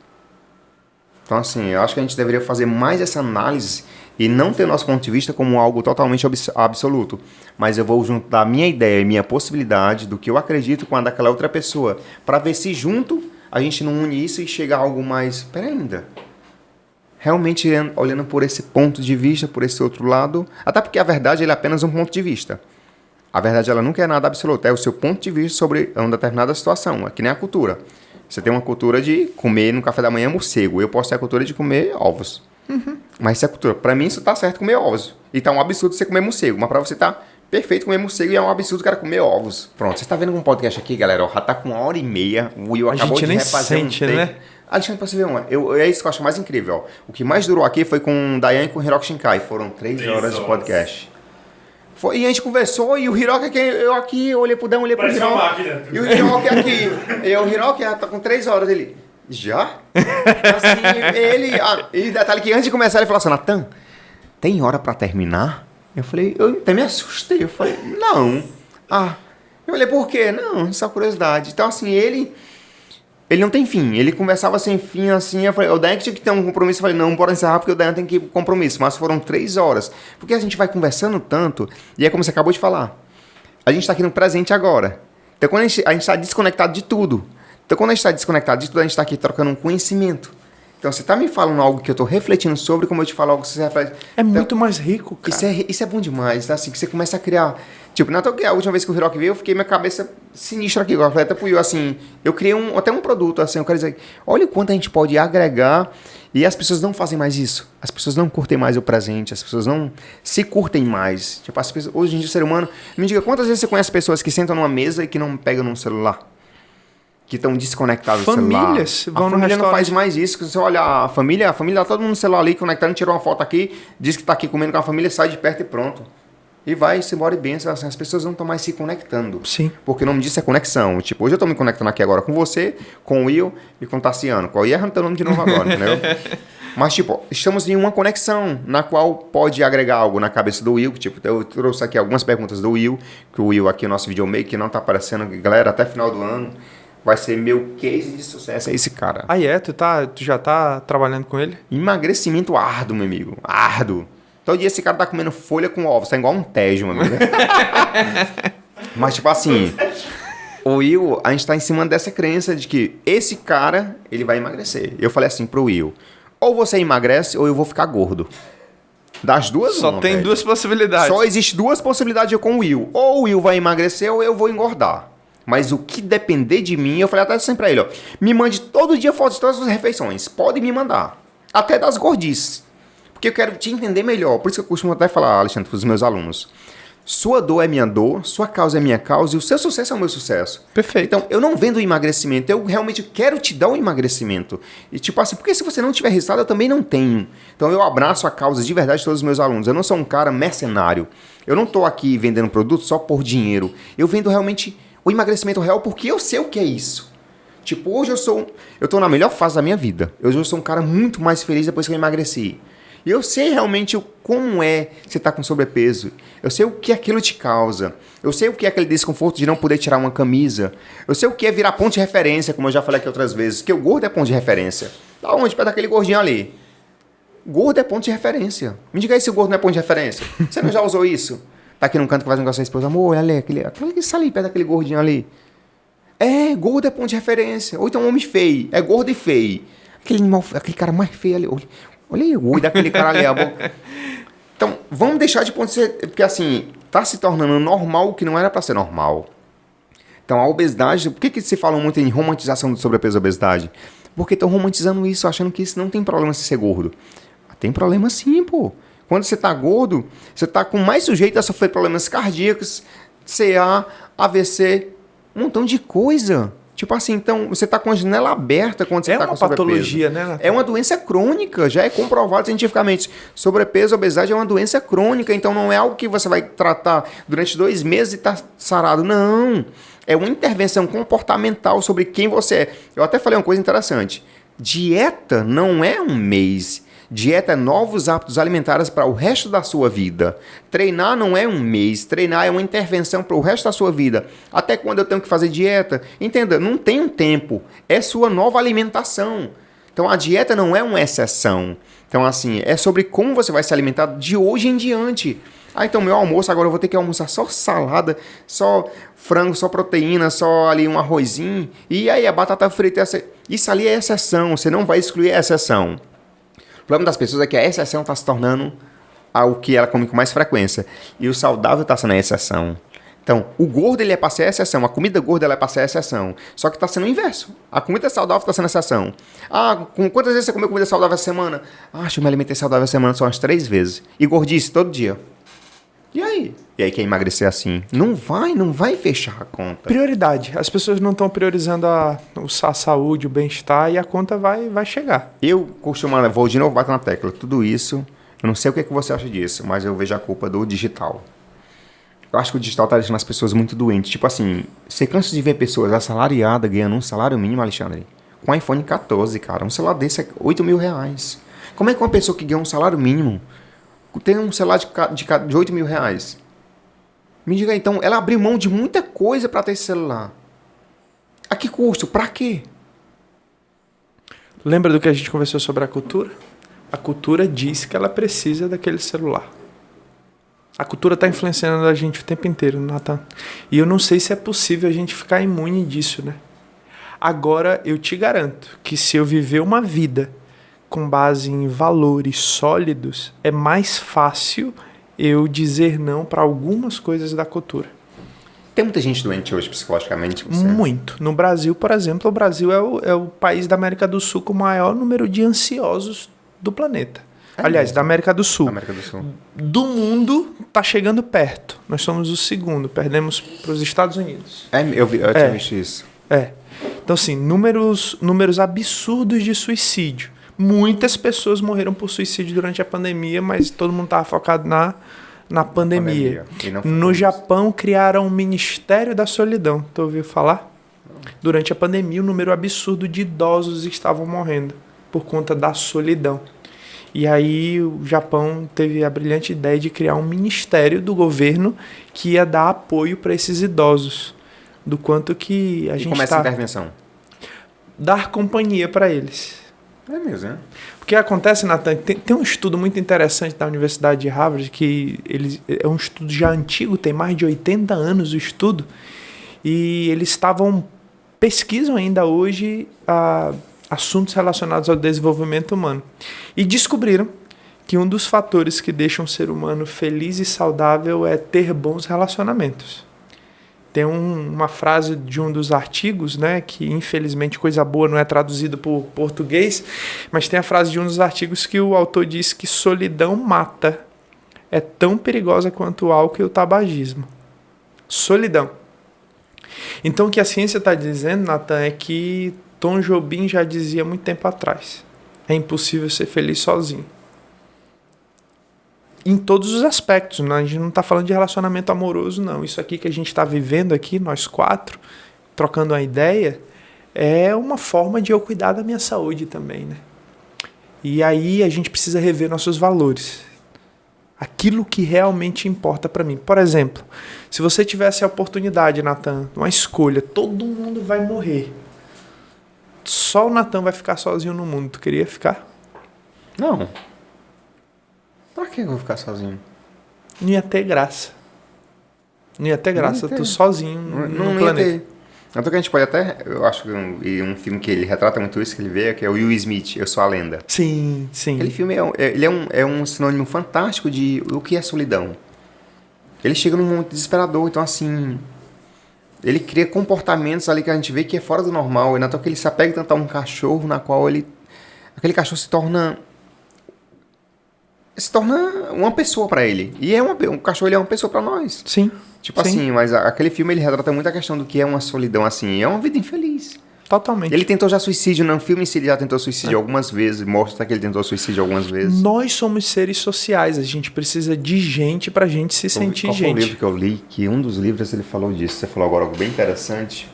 Speaker 1: Então, assim, eu acho que a gente deveria fazer mais essa análise e não ter nosso ponto de vista como algo totalmente absoluto. Mas eu vou juntar minha ideia e minha possibilidade do que eu acredito com a daquela outra pessoa, para ver se junto a gente não une isso e chega a algo mais... Pera ainda. Realmente olhando por esse ponto de vista, por esse outro lado, até porque a verdade ele é apenas um ponto de vista. A verdade ela nunca é nada absoluto, é o seu ponto de vista sobre uma determinada situação, é que nem a cultura. Você tem uma cultura de comer no café da manhã morcego, eu posso ter a cultura de comer ovos. Uhum. Mas essa cultura, pra mim isso tá certo comer ovos. E tá um absurdo você comer morcego, mas pra você tá perfeito comer morcego e é um absurdo o cara comer ovos. Pronto, você tá vendo um podcast aqui, galera, ó, já tá com 1h30, o Will acabou de refazer
Speaker 2: sente, né?
Speaker 1: Alexandre, pra você ver uma, é isso que eu acho mais incrível, ó. O que mais durou aqui foi com o Dayan e com o Hiroki Shinkai, foram 3 horas de podcast. E a gente conversou e o Hiroki, eu aqui, eu olhei pro Dan, olhei pro Hiroki. E o Hiroki aqui, o Hiroki tá com 3 horas, ele... Já? Assim, e detalhe que antes de começar ele falou assim, Natan, tem hora pra terminar? Eu até me assustei, eu falei, não. Eu falei, por quê? Não, só curiosidade. Então assim, ele não tem fim, ele conversava sem fim, assim, eu falei, o Dayan que tinha que ter um compromisso, eu falei, não, bora encerrar porque o Dayan tem que ir pro compromisso, mas foram 3 horas, porque a gente vai conversando tanto, e é como você acabou de falar, a gente tá aqui no presente agora, então quando a gente tá desconectado de tudo, então quando a gente tá desconectado de tudo, a gente tá aqui trocando um conhecimento, então você tá me falando algo que eu tô refletindo sobre, como eu te falo algo que você reflete.
Speaker 2: É então, muito mais rico, cara.
Speaker 1: Isso é bom demais, tá? Assim, que você começa a criar... Tipo, na a última vez que o Hiroki veio, eu fiquei minha cabeça sinistra aqui. Eu falei até pro Will, assim, eu criei até um produto, assim, eu quero dizer, olha o quanto a gente pode agregar e as pessoas não fazem mais isso. As pessoas não curtem mais o presente, as pessoas não se curtem mais. Tipo, as pessoas, hoje em dia o ser humano... Me diga, quantas vezes você conhece pessoas que sentam numa mesa e que não pegam num celular? Que estão desconectados do celular.
Speaker 2: Famílias vão no
Speaker 1: família não faz mais isso. Você olha a família tá todo mundo no celular ali, conectando, tirou uma foto aqui, diz que tá aqui comendo com a família, sai de perto e pronto. E vai-se embora e bem, assim, as pessoas não estão mais se conectando.
Speaker 2: Sim.
Speaker 1: Porque o nome disso é conexão. Tipo, hoje eu estou me conectando aqui agora com você, com o Will e com o Tassiano. Qual ia arrancando o nome de novo agora, entendeu? Mas, tipo, estamos em uma conexão na qual pode agregar algo na cabeça do Will. Tipo, eu trouxe aqui algumas perguntas do Will, que o Will aqui, o nosso videomaker, que não tá aparecendo, galera, até final do ano. Vai ser meu case de sucesso, é esse cara.
Speaker 2: Tu já tá trabalhando com ele?
Speaker 1: Emagrecimento árduo, meu amigo. Árduo. Todo dia esse cara tá comendo folha com ovos, tá igual um tédio, meu amigo. Mas, tipo assim, o Will, a gente tá em cima dessa crença de que esse cara, ele vai emagrecer. Eu falei assim pro Will, ou você emagrece ou eu vou ficar gordo. Das duas,
Speaker 2: Só tem duas possibilidades.
Speaker 1: Só existe duas possibilidades com o Will. Ou o Will vai emagrecer ou eu vou engordar. Mas o que depender de mim, eu falei até sempre pra ele, ó, me mande todo dia fotos de todas as refeições. Pode me mandar. Até das gordices. Porque eu quero te entender melhor. Por isso que eu costumo até falar, Alexandre, pros meus alunos. Sua dor é minha dor, sua causa é minha causa e o seu sucesso é o meu sucesso.
Speaker 2: Perfeito.
Speaker 1: Então, eu não vendo o emagrecimento, eu realmente quero te dar um emagrecimento. E tipo assim, porque se você não tiver resultado, eu também não tenho. Então, eu abraço a causa de verdade de todos os meus alunos. Eu não sou um cara mercenário. Eu não estou aqui vendendo produto só por dinheiro. Eu vendo realmente o emagrecimento real porque eu sei o que é isso. Tipo, hoje eu tô na melhor fase da minha vida. Hoje eu sou um cara muito mais feliz depois que eu emagreci. E eu sei realmente como é você estar com sobrepeso. Eu sei o que aquilo te causa. Eu sei o que é aquele desconforto de não poder tirar uma camisa. Eu sei o que é virar ponto de referência, como eu já falei aqui outras vezes. Que o gordo é ponto de referência. Da onde? Perto daquele gordinho ali. Gordo é ponto de referência. Me diga aí se o gordo não é ponto de referência. Você não já usou isso? Tá aqui num canto que faz um negócio com a esposa. Amor, olha ali, aquele que está ali perto daquele gordinho ali. É, gordo é ponto de referência. Ou então um homem feio. É gordo e feio. Aquele cara mais feio ali. Olha aí, o olho daquele cara ali. Então, vamos deixar de ponto de ser... Porque assim, tá se tornando normal o que não era para ser normal. Então, a obesidade... Por que se fala muito em romantização do sobrepeso e obesidade? Porque estão romantizando isso, achando que isso não tem problema se ser gordo. Tem problema sim, pô. Quando você tá gordo, você tá com mais sujeito a sofrer problemas cardíacos, CA, AVC, um montão de coisa. Tipo assim, então, você tá com a janela aberta quando você tá com sobrepeso.
Speaker 2: É uma patologia, né?
Speaker 1: É uma doença crônica, já é comprovado cientificamente. Sobrepeso, obesidade é uma doença crônica, então não é algo que você vai tratar durante 2 meses e tá sarado. Não. É uma intervenção comportamental sobre quem você é. Eu até falei uma coisa interessante. Dieta não é um mês. Dieta é novos hábitos alimentares para o resto da sua vida. Treinar não é um mês. Treinar é uma intervenção para o resto da sua vida. Até quando eu tenho que fazer dieta? Entenda, não tem um tempo. É sua nova alimentação. Então, a dieta não é uma exceção. Então, assim, é sobre como você vai se alimentar de hoje em diante. Então, meu almoço, agora eu vou ter que almoçar só salada, só frango, só proteína, só ali um arrozinho. E aí, a batata frita, isso ali é exceção. Você não vai excluir a exceção. O problema das pessoas é que a exceção está se tornando algo que ela come com mais frequência. E o saudável está sendo a exceção. Então, o gordo ele é para ser a exceção. A comida gorda ela é para ser a exceção. Só que está sendo o inverso. A comida saudável está sendo a exceção. Quantas vezes você comeu comida saudável essa semana? Acho que eu me alimentei saudável essa semana só umas 3 vezes. E gordice todo dia. E aí? E aí quer emagrecer assim? Não vai fechar a conta.
Speaker 2: Prioridade. As pessoas não estão priorizando a saúde, o bem-estar e a conta vai chegar.
Speaker 1: Eu costumo, vou de novo bater na tecla, tudo isso, eu não sei o que você acha disso, mas eu vejo a culpa do digital. Eu acho que o digital tá deixando as pessoas muito doentes. Tipo assim, você cansa de ver pessoas assalariadas ganhando um salário mínimo, Alexandre, com iPhone 14, cara. Um celular desse é R$8.000. Como é que uma pessoa que ganha um salário mínimo tem um celular de R$8.000? Me diga aí, então, ela abriu mão de muita coisa para ter esse celular. A que custo? Para quê?
Speaker 2: Lembra do que a gente conversou sobre a cultura? A cultura diz que ela precisa daquele celular. A cultura está influenciando a gente o tempo inteiro, Nathan. E eu não sei se é possível a gente ficar imune disso, né? Agora, eu te garanto que se eu viver uma vida com base em valores sólidos, é mais fácil eu dizer não para algumas coisas da cultura.
Speaker 1: Tem muita gente doente hoje psicologicamente?
Speaker 2: Muito. No Brasil, por exemplo, o Brasil é o país da América do Sul com o maior número de ansiosos do planeta. Aliás, da América do Sul.
Speaker 1: América do Sul.
Speaker 2: Do mundo, está chegando perto. Nós somos o segundo. Perdemos para os Estados Unidos.
Speaker 1: Eu tinha visto isso.
Speaker 2: Então, assim, números absurdos de suicídio. Muitas pessoas morreram por suicídio durante a pandemia, mas todo mundo estava focado na pandemia. No Japão, criaram um Ministério da Solidão. Tu ouviu falar? Durante a pandemia, um número absurdo de idosos estavam morrendo por conta da solidão. E aí o Japão teve a brilhante ideia de criar um ministério do governo que ia dar apoio para esses idosos. Do quanto que a gente
Speaker 1: começa a intervenção?
Speaker 2: Dar companhia para eles.
Speaker 1: É mesmo, né?
Speaker 2: O que acontece, Nathan, tem um estudo muito interessante da Universidade de Harvard, que é um estudo já antigo, tem mais de 80 anos o estudo, e eles pesquisam ainda hoje assuntos relacionados ao desenvolvimento humano. E descobriram que um dos fatores que deixam o ser humano feliz e saudável é ter bons relacionamentos. Tem uma frase de um dos artigos, né, que infelizmente coisa boa não é traduzido para o português, mas tem a frase de um dos artigos que o autor diz que solidão mata. É tão perigosa quanto o álcool e o tabagismo. Solidão. Então o que a ciência está dizendo, Nathan, é que Tom Jobim já dizia muito tempo atrás: é impossível ser feliz sozinho. Em todos os aspectos, né? A gente não está falando de relacionamento amoroso, não. Isso aqui que a gente está vivendo aqui, nós quatro, trocando uma ideia, é uma forma de eu cuidar da minha saúde também, né? E aí a gente precisa rever nossos valores. Aquilo que realmente importa para mim. Por exemplo, se você tivesse a oportunidade, Nathan, uma escolha, todo mundo vai morrer. Só o Nathan vai ficar sozinho no mundo. Tu queria ficar?
Speaker 1: Não. Pra que eu vou ficar sozinho?
Speaker 2: Não ia ter graça. Não ia ter graça, tu sozinho no planeta.
Speaker 1: Tanto que a gente pode até, eu acho que um filme que ele retrata muito isso, que ele vê, que é o Will Smith, Eu Sou a Lenda.
Speaker 2: Sim, sim.
Speaker 1: Aquele filme é um sinônimo fantástico de o que é solidão. Ele chega num momento desesperador, então assim, ele cria comportamentos ali que a gente vê que é fora do normal, e não é que ele se apega tanto a um cachorro, na qual aquele cachorro se torna uma pessoa pra ele. E um cachorro, ele é uma pessoa pra nós.
Speaker 2: Sim.
Speaker 1: Tipo
Speaker 2: sim.
Speaker 1: assim, mas aquele filme ele retrata muito a questão do que é uma solidão, assim. É uma vida infeliz.
Speaker 2: Totalmente.
Speaker 1: Ele tentou já suicídio, no filme em si ele já tentou suicídio algumas vezes. Mostra que ele tentou suicídio algumas vezes.
Speaker 2: Nós somos seres sociais. A gente precisa de gente pra gente se sentir gente.
Speaker 1: Qual foi o livro que eu li? Que um dos livros ele falou disso. Você falou agora algo bem interessante.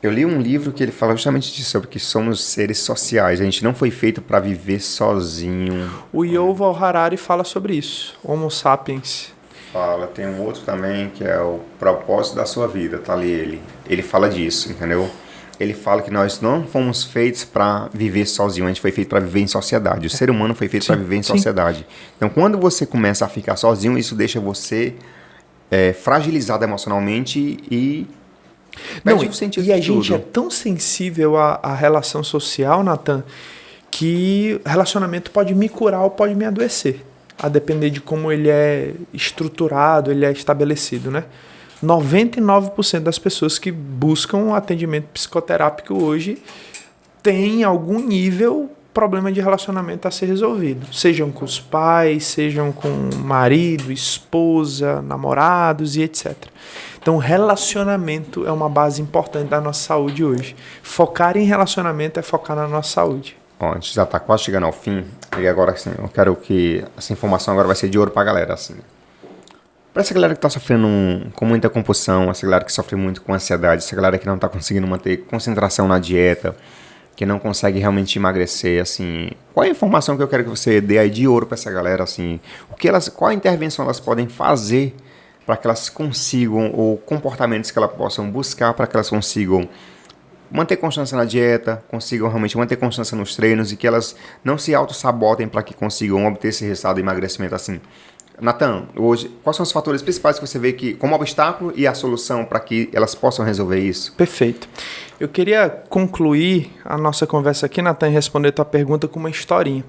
Speaker 1: Eu li um livro que ele fala justamente disso, sobre que somos seres sociais. A gente não foi feito para viver sozinho.
Speaker 2: O Yuval Harari fala sobre isso. Homo sapiens.
Speaker 1: Fala. Tem um outro também que é o propósito da sua vida. Tá ali ele. Ele fala disso, entendeu? Ele fala que nós não fomos feitos para viver sozinho. A gente foi feito para viver em sociedade. O ser humano foi feito para viver em sociedade. Então, quando você começa a ficar sozinho, isso deixa você fragilizado emocionalmente e...
Speaker 2: Não, e a gente é tão sensível à relação social, Nathan, que relacionamento pode me curar ou pode me adoecer, a depender de como ele é estruturado, ele é estabelecido, né? 99% das pessoas que buscam atendimento psicoterápico hoje têm algum nível problema de relacionamento a ser resolvido, sejam com os pais, sejam com marido, esposa, namorados e etc. Então, relacionamento é uma base importante da nossa saúde hoje. Focar em relacionamento é focar na nossa saúde.
Speaker 1: Ó, a gente já está quase chegando ao fim. E agora, assim, eu quero que essa informação agora vai ser de ouro para a galera, assim. Para essa galera que está sofrendo com muita compulsão, essa galera que sofre muito com ansiedade, essa galera que não está conseguindo manter concentração na dieta, que não consegue realmente emagrecer, assim, qual é a informação que eu quero que você dê aí de ouro para essa galera, assim, qual a intervenção elas podem fazer para que elas consigam, ou comportamentos que elas possam buscar para que elas consigam manter constância na dieta, consigam realmente manter constância nos treinos e que elas não se auto-sabotem para que consigam obter esse resultado de emagrecimento, assim. Nathan, hoje, quais são os fatores principais que você vê que como obstáculo e a solução para que elas possam resolver isso?
Speaker 2: Perfeito. Eu queria concluir a nossa conversa aqui, Nathan, e responder a tua pergunta com uma historinha.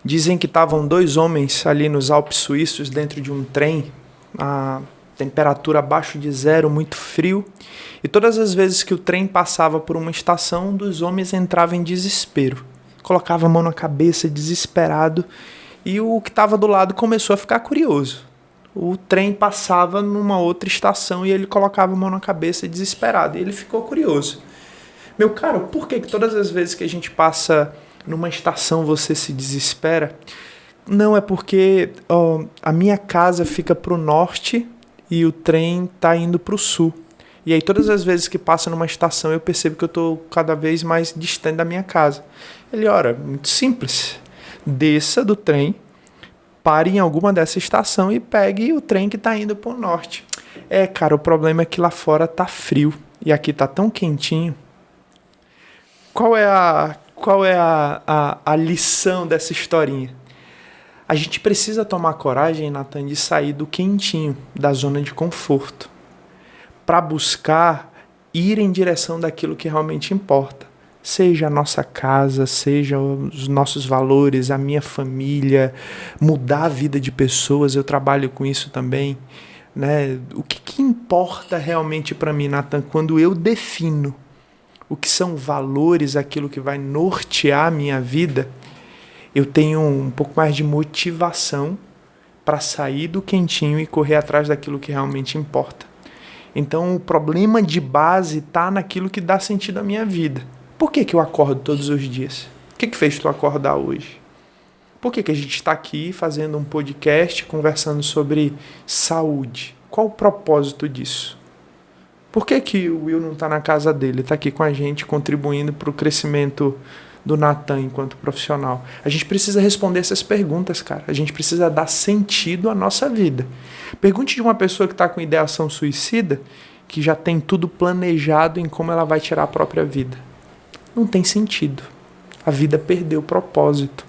Speaker 2: Dizem que estavam dois homens ali nos Alpes suíços dentro de um trem, a temperatura abaixo de zero, muito frio, e todas as vezes que o trem passava por uma estação, um dos homens entrava em desespero. Colocava a mão na cabeça, desesperado, e o que estava do lado começou a ficar curioso. O trem passava numa outra estação e ele colocava a mão na cabeça desesperado. E ele ficou curioso. Meu caro, por que todas as vezes que a gente passa numa estação você se desespera? Não, é porque a minha casa fica para o norte e o trem está indo para o sul. E aí todas as vezes que passa numa estação eu percebo que eu estou cada vez mais distante da minha casa. Ele, ora, muito simples. Desça do trem, pare em alguma dessa estação e pegue o trem que está indo para o norte. Cara, o problema é que lá fora tá frio e aqui tá tão quentinho. Qual qual é a lição dessa historinha? A gente precisa tomar coragem, Nathan, de sair do quentinho, da zona de conforto, para buscar ir em direção daquilo que realmente importa. Seja a nossa casa, seja os nossos valores, a minha família, mudar a vida de pessoas, eu trabalho com isso também. Né? O que importa realmente para mim, Nathan, quando eu defino o que são valores, aquilo que vai nortear a minha vida, eu tenho um pouco mais de motivação para sair do quentinho e correr atrás daquilo que realmente importa. Então, o problema de base está naquilo que dá sentido à minha vida. Por que eu acordo todos os dias? O que fez tu acordar hoje? Por que a gente está aqui fazendo um podcast, conversando sobre saúde? Qual o propósito disso? Por que o Will não está na casa dele? Está aqui com a gente, contribuindo para o crescimento do Nathan enquanto profissional. A gente precisa responder essas perguntas, cara. A gente precisa dar sentido à nossa vida. Pergunte de uma pessoa que está com ideação suicida, que já tem tudo planejado em como ela vai tirar a própria vida. Não tem sentido. A vida perdeu o propósito.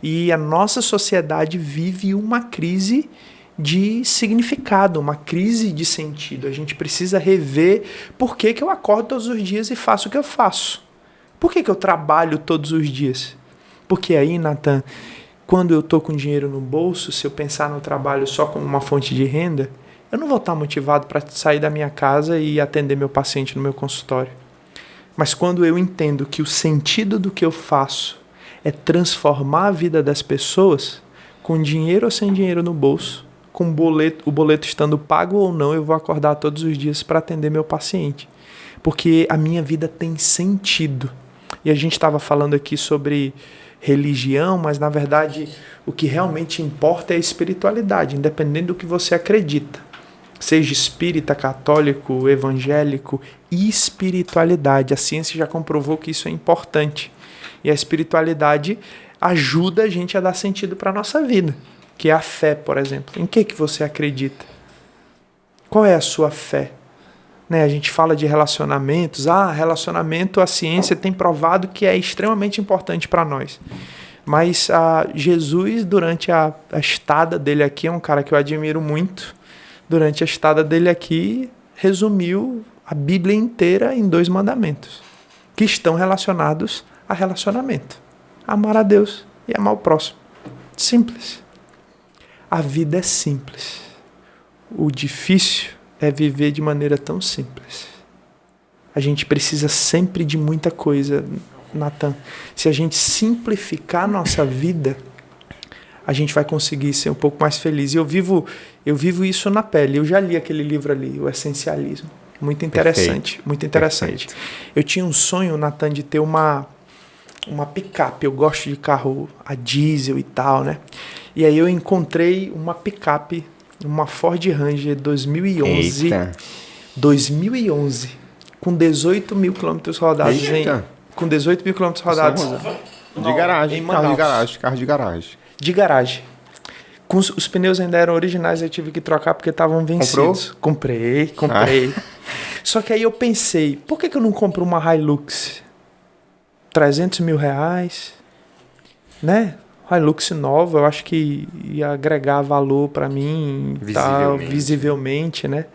Speaker 2: E a nossa sociedade vive uma crise de significado, uma crise de sentido. A gente precisa rever por que eu acordo todos os dias e faço o que eu faço. Por que eu trabalho todos os dias? Porque aí, Nathan, quando eu estou com dinheiro no bolso, se eu pensar no trabalho só como uma fonte de renda, eu não vou estar motivado para sair da minha casa e atender meu paciente no meu consultório. Mas quando eu entendo que o sentido do que eu faço é transformar a vida das pessoas, com dinheiro ou sem dinheiro no bolso, com o boleto estando pago ou não, eu vou acordar todos os dias para atender meu paciente. Porque a minha vida tem sentido. E a gente estava falando aqui sobre religião, mas na verdade o que realmente importa é a espiritualidade, independente do que você acredita. Seja espírita, católico, evangélico, e espiritualidade. A ciência já comprovou que isso é importante. E a espiritualidade ajuda a gente a dar sentido para a nossa vida, que é a fé, por exemplo. Em que você acredita? Qual é a sua fé? Né, a gente fala de relacionamentos. Relacionamento, a ciência tem provado que é extremamente importante para nós. Mas Jesus, durante a estada dele aqui, é um cara que eu admiro muito, durante a estada dele aqui, resumiu a Bíblia inteira em 2 mandamentos, que estão relacionados a relacionamento. Amar a Deus e amar o próximo. Simples. A vida é simples. O difícil é viver de maneira tão simples. A gente precisa sempre de muita coisa, Nathan. Se a gente simplificar a nossa vida, a gente vai conseguir ser um pouco mais feliz. E eu vivo isso na pele. Eu já li aquele livro ali, O Essencialismo. Muito interessante. Perfeito. Muito interessante. Perfeito. Eu tinha um sonho, Nathan, de ter uma picape. Eu gosto de carro a diesel e tal, né? E aí eu encontrei uma picape, uma Ford Ranger 2011. Eita. 2011. Com 18 mil quilômetros rodados. Com 18 mil quilômetros rodados.
Speaker 1: De garagem, carro de garagem.
Speaker 2: De garagem. Os pneus ainda eram originais, eu tive que trocar porque estavam vencidos. Comprou? Comprei. Só que aí eu pensei, por que eu não compro uma Hilux? 300 mil reais, né? Hilux nova, eu acho que ia agregar valor para mim, visivelmente, né?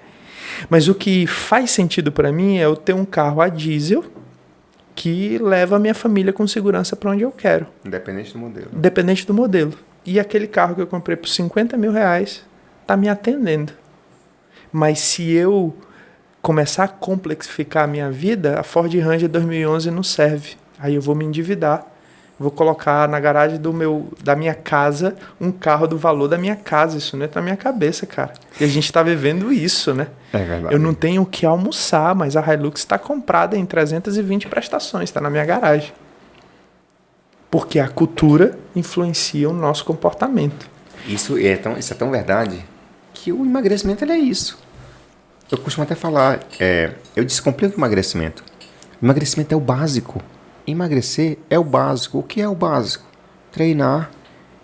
Speaker 2: Mas o que faz sentido para mim é eu ter um carro a diesel que leva a minha família com segurança para onde eu quero.
Speaker 1: Independente do modelo.
Speaker 2: Independente do modelo. E aquele carro que eu comprei por 50 mil reais está me atendendo. Mas se eu começar a complexificar a minha vida, a Ford Ranger 2011 não serve. Aí eu vou me endividar. Vou colocar na garagem da minha casa um carro do valor da minha casa. Isso não entra na minha cabeça, cara. E a gente está vivendo isso, né?
Speaker 1: É verdade.
Speaker 2: Eu não tenho o que almoçar, mas a Hilux está comprada em 320 prestações. Está na minha garagem. Porque a cultura influencia o nosso comportamento.
Speaker 1: Isso é tão verdade que o emagrecimento é isso. Eu costumo até falar, eu descomplico o emagrecimento. Emagrecimento é o básico. Emagrecer é o básico. O que é o básico? Treinar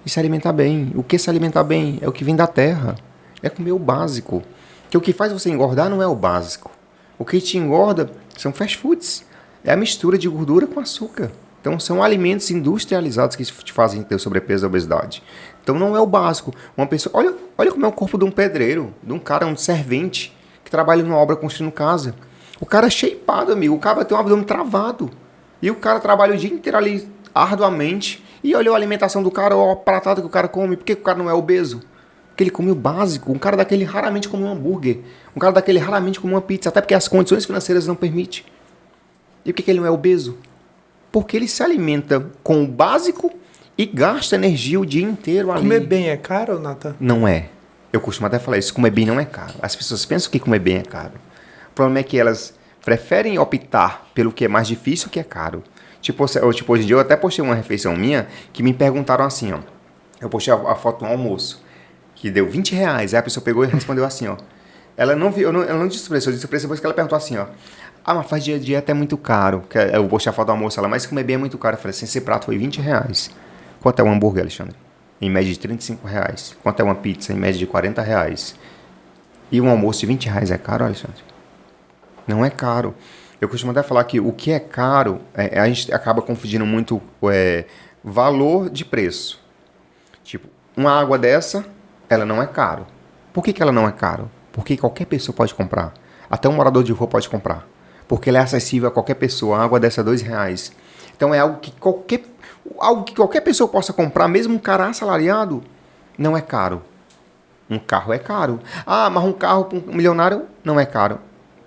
Speaker 1: e se alimentar bem. O que se alimentar bem? É o que vem da terra. É comer o básico. Que o que faz você engordar não é o básico. O que te engorda são fast foods. É a mistura de gordura com açúcar. Então, são alimentos industrializados que te fazem ter sobrepeso e obesidade. Então, não é o básico. Uma pessoa... Olha como é o corpo de um pedreiro, de um cara, um servente, que trabalha numa obra construindo casa. O cara é shapeado, amigo. O cara tem um abdômen travado. E o cara trabalha o dia inteiro ali, arduamente. E olha a alimentação do cara, olha a pratada que o cara come. Por que o cara não é obeso? Porque ele come o básico. Um cara daquele raramente come um hambúrguer. Um cara daquele raramente come uma pizza. Até porque as condições financeiras não permitem. E por que ele não é obeso? Porque ele se alimenta com o básico e gasta energia o dia inteiro ali.
Speaker 2: Comer bem é caro, Nathan?
Speaker 1: Não é. Eu costumo até falar isso. Comer bem não é caro. As pessoas pensam que comer bem é caro. O problema é que elas preferem optar pelo que é mais difícil que é caro. Tipo, hoje em dia eu até postei uma refeição minha que me perguntaram assim, ó. Eu postei a foto do almoço, que deu R$20. Aí a pessoa pegou e respondeu assim, ó. Ela não viu, ela não disse o preço, eu disse o preço depois que ela perguntou assim, ó. Ah, mas faz dia a dia até muito caro. Eu postei a foto do almoço, ela, mas comer bem é muito caro. Eu falei assim, esse prato foi R$20. Quanto é um hambúrguer, Alexandre? Em média de R$35. Quanto é uma pizza? Em média de R$40. E um almoço de R$20 é caro, Alexandre? Não é caro. Eu costumo até falar que o que é caro, a gente acaba confundindo muito valor de preço. Tipo, uma água dessa, ela não é caro. Por que ela não é caro? Porque qualquer pessoa pode comprar. Até um morador de rua pode comprar. Porque ela é acessível a qualquer pessoa. A água dessa é R$2. Então é algo que qualquer pessoa possa comprar, mesmo um cara assalariado, não é caro. Um carro é caro. Ah, mas um carro para um milionário não é caro.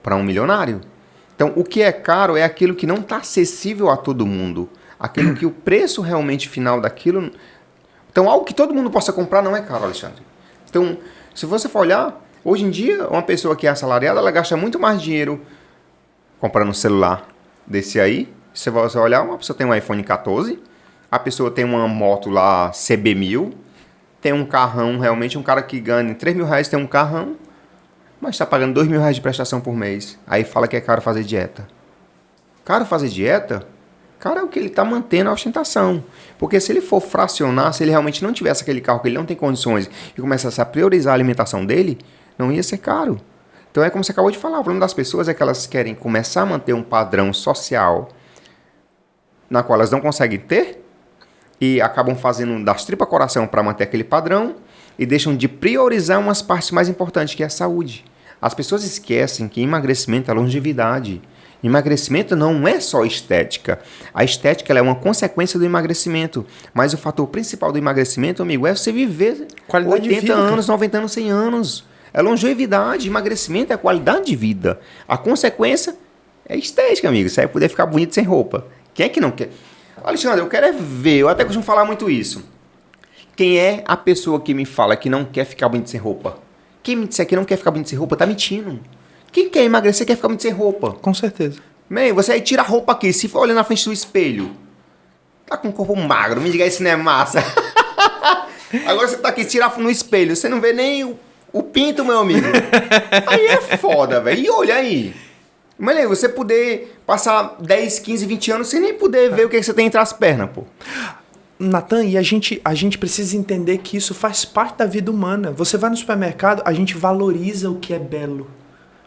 Speaker 1: Para um milionário. Então, o que é caro é aquilo que não está acessível a todo mundo. Aquilo que o preço realmente final daquilo... Então, algo que todo mundo possa comprar não é caro, Alexandre. Então, se você for olhar, hoje em dia, uma pessoa que é assalariada, ela gasta muito mais dinheiro comprando um celular desse aí. Se você olhar, uma pessoa tem um iPhone 14, a pessoa tem uma moto lá CB1000, tem um carrão, realmente um cara que ganha R$3.000 tem um carrão, mas está pagando R$2.000 de prestação por mês. Aí fala que é caro fazer dieta. Caro fazer dieta? Cara, é o que ele está mantendo a ostentação. Porque se ele for fracionar, se ele realmente não tivesse aquele carro que ele não tem condições e começasse a priorizar a alimentação dele, não ia ser caro. Então é como você acabou de falar, o problema das pessoas é que elas querem começar a manter um padrão social na qual elas não conseguem ter e acabam fazendo das tripas coração para manter aquele padrão e deixam de priorizar umas partes mais importantes, que é a saúde. As pessoas esquecem que emagrecimento é longevidade. Emagrecimento não é só estética. A estética ela é uma consequência do emagrecimento. Mas o fator principal do emagrecimento, amigo, é você viver
Speaker 2: qualidade
Speaker 1: 80
Speaker 2: de vida,
Speaker 1: anos, 90 anos, 100 anos. É longevidade. Emagrecimento é qualidade de vida. A consequência é estética, amigo. Você vai poder ficar bonito sem roupa. Quem é que não quer? Alexandre, eu quero é ver. Eu até costumo falar muito isso. Quem é a pessoa que me fala que não quer ficar bonito sem roupa? Quem me disser que não quer ficar bonito sem roupa, tá mentindo. Quem quer emagrecer quer ficar bonito sem roupa.
Speaker 2: Com certeza.
Speaker 1: Man, você aí tira a roupa aqui. Se for olhar na frente do espelho, tá com um corpo magro. Me diga isso não é massa. Agora você tá aqui, tira no espelho. Você não vê nem o pinto, meu amigo. Aí é foda, velho. E olha aí. Mano, você poder passar 10, 15, 20 anos sem nem poder ver o que você tem entre as pernas, pô.
Speaker 2: Nathan, e a gente precisa entender que isso faz parte da vida humana. Você vai no supermercado, a gente valoriza o que é belo.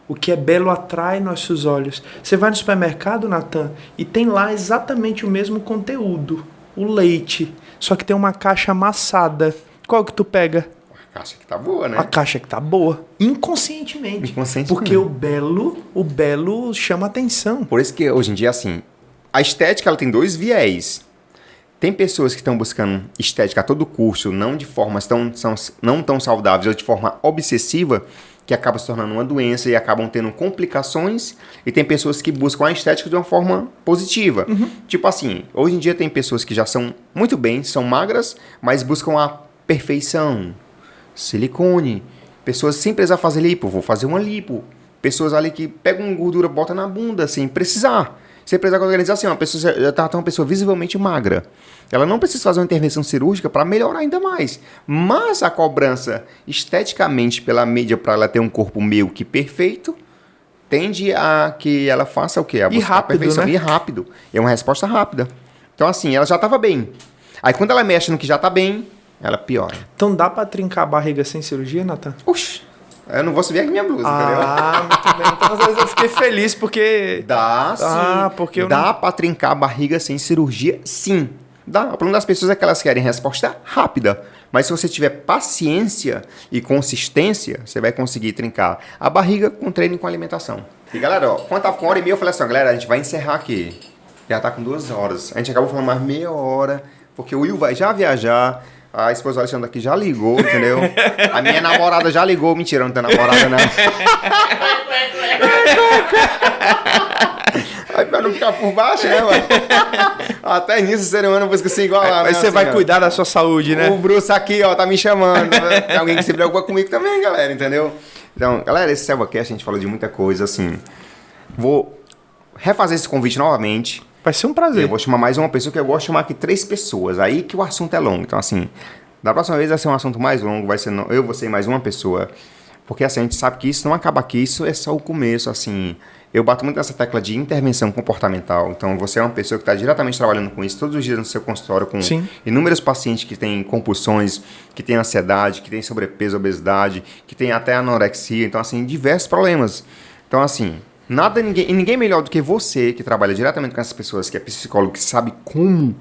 Speaker 2: O que é belo atrai nossos olhos. Você vai no supermercado, Nathan, e tem lá exatamente o mesmo conteúdo. O leite. Só que tem uma caixa amassada. Qual que tu pega?
Speaker 1: A caixa que tá boa, né?
Speaker 2: A caixa que tá boa. Inconscientemente. Porque o belo chama atenção.
Speaker 1: Por isso que hoje em dia, assim, a estética ela tem dois viés. Tem pessoas que estão buscando estética a todo custo, não de formas não tão saudáveis ou de forma obsessiva, que acaba se tornando uma doença e acabam tendo complicações. E tem pessoas que buscam a estética de uma forma positiva. Uhum. Tipo assim, hoje em dia tem pessoas que já são muito bem, são magras, mas buscam a perfeição. Silicone. Pessoas sem precisar fazer lipo, vou fazer uma lipo. Pessoas ali que pegam gordura, botam na bunda sem precisar. Você precisa organizar assim, uma pessoa visivelmente magra. Ela não precisa fazer uma intervenção cirúrgica para melhorar ainda mais. Mas a cobrança esteticamente pela mídia para ela ter um corpo meio que perfeito tende a que ela faça o quê?
Speaker 2: E rápido, né?
Speaker 1: E rápido. É uma resposta rápida. Então assim, ela já estava bem. Aí quando ela mexe no que já está bem, ela piora.
Speaker 2: Então dá para trincar a barriga sem cirurgia, Nathan?
Speaker 1: Oxi. Eu não vou subir aqui minha blusa, entendeu?
Speaker 2: Ah, muito bem. Então, às vezes eu fiquei feliz porque...
Speaker 1: Dá sim.
Speaker 2: Porque eu
Speaker 1: Dá
Speaker 2: não...
Speaker 1: pra trincar a barriga sem cirurgia? Sim. Dá. O problema das pessoas é que elas querem resposta rápida. Mas se você tiver paciência e consistência, você vai conseguir trincar a barriga com treino e com alimentação. E galera, ó, quando tava com 1h30, eu falei assim, ó, galera, a gente vai encerrar aqui. Já tá com 2 horas. A gente acabou falando mais meia hora, porque o Will vai já viajar. A esposa do Alexandre aqui já ligou, entendeu? A minha namorada já ligou. Mentira, não tem namorada, não. Aí pra não ficar por baixo, né, mano? Até nisso o ser humano busca se igualar, né?
Speaker 2: Aí você
Speaker 1: assim,
Speaker 2: vai
Speaker 1: ó.
Speaker 2: cuidar da sua saúde, né?
Speaker 1: O Bruce aqui, ó, tá me chamando. Tem alguém que se preocupa comigo também, galera, entendeu? Então, galera, esse SelvaCast a gente falou de muita coisa, assim. Vou refazer esse convite novamente.
Speaker 2: Vai ser um prazer.
Speaker 1: Eu vou chamar mais uma pessoa, que eu gosto de chamar aqui 3 pessoas. Aí que o assunto é longo. Então, assim, da próxima vez vai ser um assunto mais longo, vai ser eu, você e mais uma pessoa. Porque, assim, a gente sabe que isso não acaba aqui, isso é só o começo, assim. Eu bato muito nessa tecla de intervenção comportamental. Então, você é uma pessoa que está diretamente trabalhando com isso todos os dias no seu consultório, com
Speaker 2: Sim.
Speaker 1: inúmeros pacientes que têm compulsões, que têm ansiedade, que têm sobrepeso, obesidade, que têm até anorexia. Então, assim, diversos problemas. Então, assim, ninguém melhor do que você, que trabalha diretamente com essas pessoas, que é psicólogo, que sabe como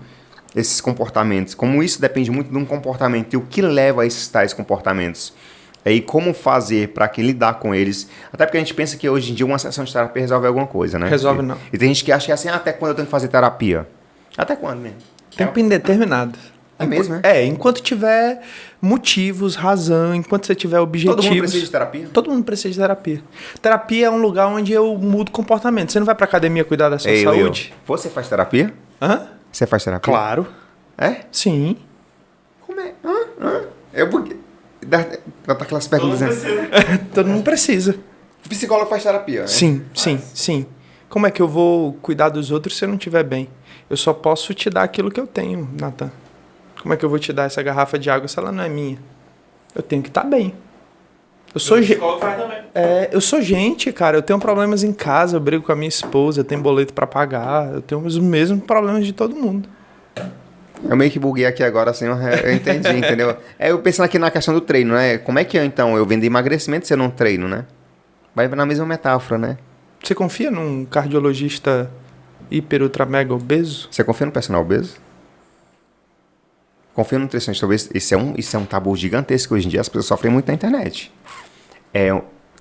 Speaker 1: esses comportamentos, como isso depende muito de um comportamento e o que leva a esses tais comportamentos. E como fazer para que lidar com eles. Até porque a gente pensa que hoje em dia uma sessão de terapia resolve alguma coisa, né?
Speaker 2: Resolve não.
Speaker 1: E tem gente que acha que é assim, até quando eu tenho que fazer terapia? Até quando mesmo?
Speaker 2: Tempo indeterminado.
Speaker 1: É mesmo, né?
Speaker 2: Enquanto tiver motivos, razão, enquanto você tiver objetivos...
Speaker 1: Todo mundo precisa de terapia?
Speaker 2: Todo mundo precisa de terapia. Terapia é um lugar onde eu mudo comportamento. Você não vai pra academia cuidar da sua saúde?
Speaker 1: Você faz terapia?
Speaker 2: Hã?
Speaker 1: Você faz terapia?
Speaker 2: Claro.
Speaker 1: É?
Speaker 2: Sim.
Speaker 1: Como é? Eu porque... Dá aquelas perguntas, né?
Speaker 2: Todo mundo precisa.
Speaker 1: O psicólogo faz terapia, né?
Speaker 2: Sim. Como é que eu vou cuidar dos outros se eu não estiver bem? Eu só posso te dar aquilo que eu tenho, Nathan. Como é que eu vou te dar essa garrafa de água se ela não é minha? Eu tenho que estar bem. Eu sou gente. Eu sou gente, cara. Eu tenho problemas em casa, eu brigo com a minha esposa, eu tenho boleto pra pagar, eu tenho os mesmos problemas de todo mundo.
Speaker 1: Eu meio que buguei aqui agora, assim, eu entendi, entendeu? Eu pensando aqui na questão do treino, né? Como é que então eu vendo emagrecimento se eu não treino, né? Vai na mesma metáfora, né?
Speaker 2: Você confia num cardiologista hiper, ultra, mega obeso?
Speaker 1: Você confia no personal obeso? Confia no nutricionista obeso? Isso é um tabu gigantesco hoje em dia, as pessoas sofrem muito na internet.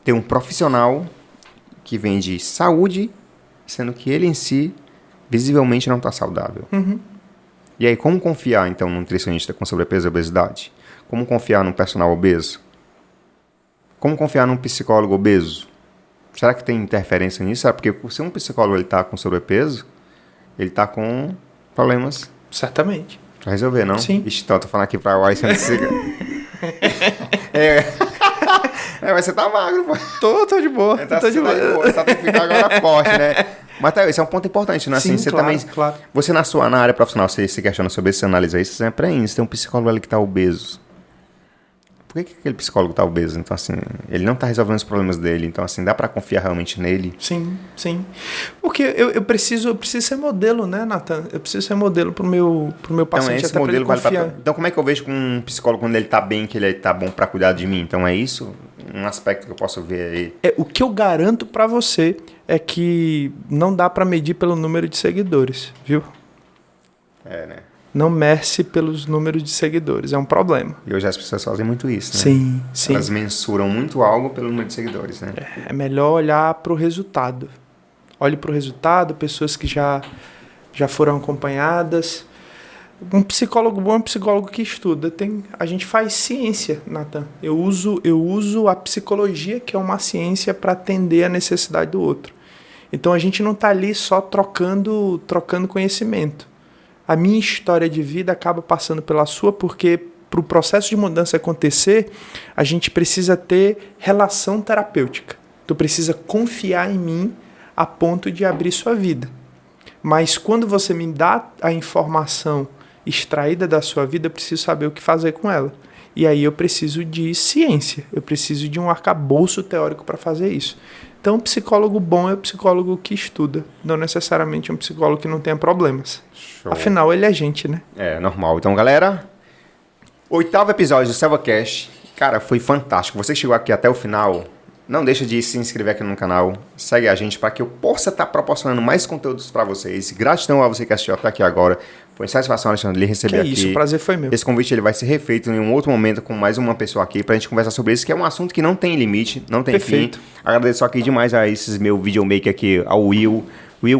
Speaker 1: Tem um profissional que vende saúde, sendo que ele em si visivelmente não está saudável.
Speaker 2: Uhum.
Speaker 1: E aí, como confiar, então, num nutricionista com sobrepeso e obesidade? Como confiar num personal obeso? Como confiar num psicólogo obeso? Será que tem interferência nisso? Será porque se um psicólogo está com sobrepeso, ele está com problemas
Speaker 2: Certamente.
Speaker 1: para resolver, não?
Speaker 2: Sim.
Speaker 1: Ixi, então, eu tô falando aqui para o Alexandre. Mas você tá magro, pô.
Speaker 2: Tô de boa. Tô de boa.
Speaker 1: Você só tem que ficar agora forte, né? Mas tá, esse é um ponto importante, né? Assim,
Speaker 2: Sim,
Speaker 1: você
Speaker 2: claro,
Speaker 1: também,
Speaker 2: claro.
Speaker 1: você na área profissional, você se questiona sobre isso, você analisa isso, sempre é isso. Tem um psicólogo ali que tá obeso. Por que aquele psicólogo tá obeso? Então, assim, ele não tá resolvendo os problemas dele. Então, assim, dá pra confiar realmente nele?
Speaker 2: Sim. Porque eu preciso ser modelo, né, Nathan? Eu preciso ser modelo pro meu paciente,
Speaker 1: Então, esse
Speaker 2: até
Speaker 1: modelo
Speaker 2: pra ele
Speaker 1: vale
Speaker 2: confiar.
Speaker 1: Então, como é que eu vejo com um psicólogo quando ele tá bem, que ele tá bom pra cuidar de mim? Então, é isso um aspecto que eu posso ver aí?
Speaker 2: O que eu garanto pra você é que não dá pra medir pelo número de seguidores, viu?
Speaker 1: Né?
Speaker 2: Não merce pelos números de seguidores, é um problema.
Speaker 1: E hoje as pessoas fazem muito isso, né?
Speaker 2: Sim.
Speaker 1: Elas mensuram muito algo pelo número de seguidores, né?
Speaker 2: É melhor olhar pro resultado. Olhe pro resultado, pessoas que já foram acompanhadas. Um psicólogo bom é um psicólogo que estuda. A gente faz ciência, Nathan. Eu uso a psicologia, que é uma ciência, para atender a necessidade do outro. Então a gente não está ali só trocando conhecimento. A minha história de vida acaba passando pela sua, porque para o processo de mudança acontecer, a gente precisa ter relação terapêutica. Tu precisa confiar em mim a ponto de abrir sua vida. Mas quando você me dá a informação extraída da sua vida, eu preciso saber o que fazer com ela. E aí eu preciso de ciência, eu preciso de um arcabouço teórico para fazer isso. Então, um psicólogo bom é o psicólogo que estuda, não necessariamente um psicólogo que não tenha problemas.
Speaker 1: Show.
Speaker 2: Afinal, ele é gente, né?
Speaker 1: É, normal. Então, galera, 8º episódio do SelvaCast. Cara, foi fantástico. Você que chegou aqui até o final, não deixa de se inscrever aqui no canal. Segue a gente para que eu possa estar proporcionando mais conteúdos para vocês. Gratidão a você que assistiu até aqui agora. Foi satisfação, Alexandre, lhe receber aqui.
Speaker 2: Isso, o prazer foi meu.
Speaker 1: Esse convite ele vai ser refeito em um outro momento com mais uma pessoa aqui pra gente conversar sobre isso, que é um assunto que não tem limite, não tem
Speaker 2: Perfeito.
Speaker 1: fim. Agradeço aqui demais a esses meu videomaker aqui, ao Will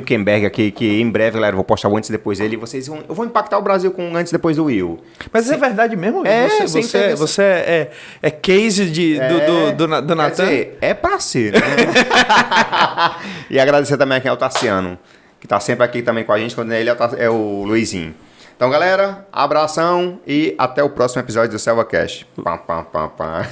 Speaker 1: Kemberg aqui, que em breve, galera, eu vou postar o antes e depois dele. Eu vou impactar o Brasil com o antes e depois do Will.
Speaker 2: Mas é verdade mesmo?
Speaker 1: É,
Speaker 2: você é case do Natan?
Speaker 1: Quer dizer, é pra ser, né? E agradecer também aqui ao Tassiano, que tá sempre aqui também com a gente, quando ele é o Luizinho. Então, galera, abração e até o próximo episódio do SelvaCast. Pá, pá, pá, pá.